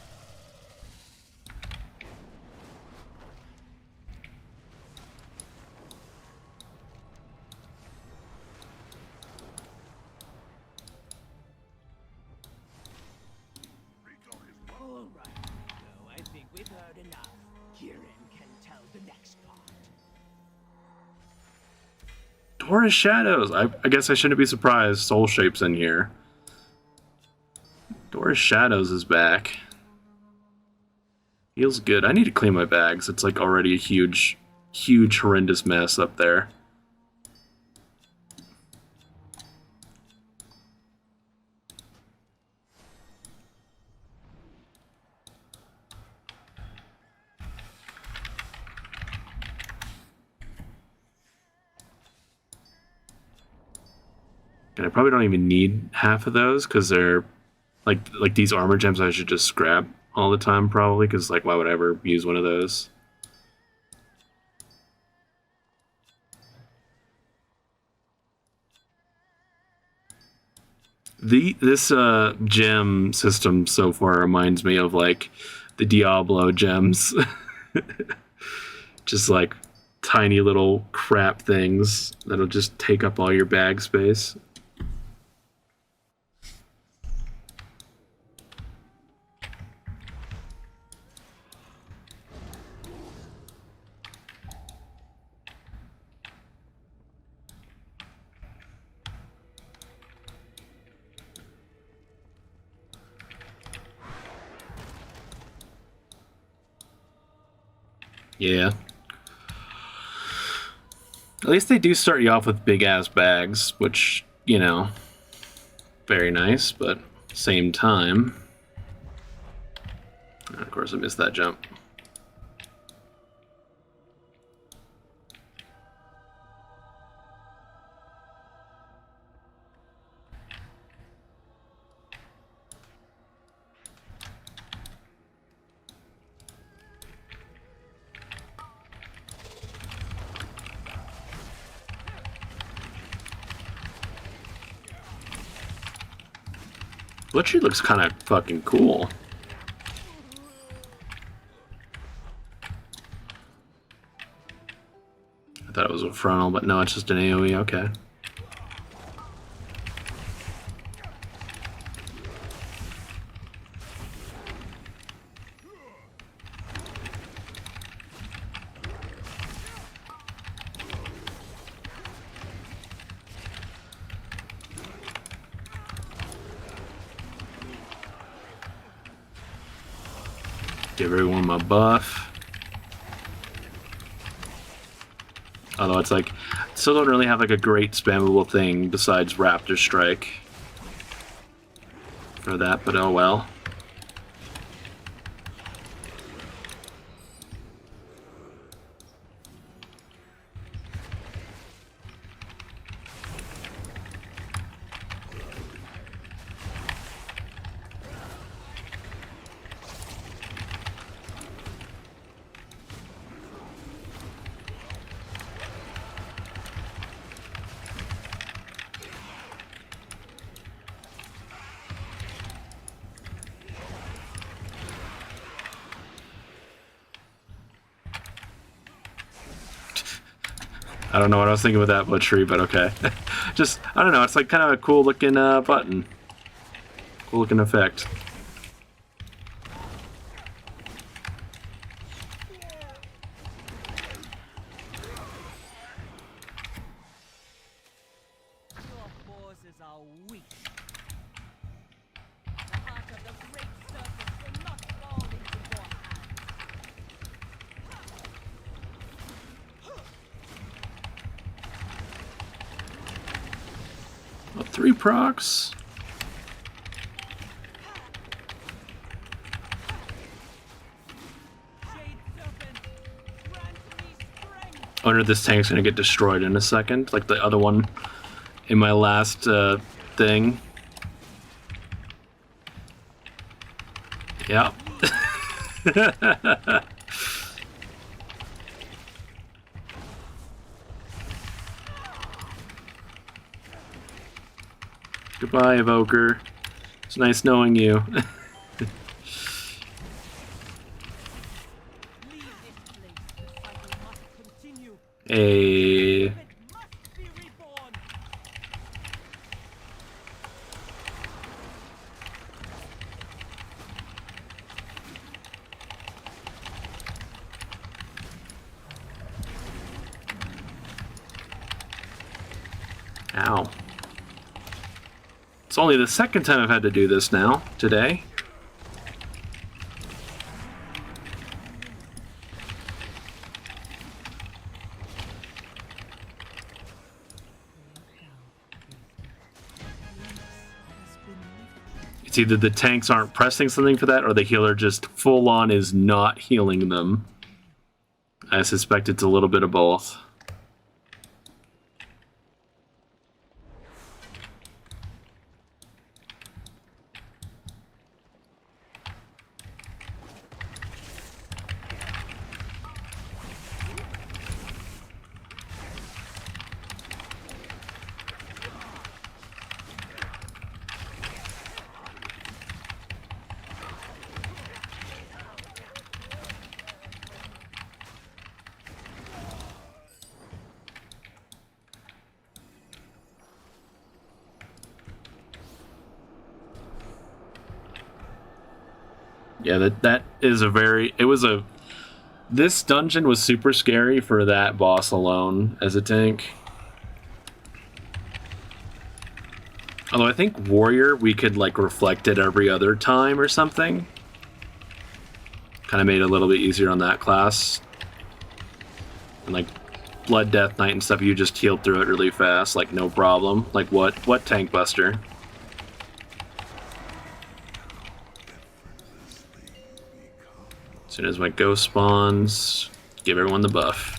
All right. No, I think we've heard enough. Kieran can tell the next part.
Taurus Shadows! I guess I shouldn't be surprised. Soul Shape's in here. Taurus Shadows is back. Feels good. I need to clean my bags. It's like already a huge, horrendous mess up there. And I probably don't even need half of those because they're like these armor gems I should just scrap all the time probably, because like why would I ever use one of those? This gem system so far reminds me of like the Diablo gems. Just like tiny little crap things that'll just take up all your bag space. Yeah. At least they do start you off with big ass bags, which, you know, very nice, but same time. And of course, I missed that jump. Blurry looks kind of fucking cool. I thought it was a frontal, but no, it's just an AoE, okay. Give everyone my buff. Although it's like, still don't really have like a great spammable thing besides Raptor Strike for that, but oh well. I don't know what I was thinking with that butchery, but okay. Just, I don't know, it's like kind of a cool looking button. Cool looking effect.
Your forces are weak. The heart of the great serpent will not fall into your hands.
Oh, 3 procs.
Jade serpent, grant me strength.
I wonder if this tank's gonna get destroyed in a second, like the other one in my last thing. Yep. Goodbye, Evoker. It's nice knowing you.
Leave this place. The cycle must continue.
Hey.
It must be reborn.
Ow. It's only the second time I've had to do this now, today. It's either the tanks aren't pressing something for that, or the healer just full on is not healing them. I suspect it's a little bit of both. Yeah, that is a very... It was a... This dungeon was super scary for that boss alone as a tank. Although I think Warrior, we could like reflect it every other time or something. Kind of made it a little bit easier on that class. And like Blood Death Knight and stuff, you just healed through it really fast, like no problem. Like what tank buster? As soon as my ghost spawns, give everyone the buff.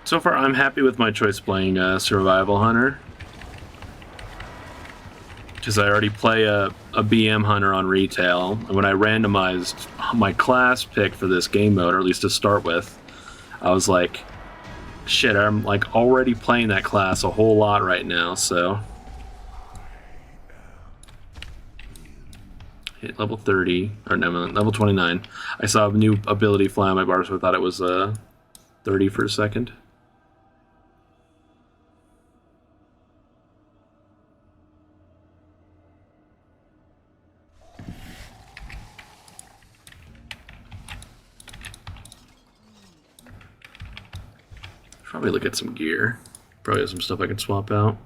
So far, I'm happy with my choice playing Survival Hunter. Because I already play a BM Hunter on retail, and when I randomized my class pick for this game mode, or at least to start with, I was like, shit, I'm like already playing that class a whole lot right now, so. Hit level 30, or no, level 29. I saw a new ability fly on my bar, so I thought it was 30 for a second. Probably look at some gear. Probably have some stuff I can swap out.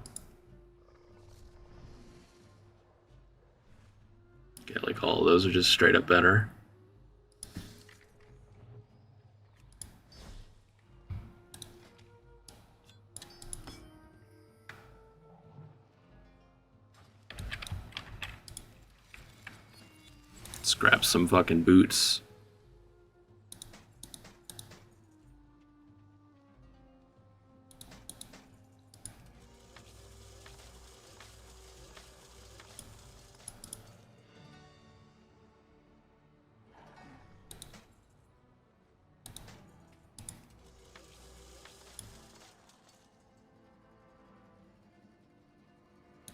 Yeah, like all of those are just straight up better. Let's grab some fucking boots.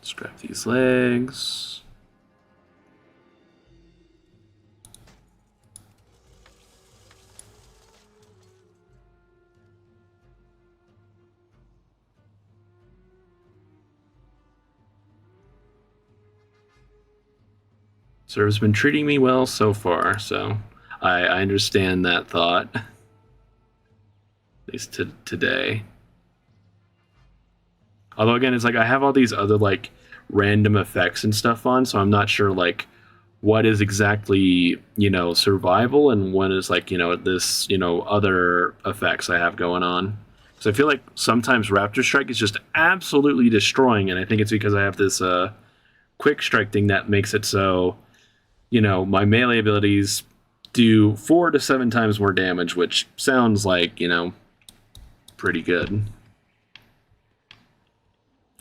Let's grab these legs. Server's been treating me well so far, so I understand that thought. At least today. Although again, it's like I have all these other like random effects and stuff on, so I'm not sure like what is exactly, you know, survival and what is like, you know, this, you know, other effects I have going on. So I feel like sometimes Raptor Strike is just absolutely destroying, and I think it's because I have this quick strike thing that makes it so, you know, my melee abilities do 4 to 7 times more damage, which sounds like, you know, pretty good.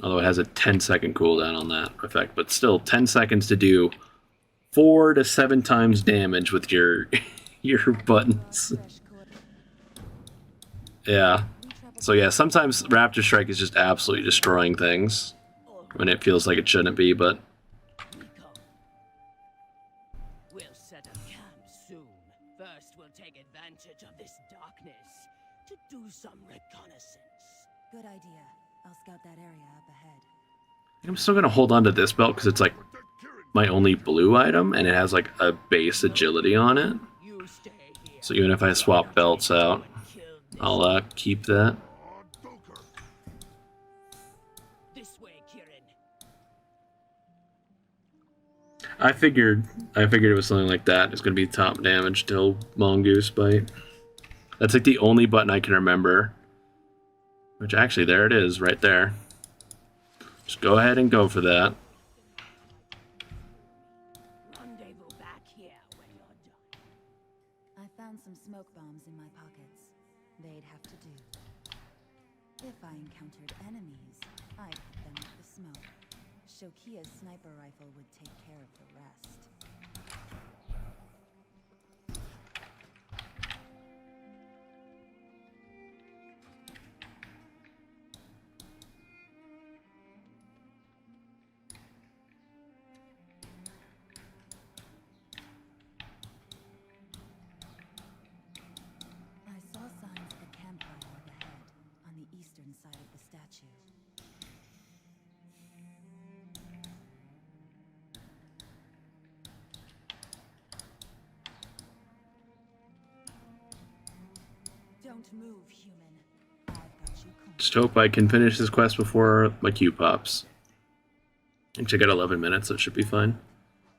Although it has a 10-second cooldown on that effect, but still 10 seconds to do 4 to 7 times damage with your your buttons. Yeah. So yeah, sometimes Raptor Strike is just absolutely destroying things when it feels like it shouldn't be, but
We'll set up camp soon. First, we'll take advantage of this darkness to do some reconnaissance.
Good idea. I'll scout that area up ahead.
I'm still gonna hold on to this belt because it's like my only blue item and it has like a base agility on it.
You stay here.
So even if I swap belts out, I'll keep that.
This way, Kieran.
I figured it was something like that. It's gonna be top damage till Mongoose Bite. That's like the only button I can remember. Which actually, there it is, right there. Just go ahead and go for that.
Rendezvous back here when you're done.
I found some smoke bombs in my pockets. They'd have to do. If I encountered enemies, I'd hit them with the smoke. Shokia's sniper rifle would take care of the rest. I saw signs of a campfire up ahead, on the eastern side of the statue. Don't move, human. I've got you cornered.
Just hope I can finish this quest before my queue pops. And check out 11 minutes, so it should be fine.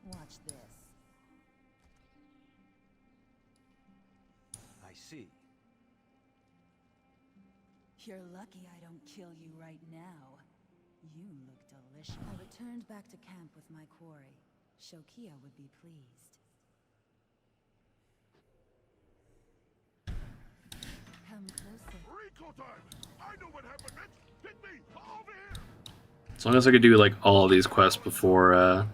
Watch this.
I see.
You're lucky I don't kill you right now. You look delicious. I returned back to camp with my quarry. Shokia would be pleased. Come closer.
Recall time! I know what happened next! Hit me! Over here!
As long as I could do like all of these quests before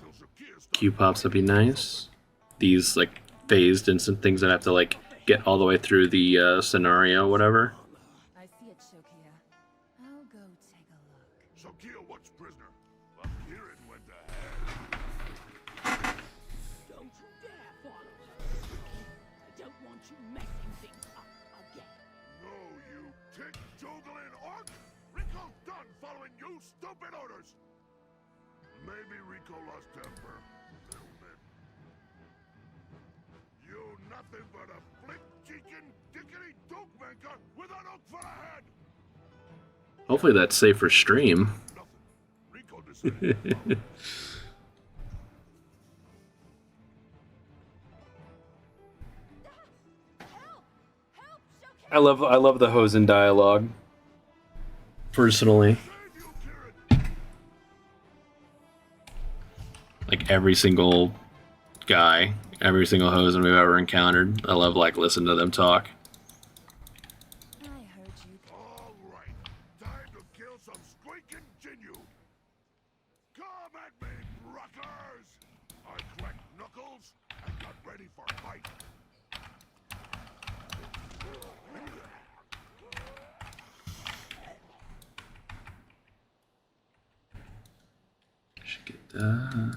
queue pops, that'd be nice. These like phased instant things that have to like get all the way through the scenario, whatever.
I see it, Shokia. I'll go take a look.
Shokia what's prisoner? I'm hearing went to hell.
Don't you dare follow her. I don't want you messing things up again.
No, you tick-joogling orc! Rico's done following you stupid orders! Maybe Rico lost temper. Little bit. You nothing but a flick-cheeking, dickety-doke maker with an oak for a head!
Hopefully that's safe for stream.
Nothing. Rico decided.
Help! Help, Shokia!
I love the Hosen dialogue. Personally.
Save you, Kieran!
Like every single guy, every single Hosen we've ever encountered. I love like listening to them talk.
I heard you.
All right, time to kill some squeaking Jinyu. Come at me, rockers! I cracked knuckles and got ready for a fight.
Should get that.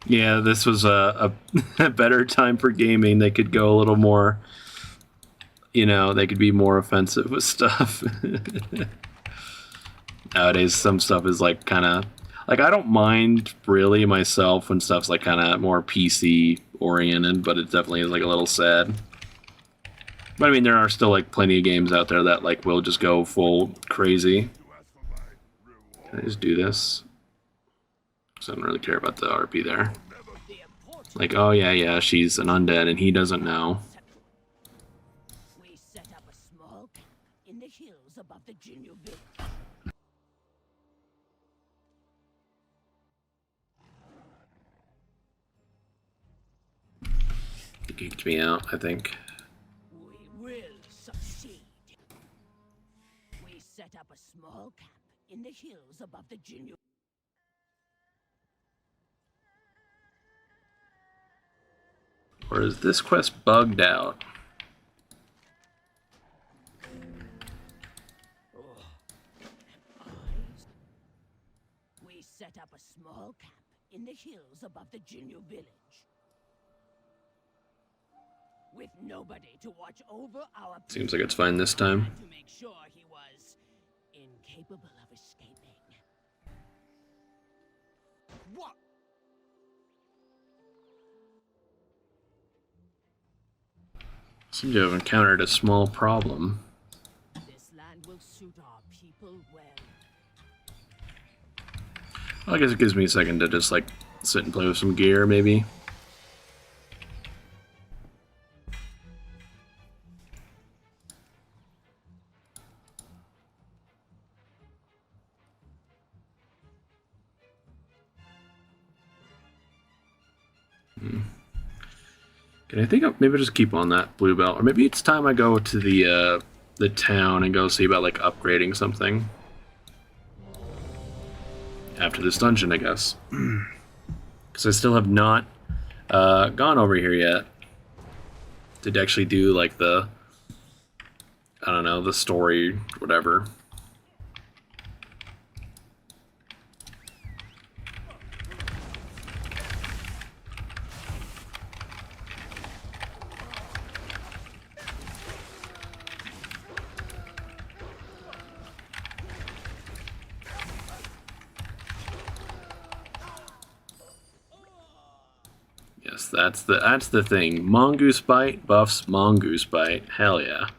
Yeah, this was a better time for gaming. They could go a little more, you know, they could be more offensive with stuff. Nowadays, some stuff is like kind of, like I don't mind really myself when stuff's like kind of more PC oriented, but it definitely is like a little sad. But I mean, there are still like plenty of games out there that like will just go full crazy.
You asked for my reward.
Can I just do this? So I don't really care about the RP there.
The important
Like, oh yeah, she's an undead and he doesn't know.
we set up a small camp in the hills above the Jinyu village.
He geeked me out, I think.
We will succeed. We set up a small camp in the hills above the Jinyu.
Or is this quest bugged out?
We set up a small camp in the hills above the Jinyu village. With nobody to watch over our
Seems like it's fine this time.
to make sure he was incapable of escaping.
What?
Seem to have encountered a small problem.
This land will suit our people well.
Well, I guess it gives me a second to just like sit and play with some gear, maybe. Okay, I think maybe I'll just keep on that blue belt, or maybe it's time I go to the town and go see about like upgrading something after this dungeon, I guess, because I still have not gone over here yet to actually do like the, I don't know, the story, whatever. Yes, that's the thing. Mongoose Bite buffs Mongoose Bite. Hell yeah.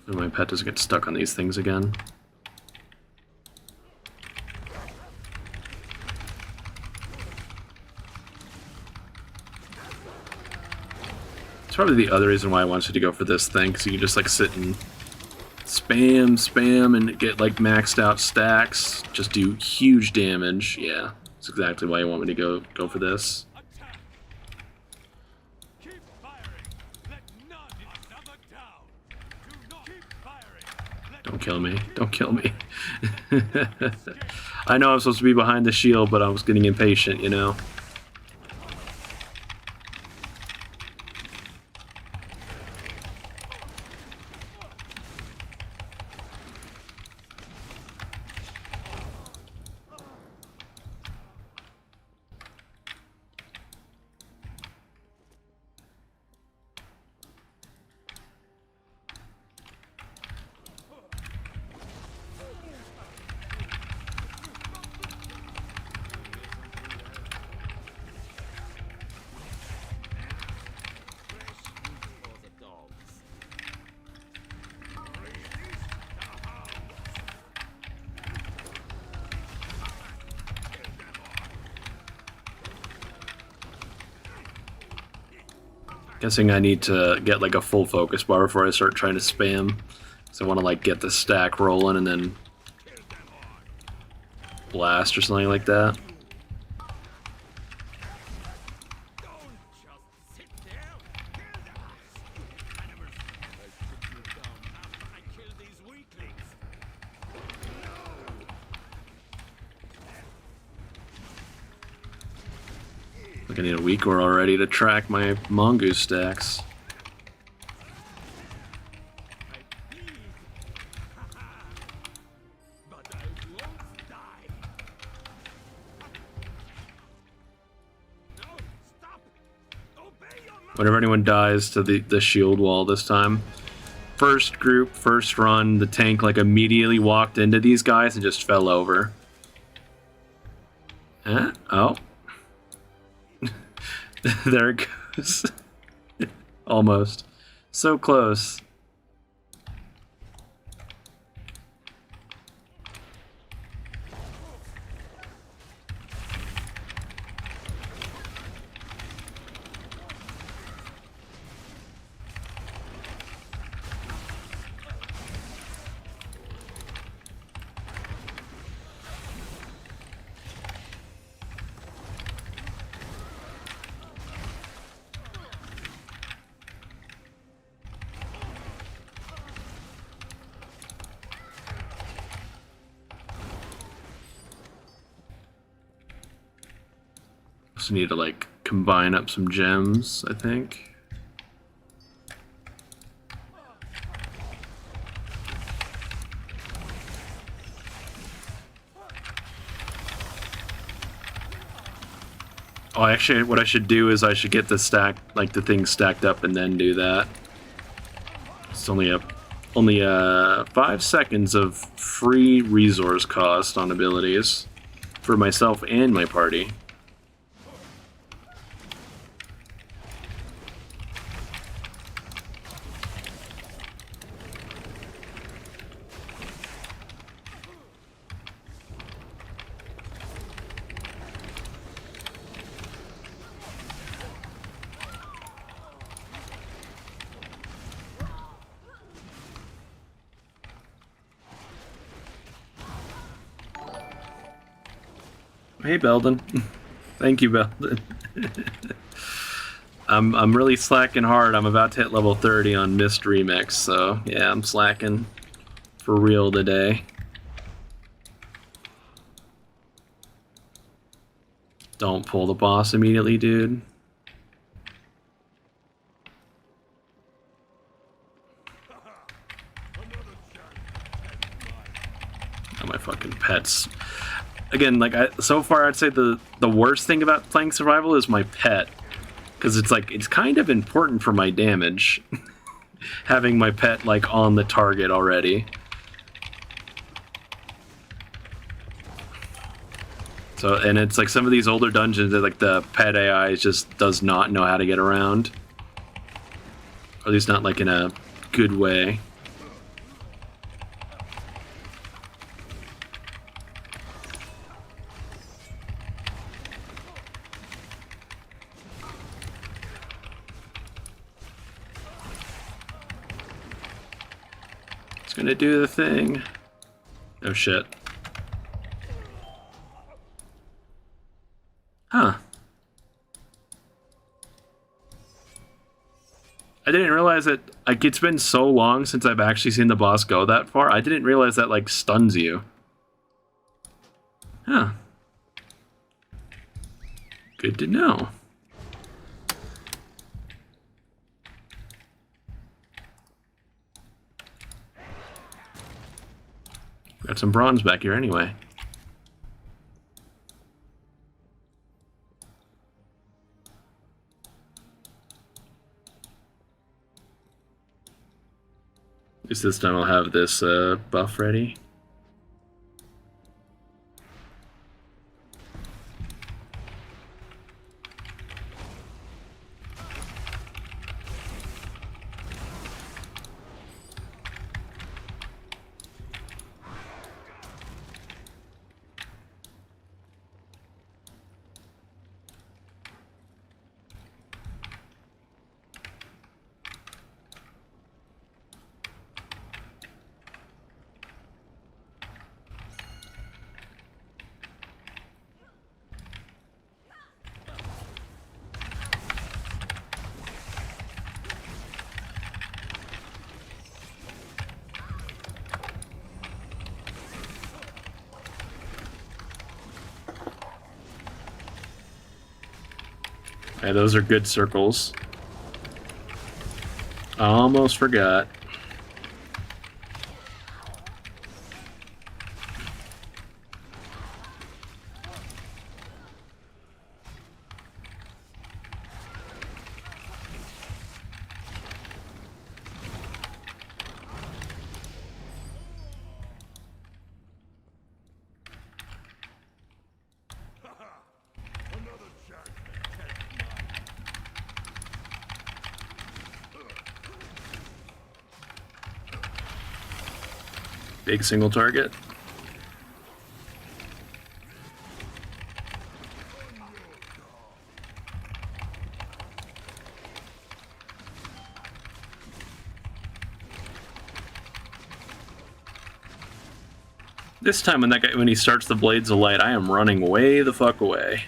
So my pet doesn't get stuck on these things again. It's probably the other reason why I wanted to go for this thing, because you can just like sit and spam, and get like maxed out stacks. Just do huge damage. Yeah, that's exactly why you want me to go for this.
Attack! Keep firing! Let none another down! Do not keep firing! Let
Don't kill me. Don't kill me. I know I'm supposed to be behind the shield, but I was getting impatient, you know? Guessing I need to get like a full focus bar before I start trying to spam. So I want to like get the stack rolling and then blast or something like that. Like I need a week or already to track my mongoose stacks. Whenever anyone dies to the shield wall this time, first group, first run, the tank like immediately walked into these guys and just fell over. Huh? Oh. There it goes. Almost. So close. Also need to like combine up some gems, I think. Oh, actually, what I should do is I should get the stack, like the thing stacked up, and then do that. It's only 5 seconds of free resource cost on abilities for myself and my party. Hey, Belden. Thank you, Belden. I'm really slacking hard. I'm about to hit level 30 on Mist Remix, so yeah, I'm slacking for real today. Don't pull the boss immediately, dude. Oh, my fucking pets. Again, like so far, I'd say the worst thing about playing survival is my pet, because it's like it's kind of important for my damage, having my pet like on the target already. So, and it's like some of these older dungeons that like the pet AI just does not know how to get around. Or at least not like in a good way. It's gonna do the thing. Oh shit. Huh. I didn't realize that, like, it's been so long since I've actually seen the boss go that far. I didn't realize that, like, stuns you. Huh. Good to know. Got some bronze back here anyway. At least this time I'll have this buff ready. Okay, those are good circles. I almost forgot. Big single target. This time when that guy, when he starts the Blades of Light, I am running way the fuck away.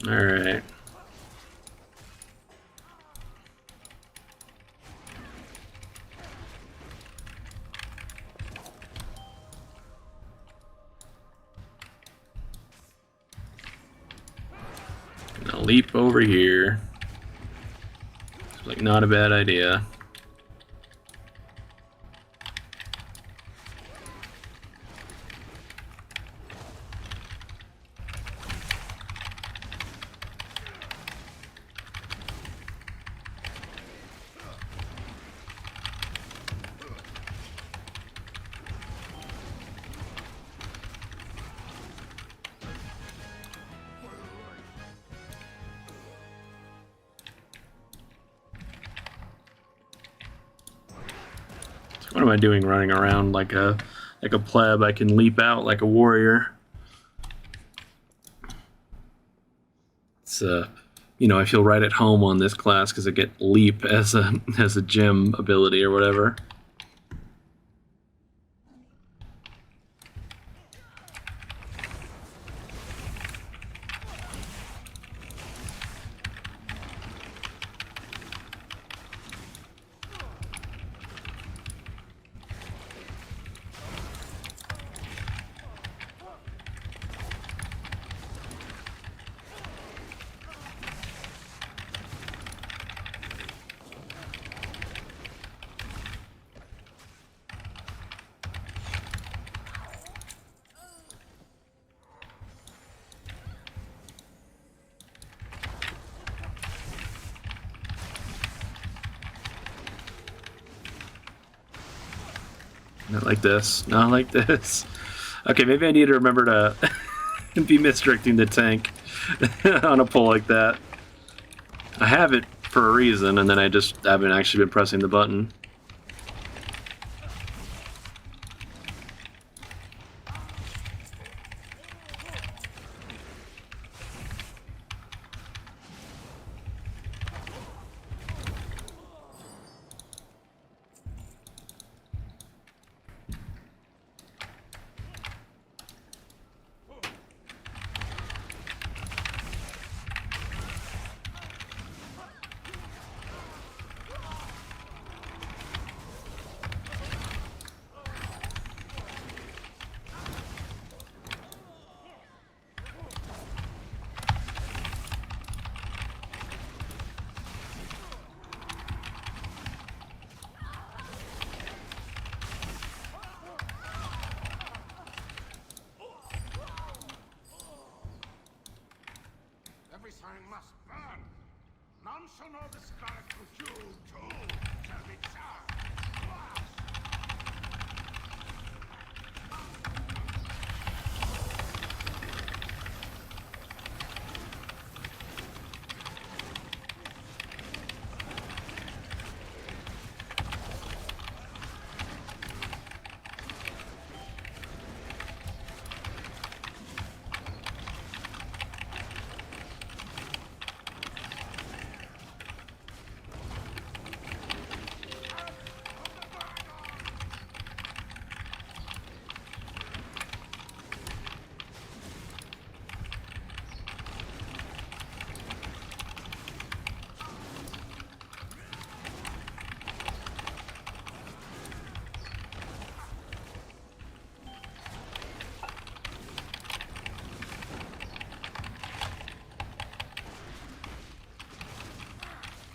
Alright. Gonna leap over here. It's like not a bad idea. What am I doing running around like a pleb? I can leap out like a warrior. It's you know, I feel right at home on this class because I get leap as a gem ability or whatever. Not like this. Not like this. Okay, maybe I need to remember to be misdirecting the tank on a pull like that. I have it for a reason, and then I just haven't actually been pressing the button.
Everything must burn. None shall know the sky for you too shall be charged.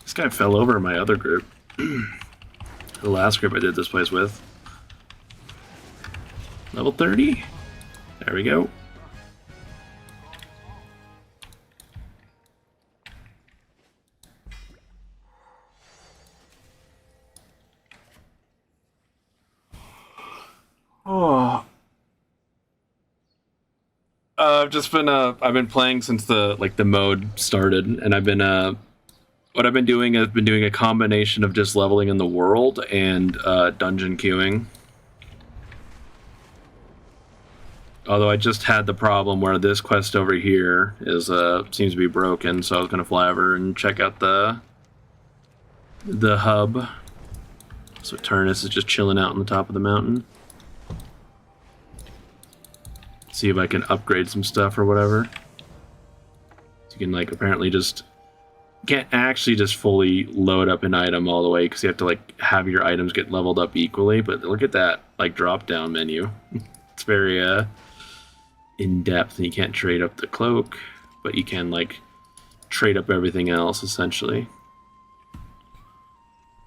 This guy fell over in my other group. The last group I did this place with. Level 30? There we go. Oh. I've just been I've been playing since the mode started, and I've been what I've been doing, I've been doing a combination of just leveling in the world and dungeon queuing. Although I just had the problem where this quest over here is seems to be broken, so I was gonna fly over and check out the hub. So Turnus is just chilling out on the top of the mountain. See if I can upgrade some stuff or whatever. So you can like apparently just can't actually just fully load up an item all the way because you have to like have your items get leveled up equally. But look at that like drop down menu. It's very in depth, and you can't trade up the cloak, but you can like trade up everything else essentially.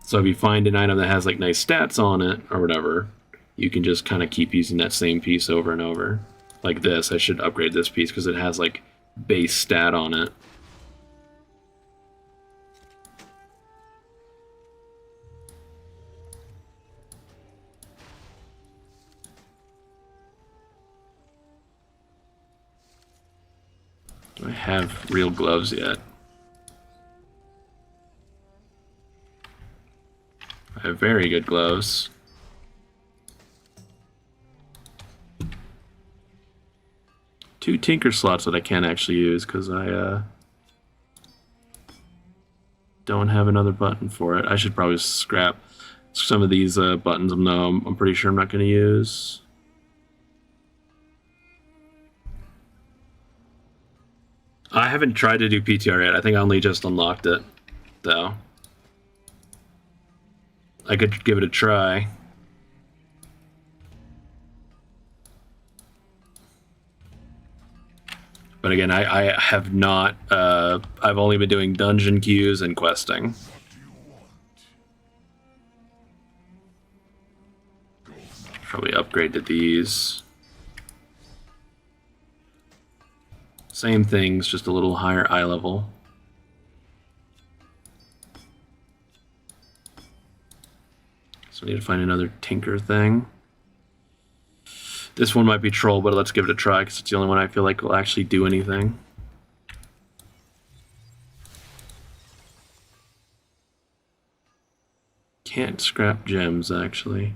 So if you find an item that has like nice stats on it or whatever, you can just kind of keep using that same piece over and over. Like this, I should upgrade this piece because it has like base stat on it. Do I have real gloves yet? I have very good gloves. Two tinker slots that I can't actually use because I don't have another button for it. I should probably scrap some of these buttons. I'm pretty sure I'm not going to use. I haven't tried to do PTR yet. I think I only just unlocked it, though. I could give it a try. But again, I have not, I've only been doing dungeon queues and questing. Probably upgrade to these. Same things, just a little higher eye level. So I need to find another tinker thing. This one might be troll, but let's give it a try because it's the only one I feel like will actually do anything. Can't scrap gems, actually.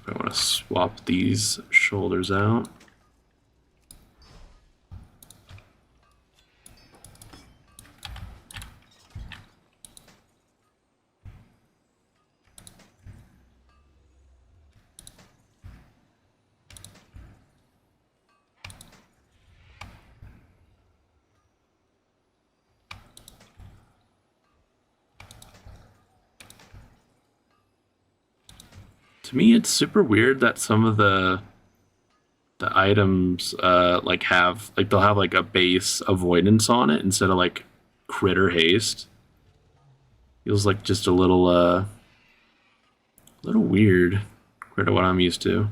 I want to swap these shoulders out. To me, it's super weird that some of the items like they'll have like a base avoidance on it instead of like critter haste. Feels like just a little weird compared to what I'm used to.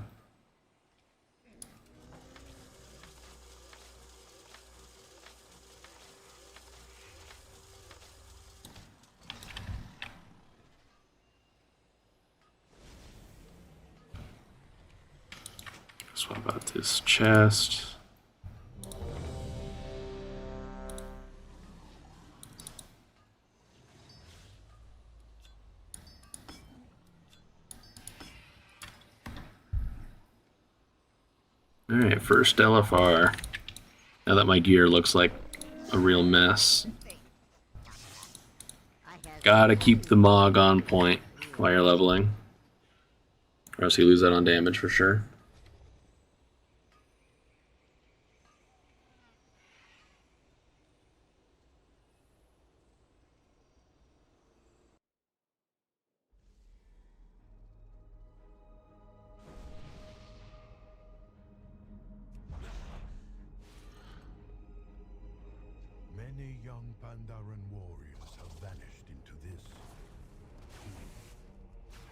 Swap out this chest. Alright, first LFR. Now that my gear looks like a real mess. Gotta keep the Mog on point while you're leveling. Or else you lose that on damage for sure.
Many young Pandaren warriors have vanished into this.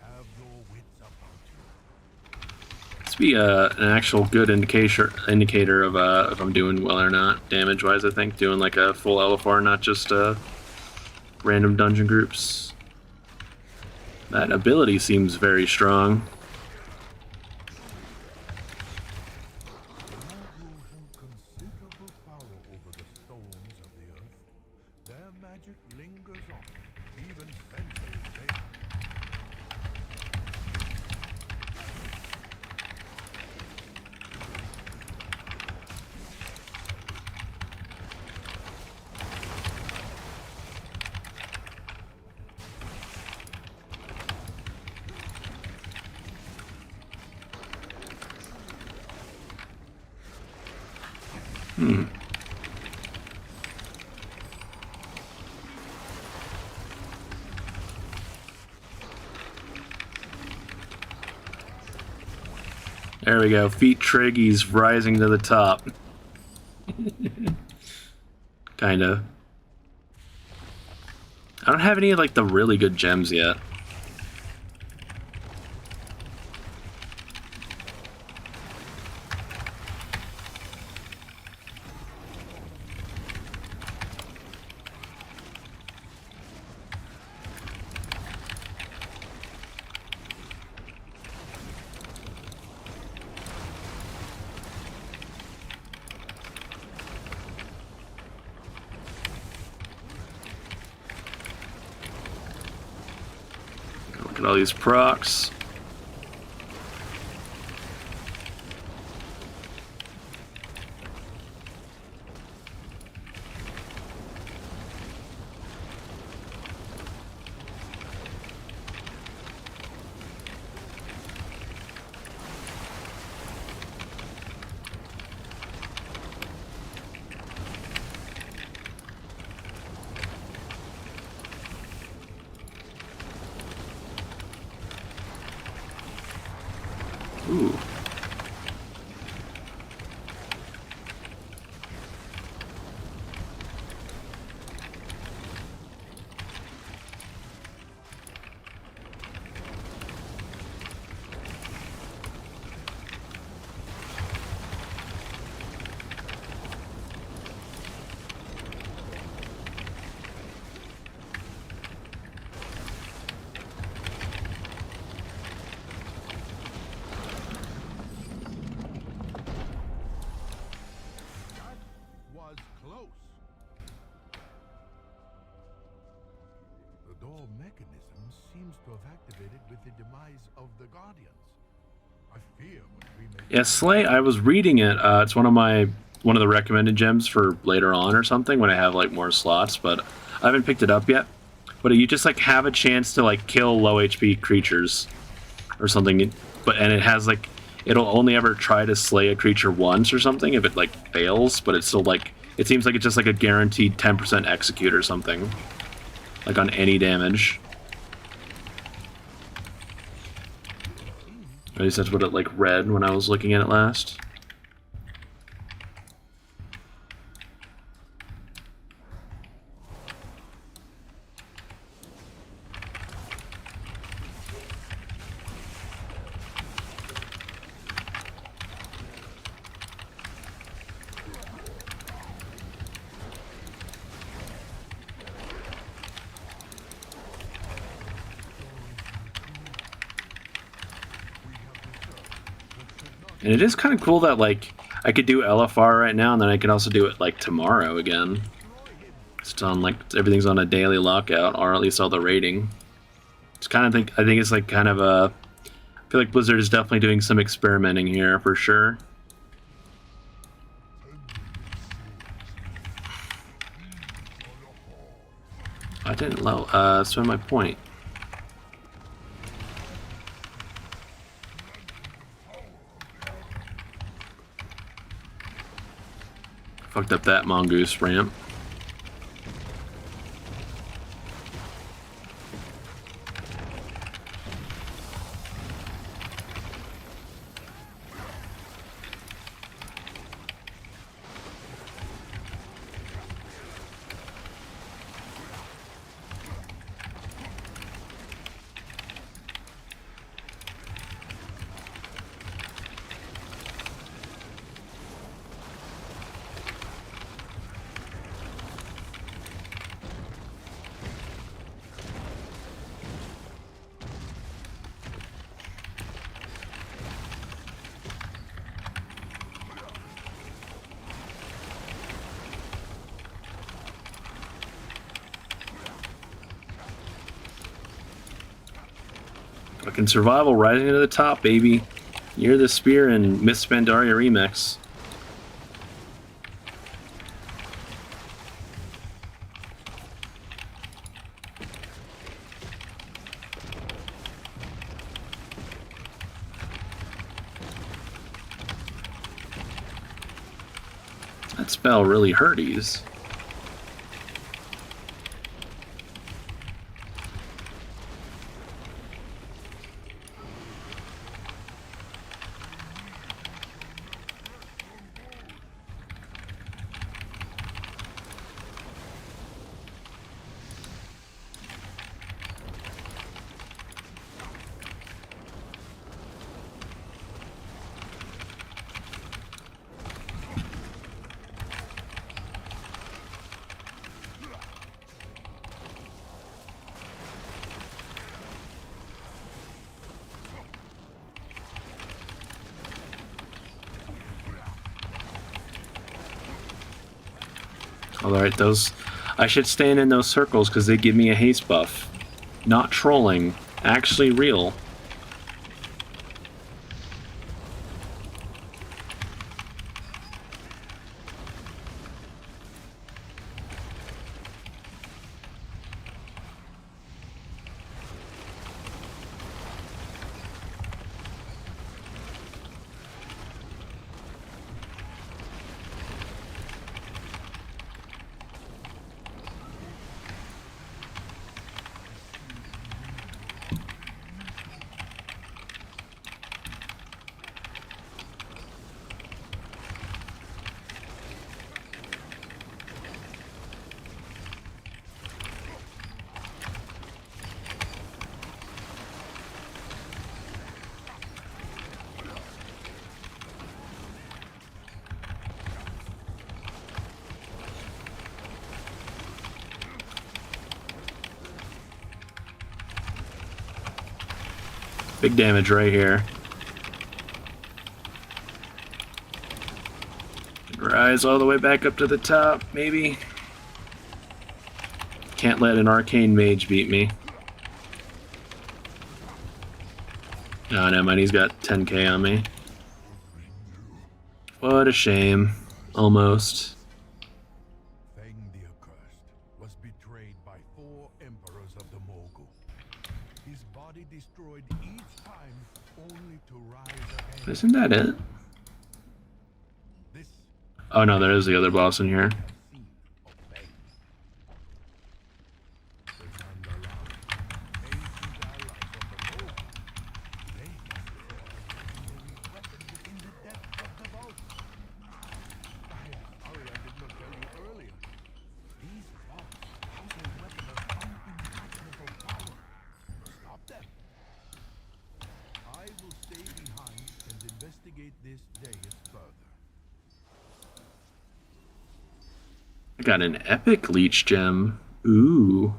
Have your wits about you.
This be an actual good indicator of if I'm doing well or not, damage-wise, I think. Doing like a full LFR, not just random dungeon groups. That ability seems very strong.
Considerable power over the stones of the earth. Their magic lingers on, even centuries later.
There we go. Feet Treggyz rising to the top. Kinda. I don't have any like the really good gems yet. Look at all these procs. Ooh.
with the demise of the Guardians. I fear what we may
Yeah, Slay, I was reading it. It's one of the recommended gems for later on or something when I have like more slots, but I haven't picked it up yet. But you just like have a chance to like kill low HP creatures or something, and it has like it'll only ever try to slay a creature once or something if it like fails, but it's still like it seems like it's just like a guaranteed 10% execute or something, like on any damage. At least that's what it like read when I was looking at it last. And it is kind of cool that like I could do LFR right now, and then I can also do it like tomorrow again. It's on like everything's on a daily lockout, or at least all the rating. It's kind of I think it's like kind of a. I feel like Blizzard is definitely doing some experimenting here for sure. I didn't spend my point. Fucked up that mongoose ramp. Fucking survival rising to the top, baby. You're the spear and Miss Pandaria remix. That spell really hurties. Alright, those... I should stand in those circles because they give me a haste buff. Not trolling. Actually real. Big damage right here. Rise all the way back up to the top, maybe. Can't let an arcane mage beat me. Oh, never mind. He's got 10k on me. What a shame. Almost.
Feng the Accursed was betrayed by 4 emperors of the Mogul. His body destroyed each time, only to rise again.
Isn't that it?
This
Oh no, there is the other boss in here.
scene of Feng. The Zandalar, ancient allies of the Mogul. They destroyed weapon within the depths of the vault. I am sorry I did not tell you earlier. These vaults house a weapon of unimaginable power. Stop them. I will stay behind and investigate this dais further.
I got an epic leech gem. Ooh.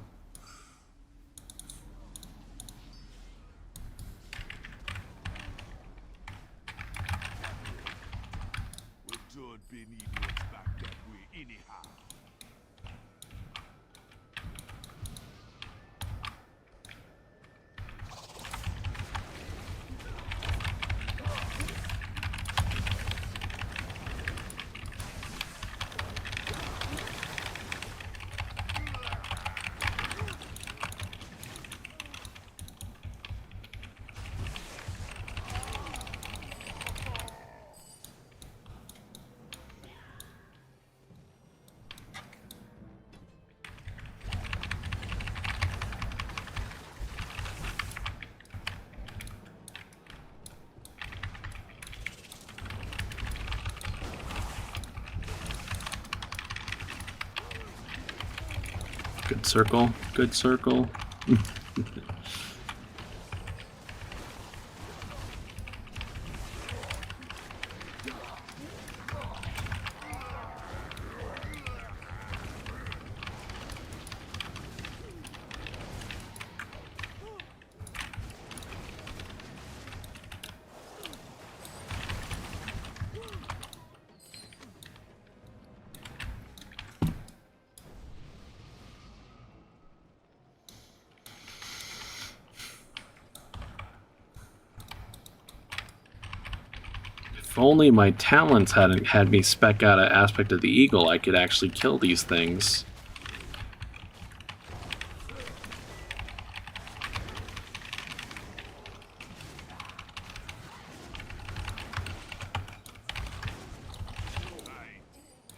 We don't be needing what's back that way anyhow.
Good circle. Good circle. If only my talents hadn't had me spec out an aspect of the eagle, I could actually kill these things.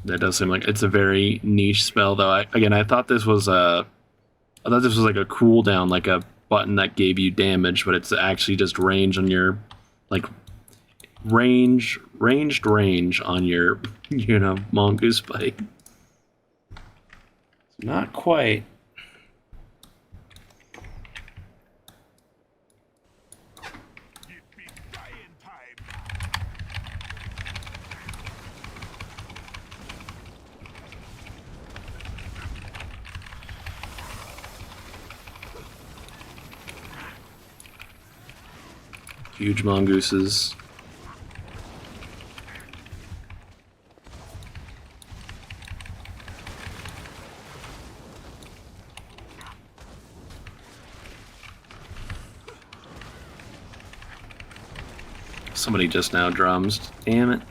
That does seem like it's a very niche spell, though. I thought this was like a cooldown, like a button that gave you damage, but it's actually just range on your, like, ranged range on your, you know, mongoose bite. Not quite.
It be dying time.
Huge mongooses. Somebody just now drums. Damn it.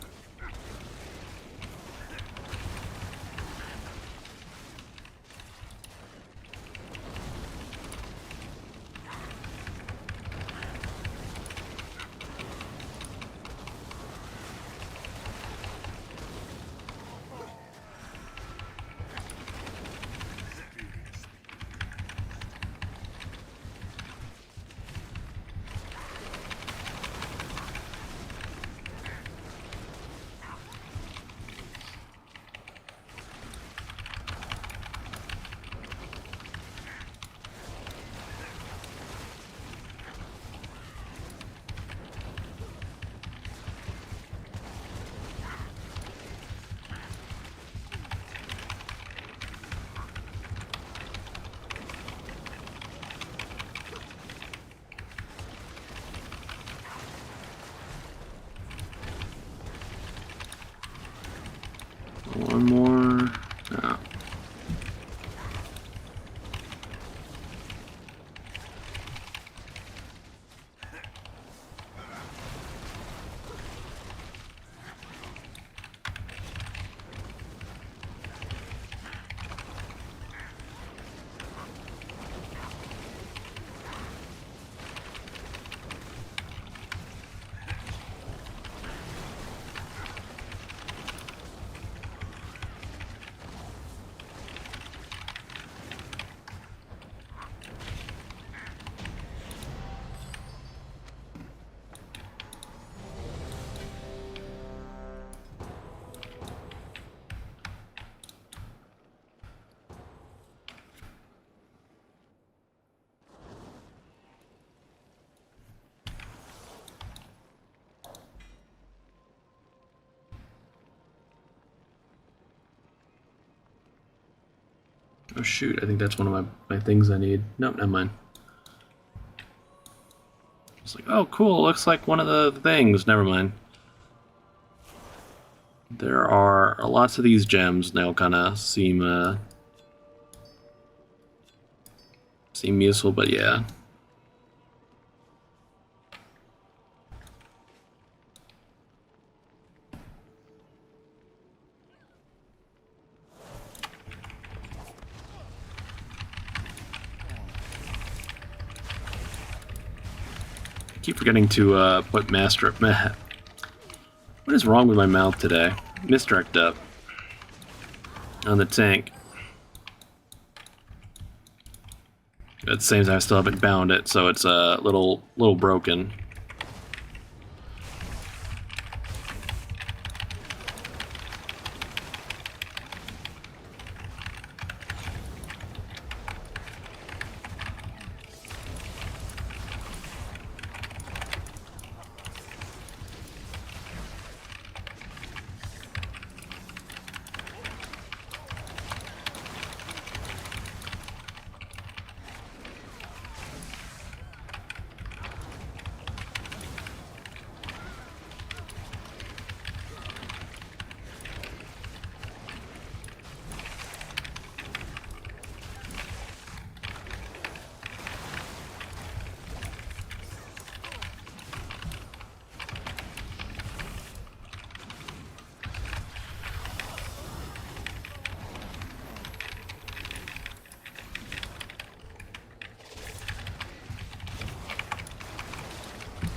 One more. No. Oh shoot, I think that's one of my things I need. Nope, never mind. It's like, oh cool, looks like one of the things. Never mind. There are lots of these gems, and they'll kind of seem useful, but yeah. I keep forgetting to put master. What is wrong with my mouth today? Misdirect up on the tank. At the same time, I still haven't bound it, so it's a little broken.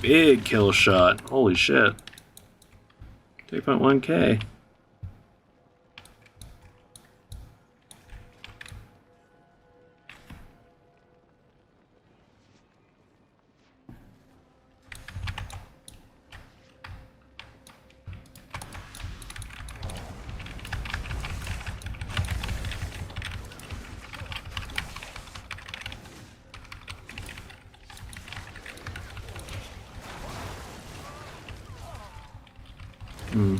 Big kill shot. Holy shit. 3.1k. Hmm.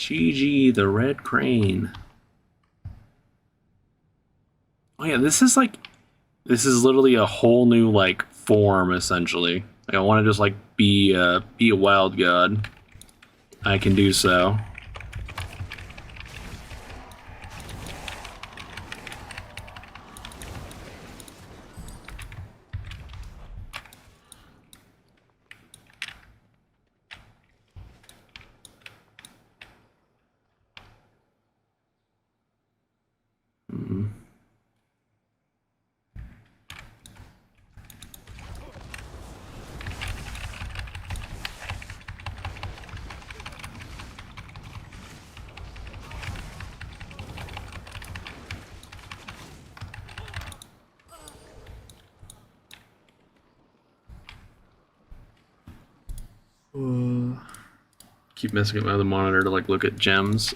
GG, the Red Crane. Oh yeah, this is literally a whole new like form essentially. Like, I want to just like be a wild god. I can do so. Keep messing up my other monitor to like look at gems.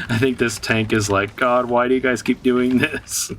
I think this tank is like, God, why do you guys keep doing this?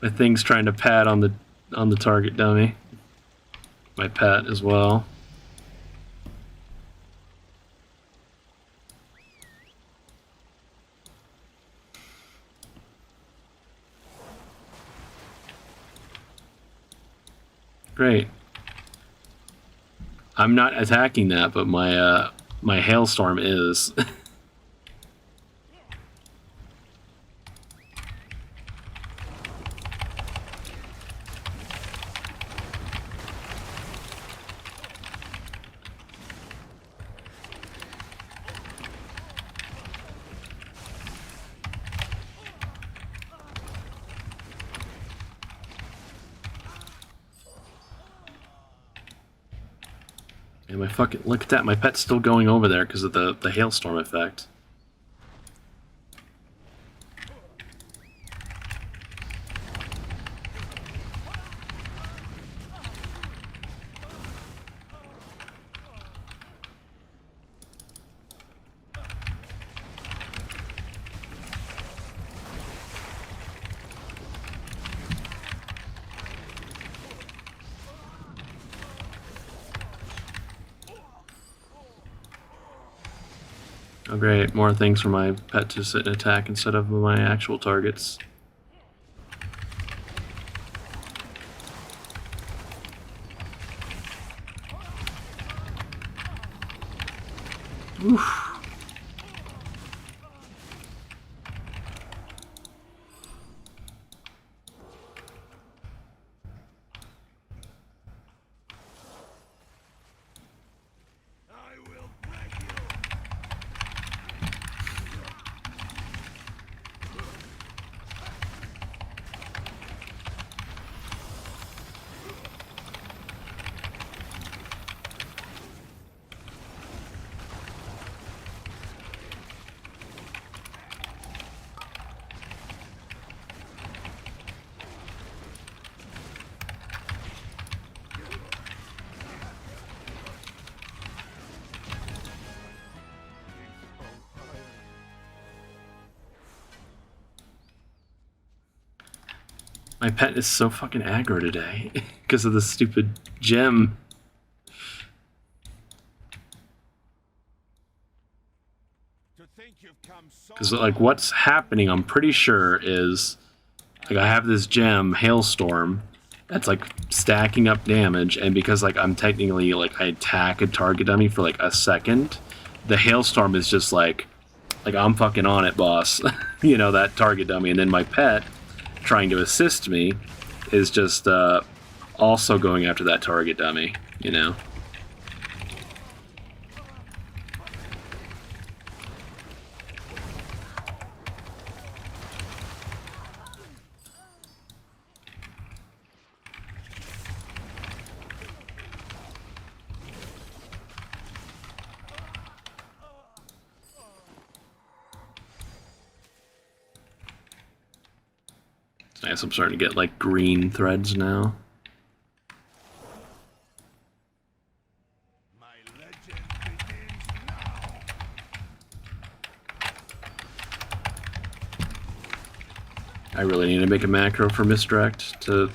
My thing's trying to pat on the target dummy. My pet as well. Great. I'm not attacking that, but my hailstorm is. And my fucking look at that, my pet's still going over there because of the hailstorm effect. Oh great, more things for my pet to sit and attack instead of my actual targets. Oof. My pet is so fucking aggro today because of the stupid gem. Because like what's happening, I'm pretty sure is like I have this gem hailstorm that's like stacking up damage, and because like I'm technically like I attack a target dummy for like a second, the hailstorm is just like I'm fucking on it, boss. You know, that target dummy, and then my pet trying to assist me is just also going after that target dummy, you know. Nice, I'm starting to get like green threads now.
My legend begins now.
I really need to make a macro for misdirect to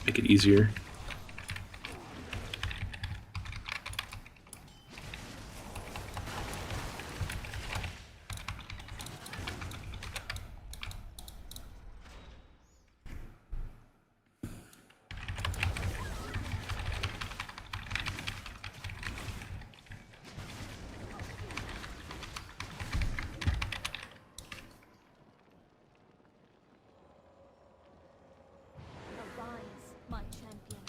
make it easier.
Arise, my champion.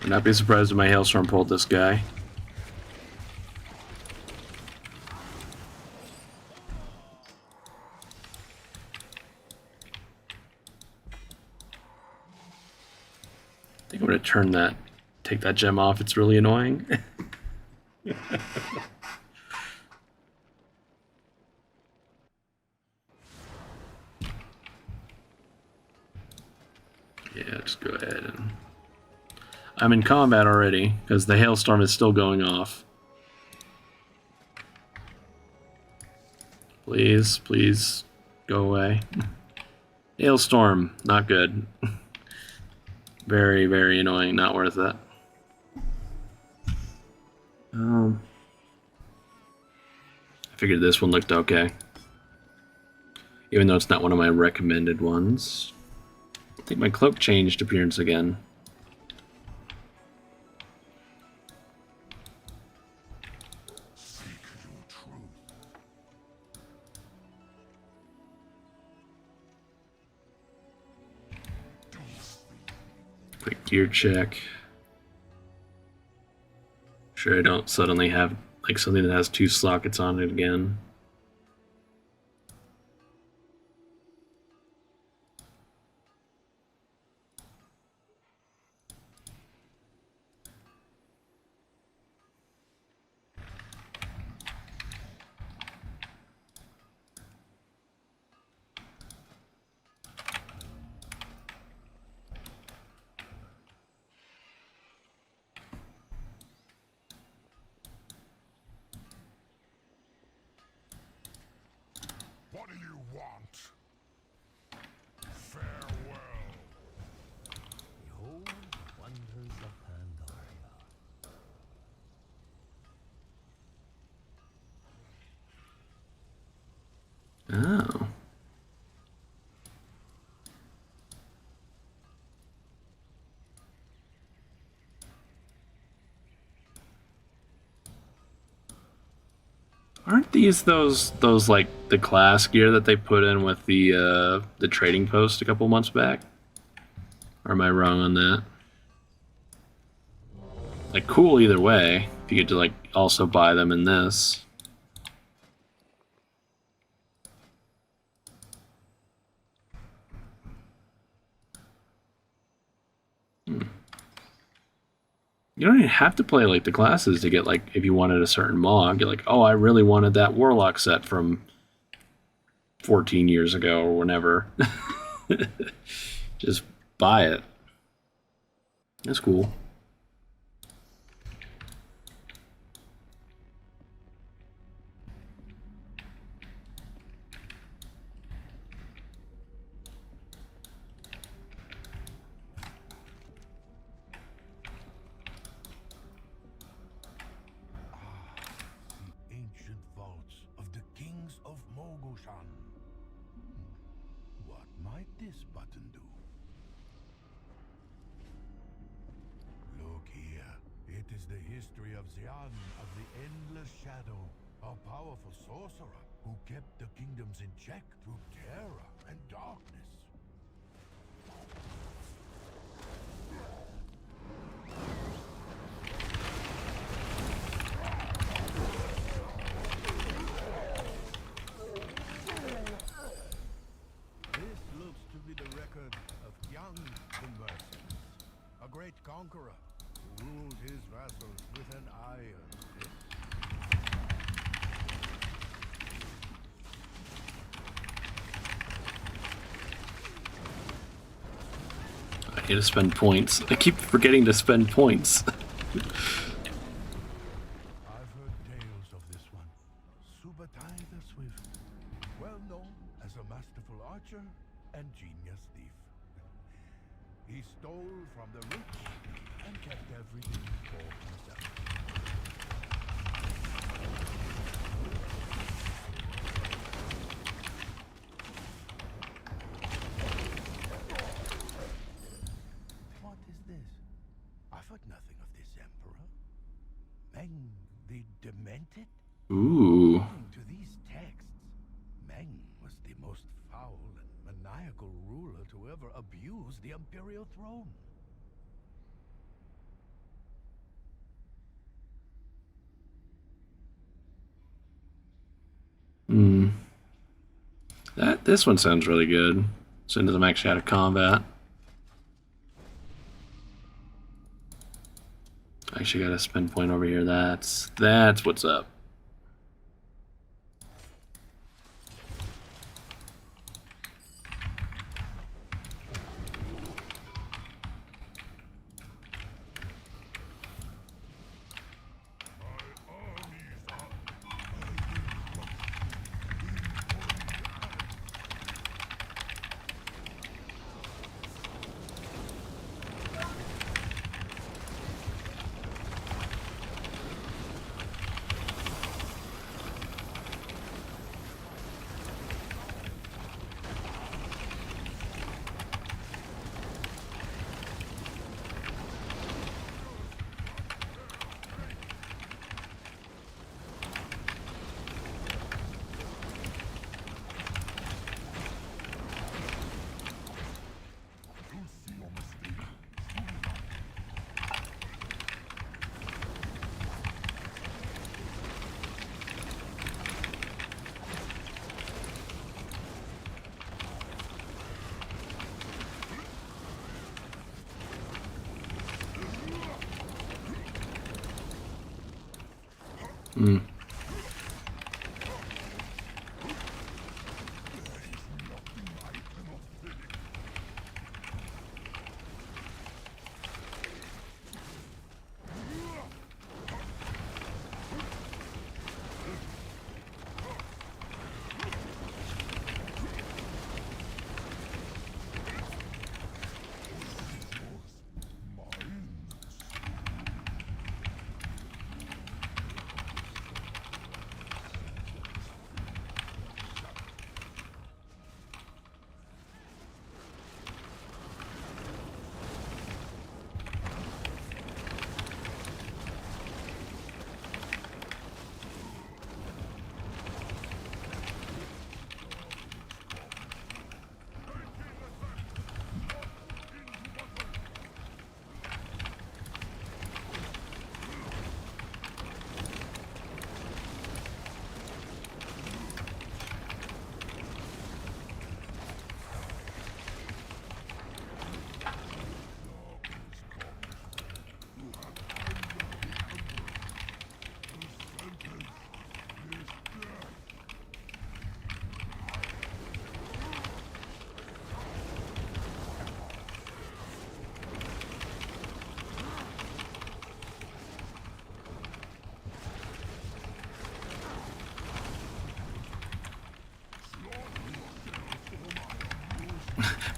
Would not be surprised if my hailstorm pulled this guy. think I'm gonna take that gem off. It's really annoying. Yeah, just go ahead and... I'm in combat already, because the hailstorm is still going off. Please, please, go away. Hailstorm, not good. Very, very annoying, not worth it. I figured this one looked okay. Even though it's not one of my recommended ones. I think my cloak changed appearance again. Quick gear check. Sure I don't suddenly have like something that has 2 sockets on it again.
What do you want? Farewell.
Behold the wonders of Pandaria.
Oh. Aren't these those like the class gear that they put in with the trading post a couple months back? Or am I wrong on that? Like cool either way. If you get to like also buy them in this. You don't even have to play like the classes to get like if you wanted a certain mod. You're like, oh, I really wanted that warlock set from 14 years ago or whenever. Just buy it. That's cool.
Ancient vaults of the kings of Mogoshan. What might this button do? Look here. It is the history of Xian of the Endless Shadow, a powerful sorcerer who kept the kingdoms in check through terror and darkness. This looks to be the record of Yang the Merciless, a great conqueror who ruled his vassals with an iron fist.
I need to spend points. I keep forgetting to spend points.
I've heard tales of this one. Subutai the Swift, well known as a masterful archer and genius thief. He stole from the rich and kept everything for himself. What is this? I've heard nothing of this emperor. Meng the Demented?
Ooh.
According to these texts, Meng was the most foul and maniacal ruler to ever abuse the imperial throne.
Hmm. This one sounds really good. As soon as I'm actually out of combat. Actually got a spin point over here. That's what's up. Hmm.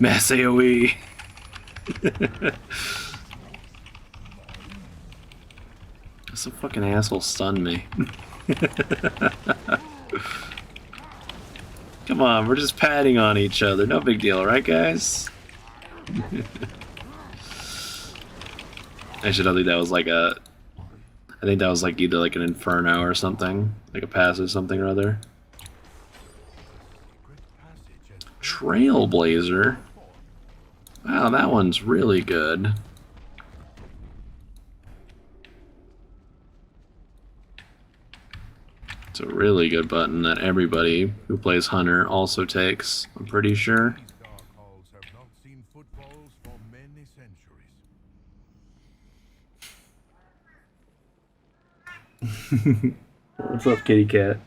Mass AoE. Some fucking asshole stunned me. Come on, we're just patting on each other. No big deal, right, guys? Actually, I think that was like a... I think that was like either like an Inferno or something. Like a passive something or other. Trailblazer. Wow, that one's really good. It's a really good button that everybody who plays Hunter also takes, I'm pretty sure.
These dark halls have not seen footfalls for many centuries.
What's up, kitty cat?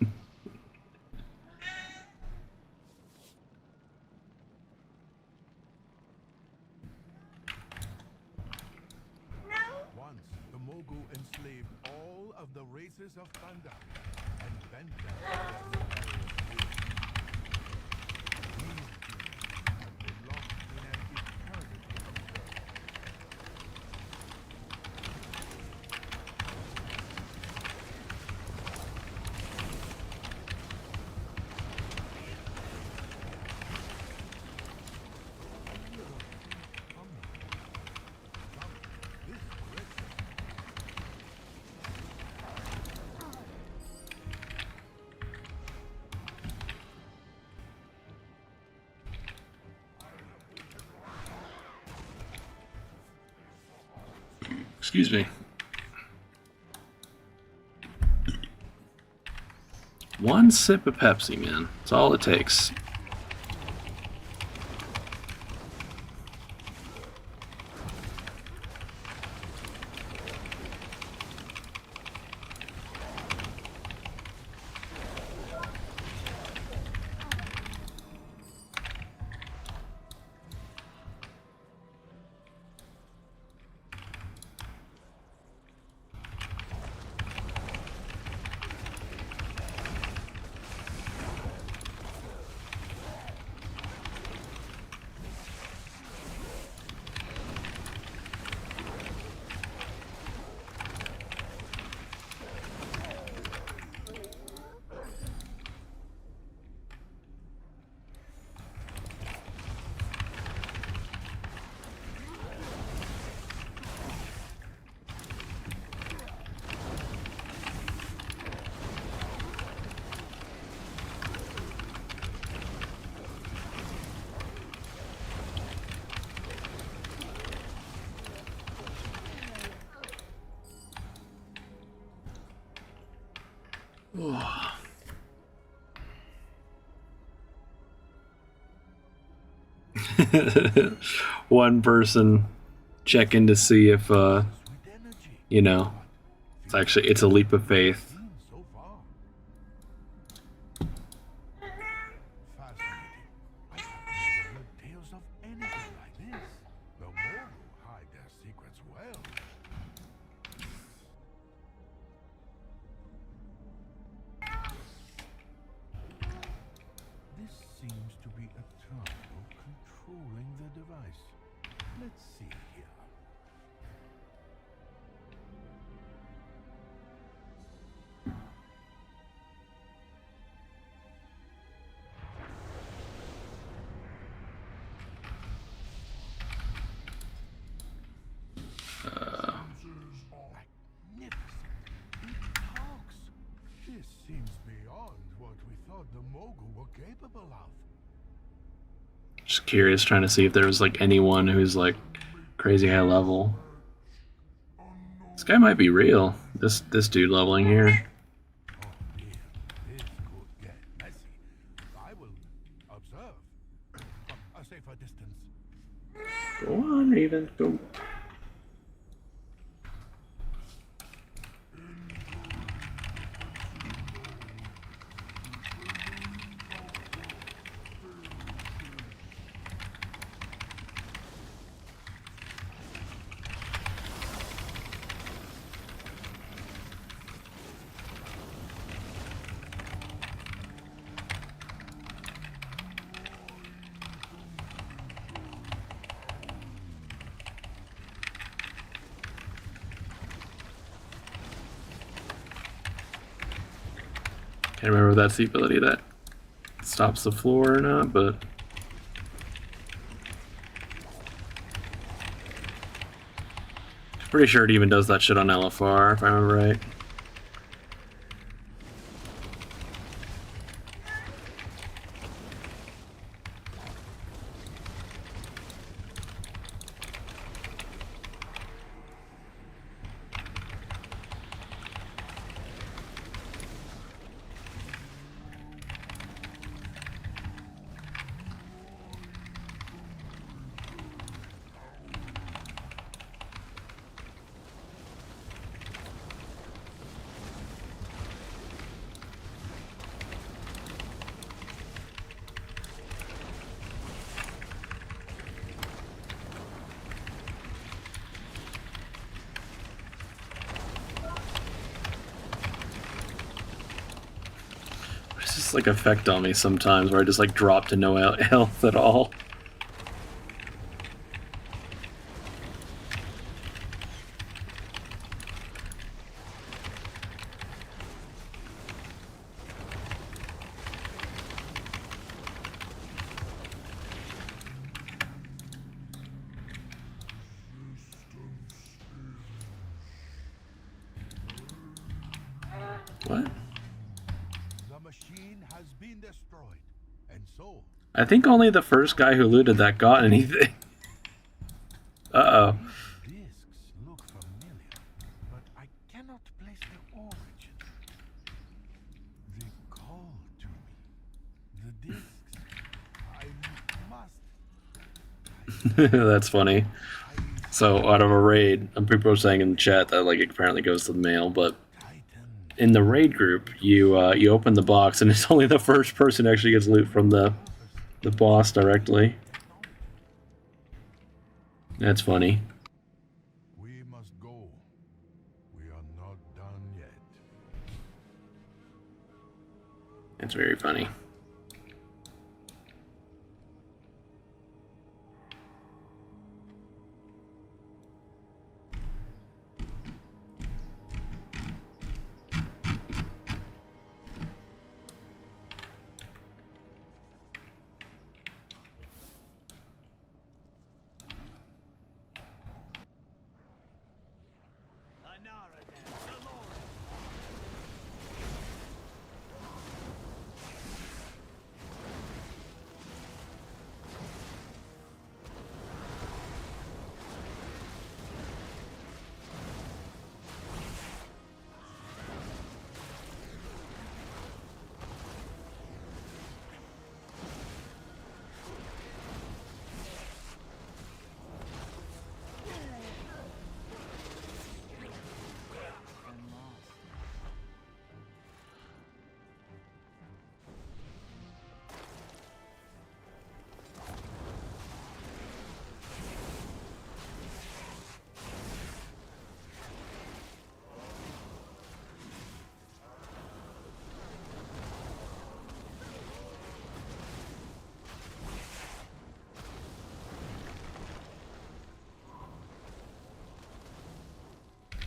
Once, the Mogu enslaved all of the races of Thunder and bent them to their nefarious will. These humans have been locked in an eternity of birth.
Excuse me. One sip of Pepsi, man. That's all it takes. One person checking to see if, you know, it's a leap of faith.
So far. Fascinating. I have never heard tales of anything like this. The Morgul hide their secrets well. This seems to be a terminal controlling the device. Let's see here. Magnificent. It talks. This seems beyond what we thought the Mogul were capable of.
Just curious, trying to see if there was like anyone who's like crazy high level. This guy might be real. This dude leveling here.
Oh dear, this could get messy. I will observe from a safer distance.
Go on, Raven. Go. Can't remember if that's the ability that stops the floor or not, but pretty sure it even does that shit on LFR, if I remember right. It's just like effect on me sometimes where I just like drop to no health at all. What?
The machine has been destroyed, and so
I think only the first guy who looted that got anything. Uh-oh.
discs look familiar, but I cannot place their origin. They call to me. The discs. I must.
That's funny. So out of a raid, people are saying in the chat that like it apparently goes to the mail, but in the raid group, you open the box and it's only the first person who actually gets loot from the boss directly. That's funny.
We must go. We are not done yet.
It's very funny.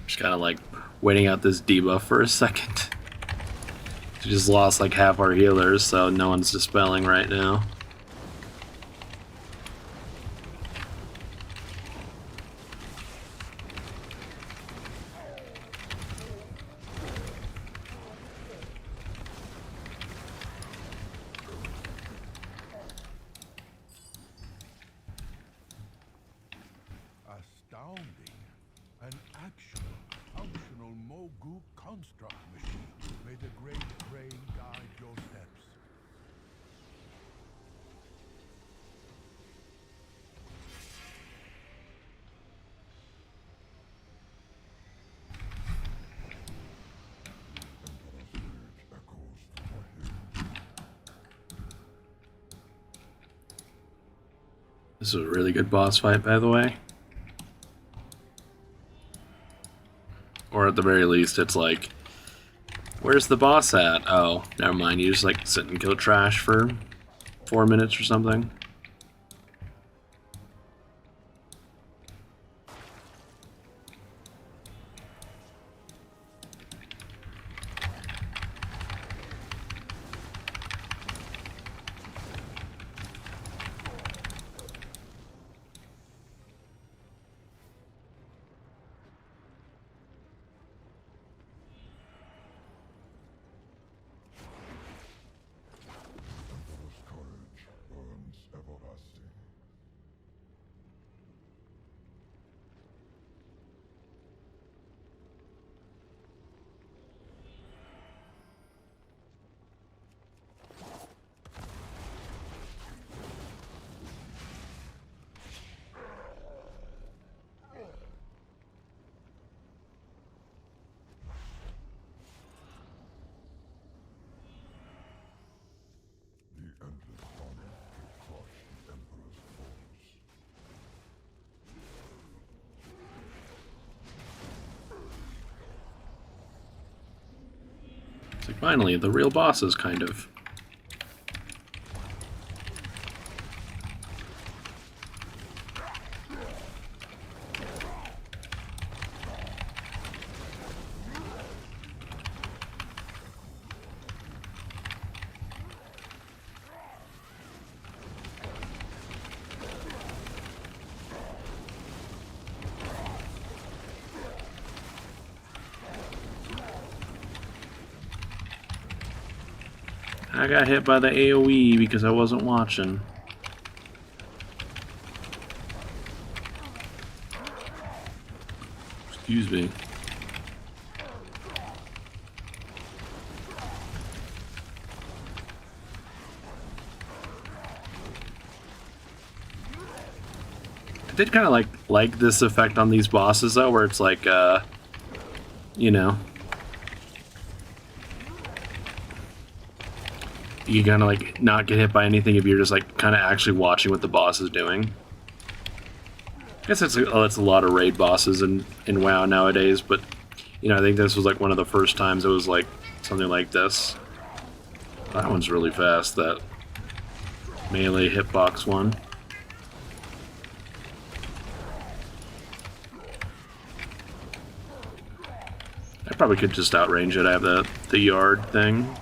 Just kind of like waiting out this debuff for a second. We just lost like half our healers, so no one's dispelling right now.
Astounding. An actual, functional Mogu construct machine. May the great brain guide your steps.
This is a really good boss fight, by the way. Or at the very least, it's like, where's the boss at? Oh, never mind. You just like sit and kill trash for 4 minutes or something. It's like, finally, the real bosses, kind of. I got hit by the AoE because I wasn't watching. Excuse me. I did kind of like this effect on these bosses though, where it's like, you know, you kind of like not get hit by anything if you're just like kind of actually watching what the boss is doing. I guess it's a lot of raid bosses in WoW nowadays, but you know, I think this was like one of the first times it was like something like this. That one's really fast, that melee hitbox one. I probably could just outrange it. I have the yard thing.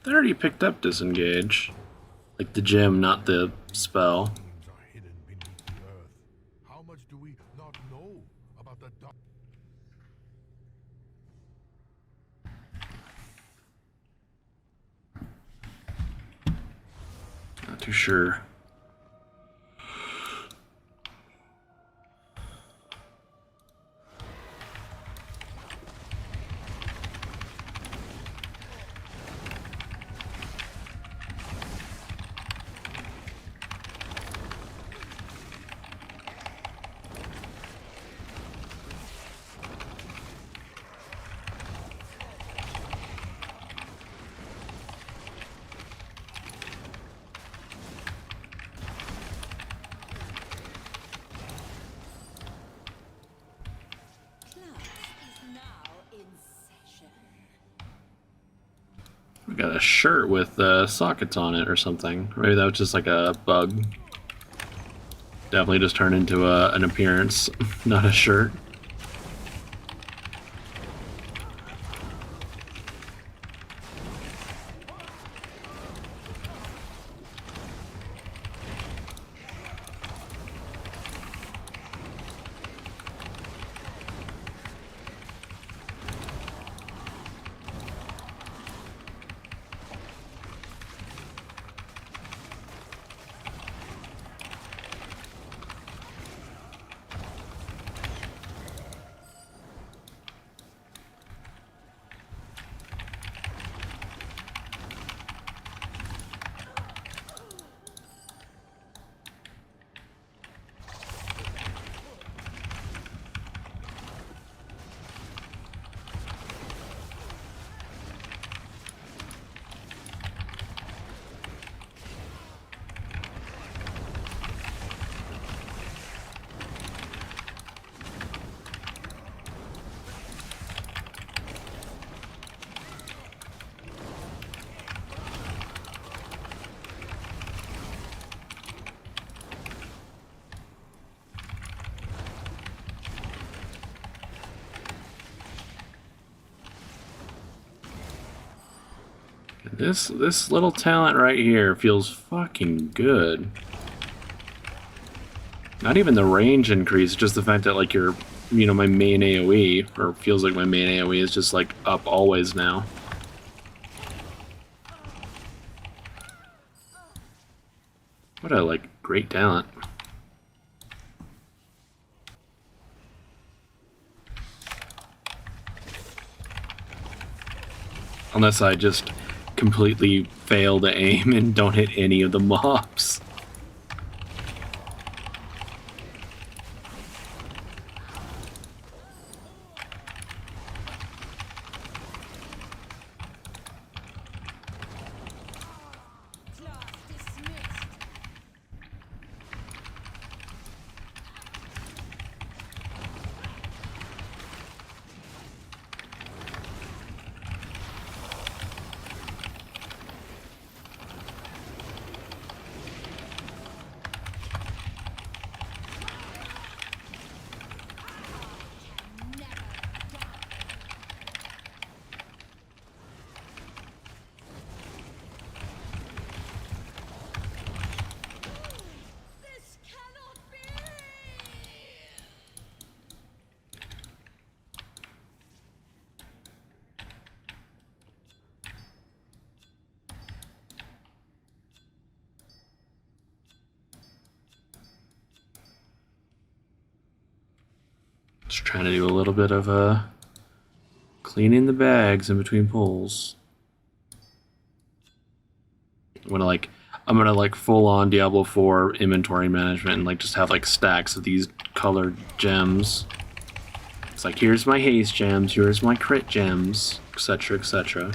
I already picked up disengage. Like the gem, not the spell.
Are hidden beneath the earth. How much do we not know about the dark?
Not too sure. got a shirt with sockets on it or something. Maybe that was just like a bug. Definitely just turned into an appearance, not a shirt. This little talent right here feels fucking good. Not even the range increase, just the fact that like your, you know, my main AoE, or feels like my main AoE is just like up always now. What a like great talent. Unless I just completely fail to aim and don't hit any of the mobs. Just trying to do a little bit of cleaning the bags in between pulls. I'm gonna like full on Diablo 4 inventory management and like just have like stacks of these colored gems. It's like, here's my haste gems, here's my crit gems, etc, etc.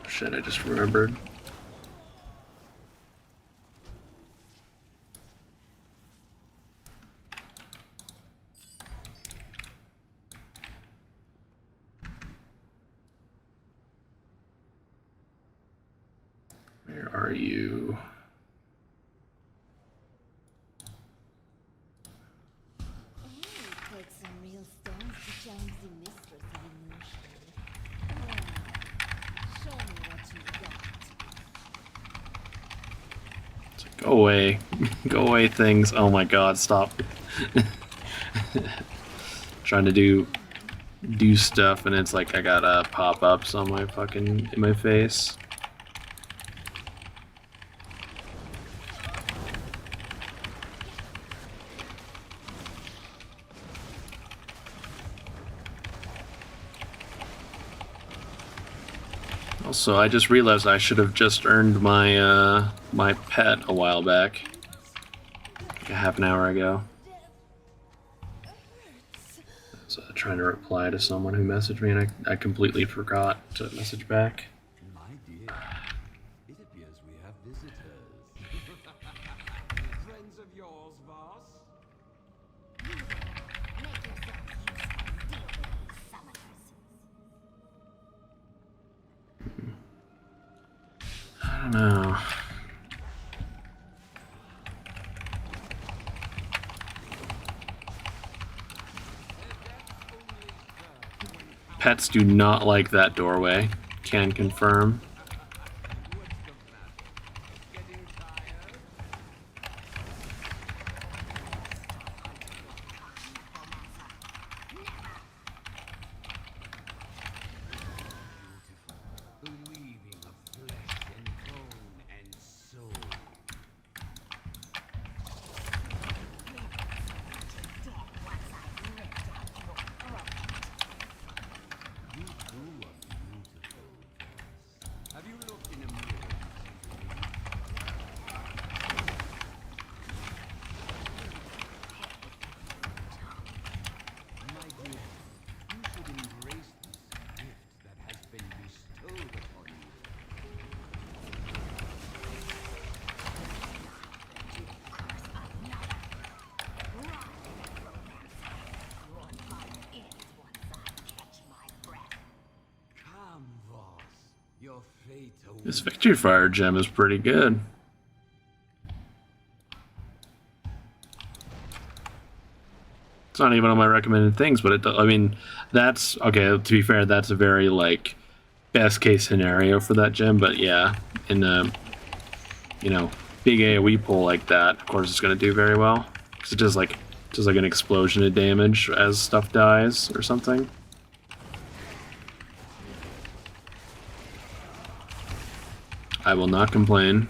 Shit, I just remembered. Where are you?
Take some real stones to challenge the mistress of emotion. Show me what you got.
Go away. Go away, things. Oh my god, stop. Trying to do stuff, and it's like I got pop-ups on my fucking in my face. Also, I just realized I should have just earned my my pet a while back, like a half an hour ago. I was trying to reply to someone who messaged me, and I completely forgot to message back.
My dear, it appears we have visitors. Friends of yours, boss?
Make yourselves useful. Deal with these summoners.
I don't know. Pets do not like that doorway. Can confirm.
What's the matter? Getting tired? Believing of flesh and bone and soul.
Dead once I've ripped out your throat.
You too are beautiful. Have you looked in a mirror? My dear, you should embrace this gift that has been bestowed upon you.
Your fun ends once I catch my breath.
Come, boss. Your fate awaits.
This Victory Fire gem is pretty good. It's not even on my recommended things, but I mean, that's okay. To be fair, that's a very like best case scenario for that gem. But yeah, in a big AOE pull like that, of course, it's gonna do very well because it does like an explosion of damage as stuff dies or something. I will not complain.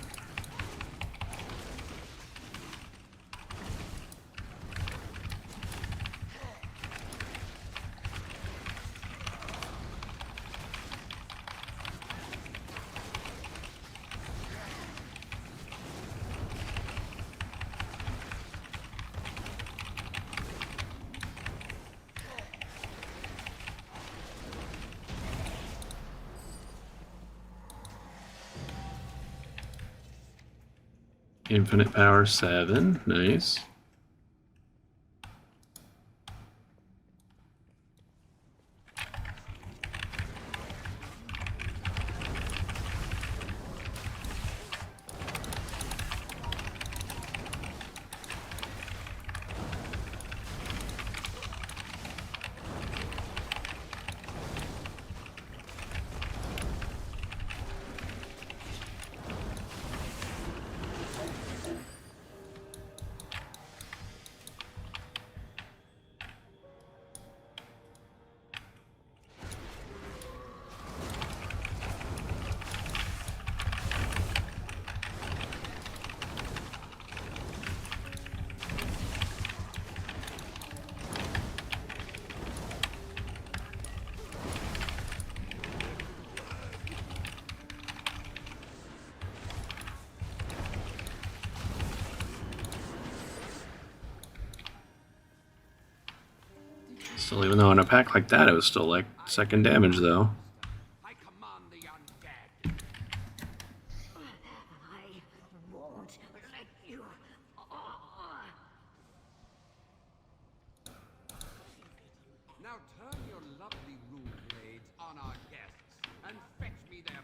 Infinite power 7, nice. Still, even though in a pack like that, it was still like second damage though.
I command the undead.
I won't let you.
Now turn your lovely rune blades on our guests and fetch me their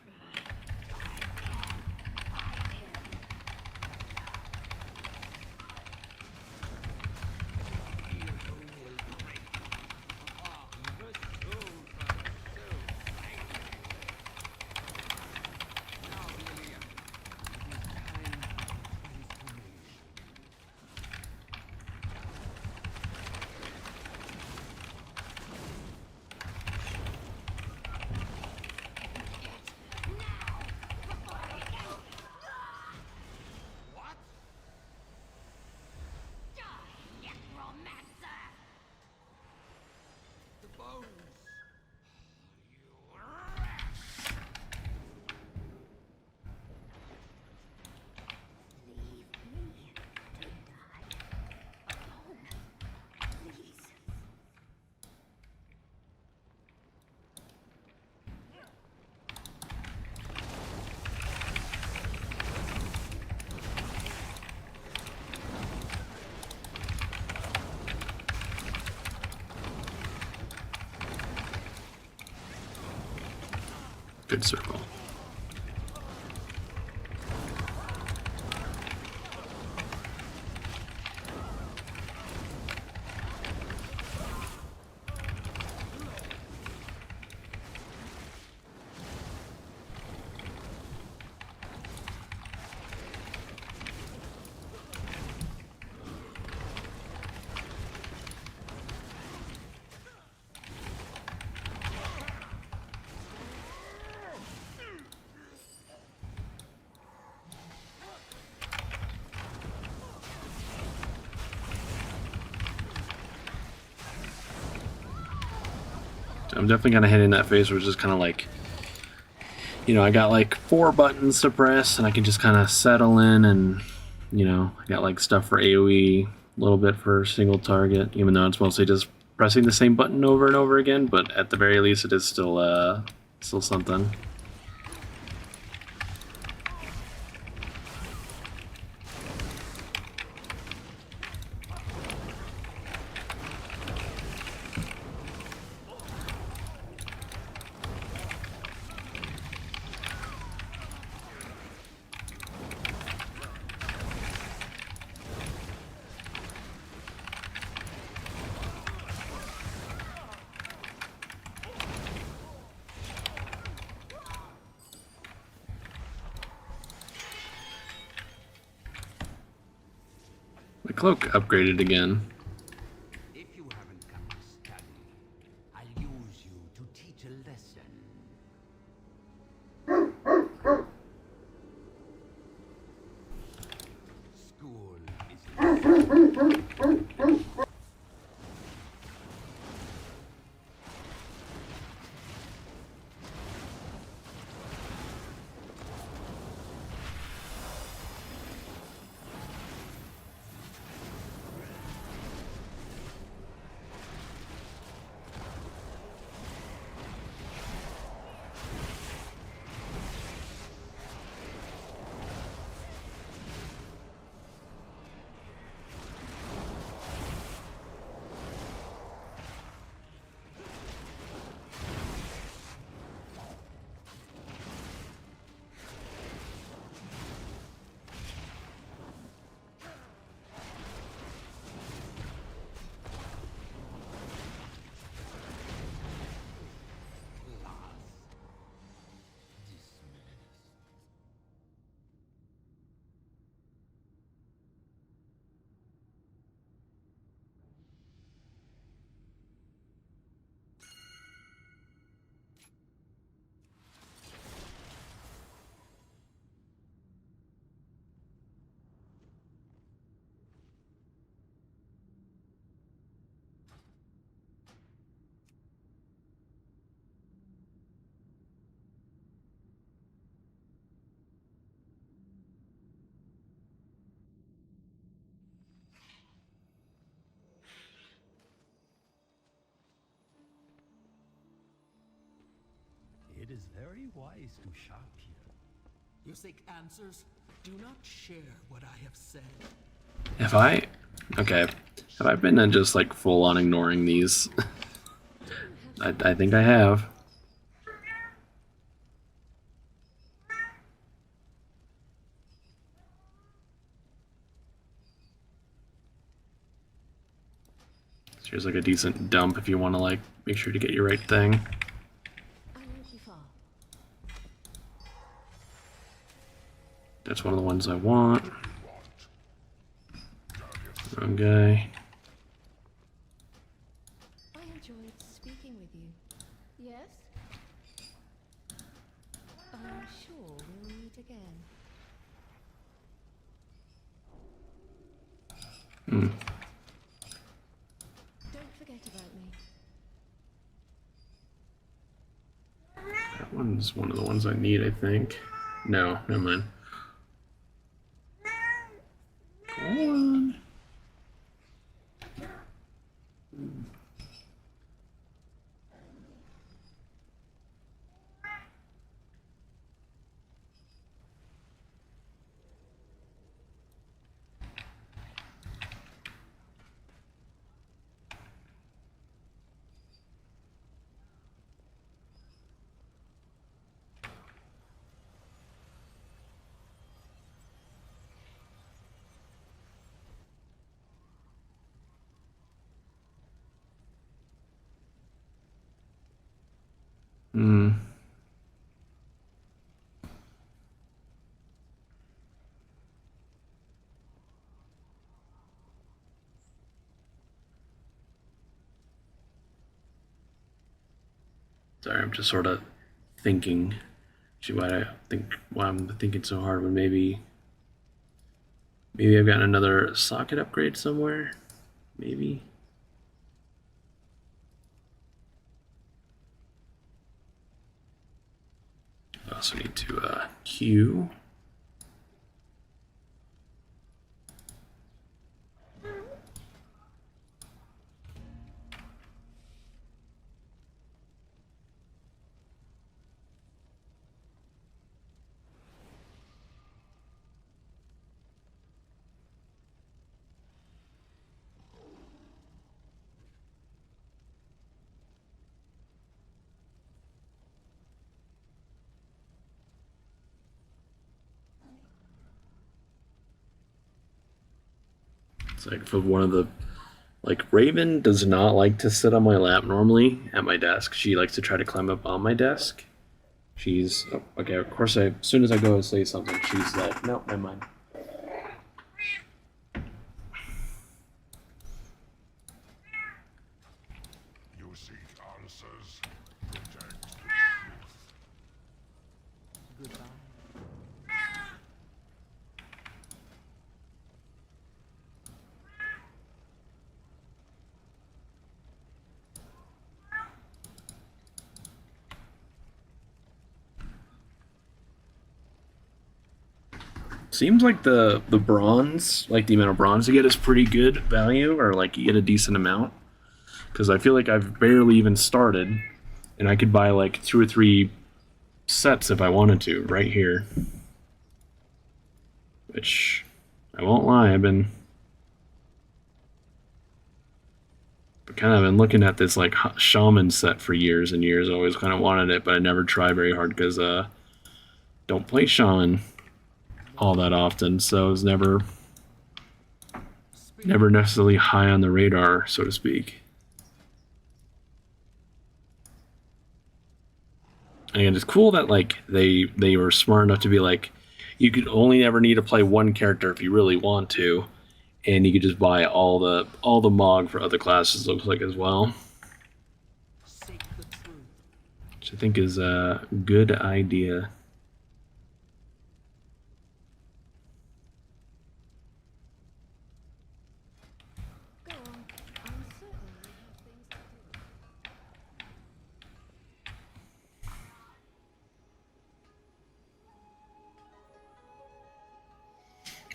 Good circle. I'm definitely kind of hitting that phase where it's just kind of like, you know, I got like 4 buttons to press and I can just kind of settle in, and, you know, I got like stuff for AoE, a little bit for single target, even though it's mostly just pressing the same button over and over again, but at the very least it is still something. My cloak upgraded again.
If you haven't come to study, I'll use you to teach a lesson. School is
It is very wise to shop here.
You seek answers? Do not share what I have said.
Have I been just like full on ignoring these? I think I have. So here's like a decent dump if you want to like make sure to get your right thing.
I won't be far.
That's one of the ones I want. Wrong guy.
I enjoyed speaking with you. Yes? I'm sure we'll meet again. Don't forget about me.
That one's one of the ones I need, I think. No, never mind. Go on. Hmm. Sorry, I'm just sort of thinking. Actually, why I'm thinking so hard, but maybe I've got another socket upgrade somewhere. Maybe. I also need to queue. It's like for one of the Raven does not like to sit on my lap normally at my desk. She likes to try to climb up on my desk. She's okay. Of course, as soon as I go to say something, she's like, "Nope, never mind."
You seek answers. Protect the truth.
Goodbye.
Seems like the bronze, like the amount of bronze you get, is pretty good value, or like you get a decent amount. Because I feel like I've barely even started, and I could buy like 2 or 3 sets if I wanted to right here. Which I won't lie, I've been kind of been looking at this like shaman set for years and years. I always kind of wanted it, but I never try very hard because don't play shaman all that often, so it's never necessarily high on the radar, so to speak. And it's cool that like they were smart enough to be like, you could only ever need to play one character if you really want to, and you could just buy all the MOG for other classes. Looks like as well, which I think is a good idea.
Go on. I'm certain we have things to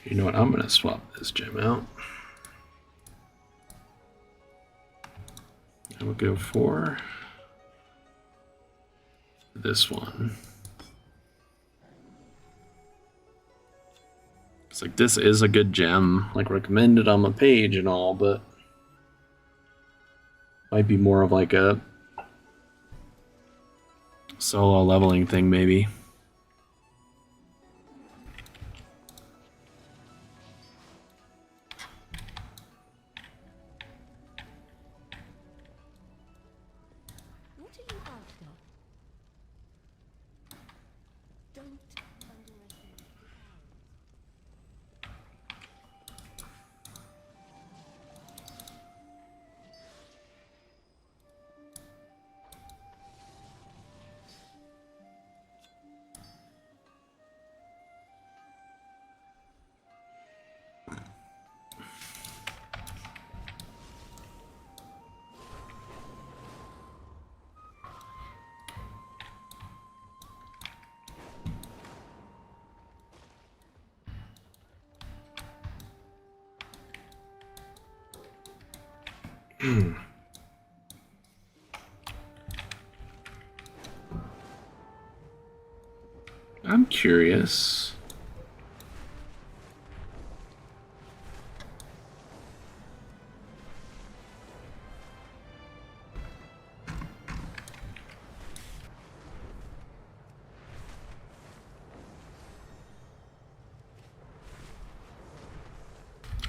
do.
You know what? I'm gonna swap this gem out. I will go for this one. It's like this is a good gem, like recommended on my page and all, but might be more of like a solo leveling thing, maybe.
What are you after? Don't underestimate the I'm curious.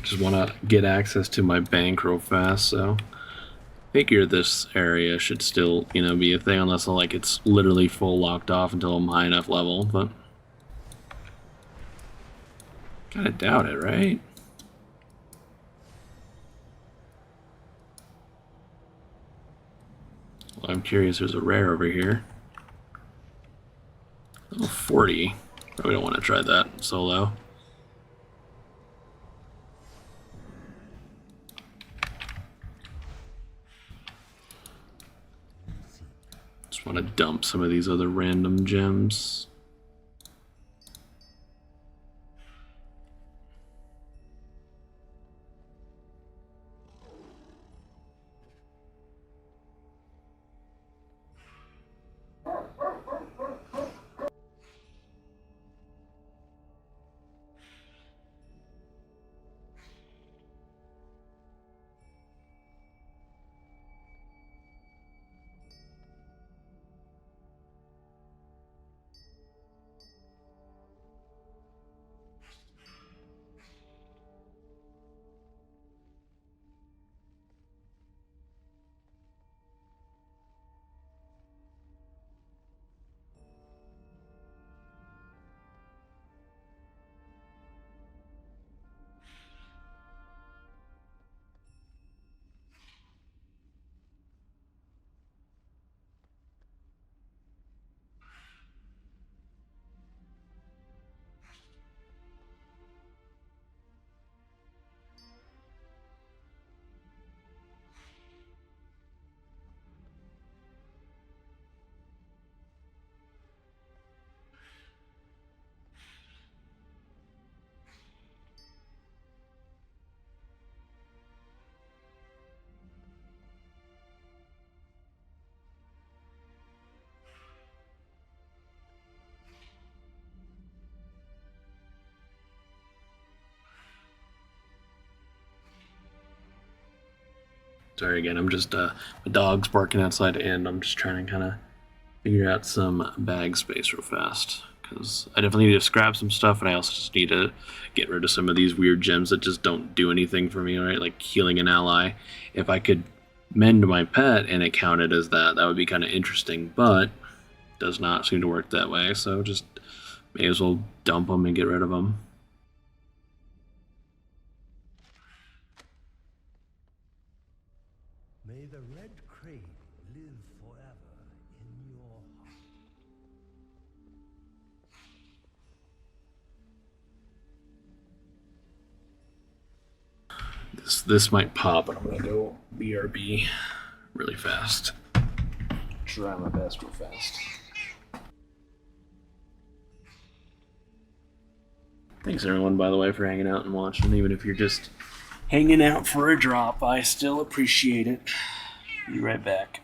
Just want to get access to my bank real fast, so
Figure this area should still, you know, be a thing unless like it's literally full locked off until I'm high enough level, but kinda doubt it, right? Well, I'm curious, there's a rare over here. Level 40. Probably don't want to try that solo. Just want to dump some of these other random gems. Sorry again, I'm just, my dog's barking outside and I'm just trying to kind of figure out some bag space real fast. Because I definitely need to scrap some stuff, and I also just need to get rid of some of these weird gems that just don't do anything for me, right? Like healing an ally. If I could mend my pet and it counted as that, that would be kind of interesting, but does not seem to work that way, so just may as well dump them and get rid of them.
May the red crane live forever in your heart.
This might pop, but I'm gonna go BRB really fast. Try my best real fast. Thanks everyone, by the way, for hanging out and watching. Even if you're just hanging out for a drop, I still appreciate it. Be right back.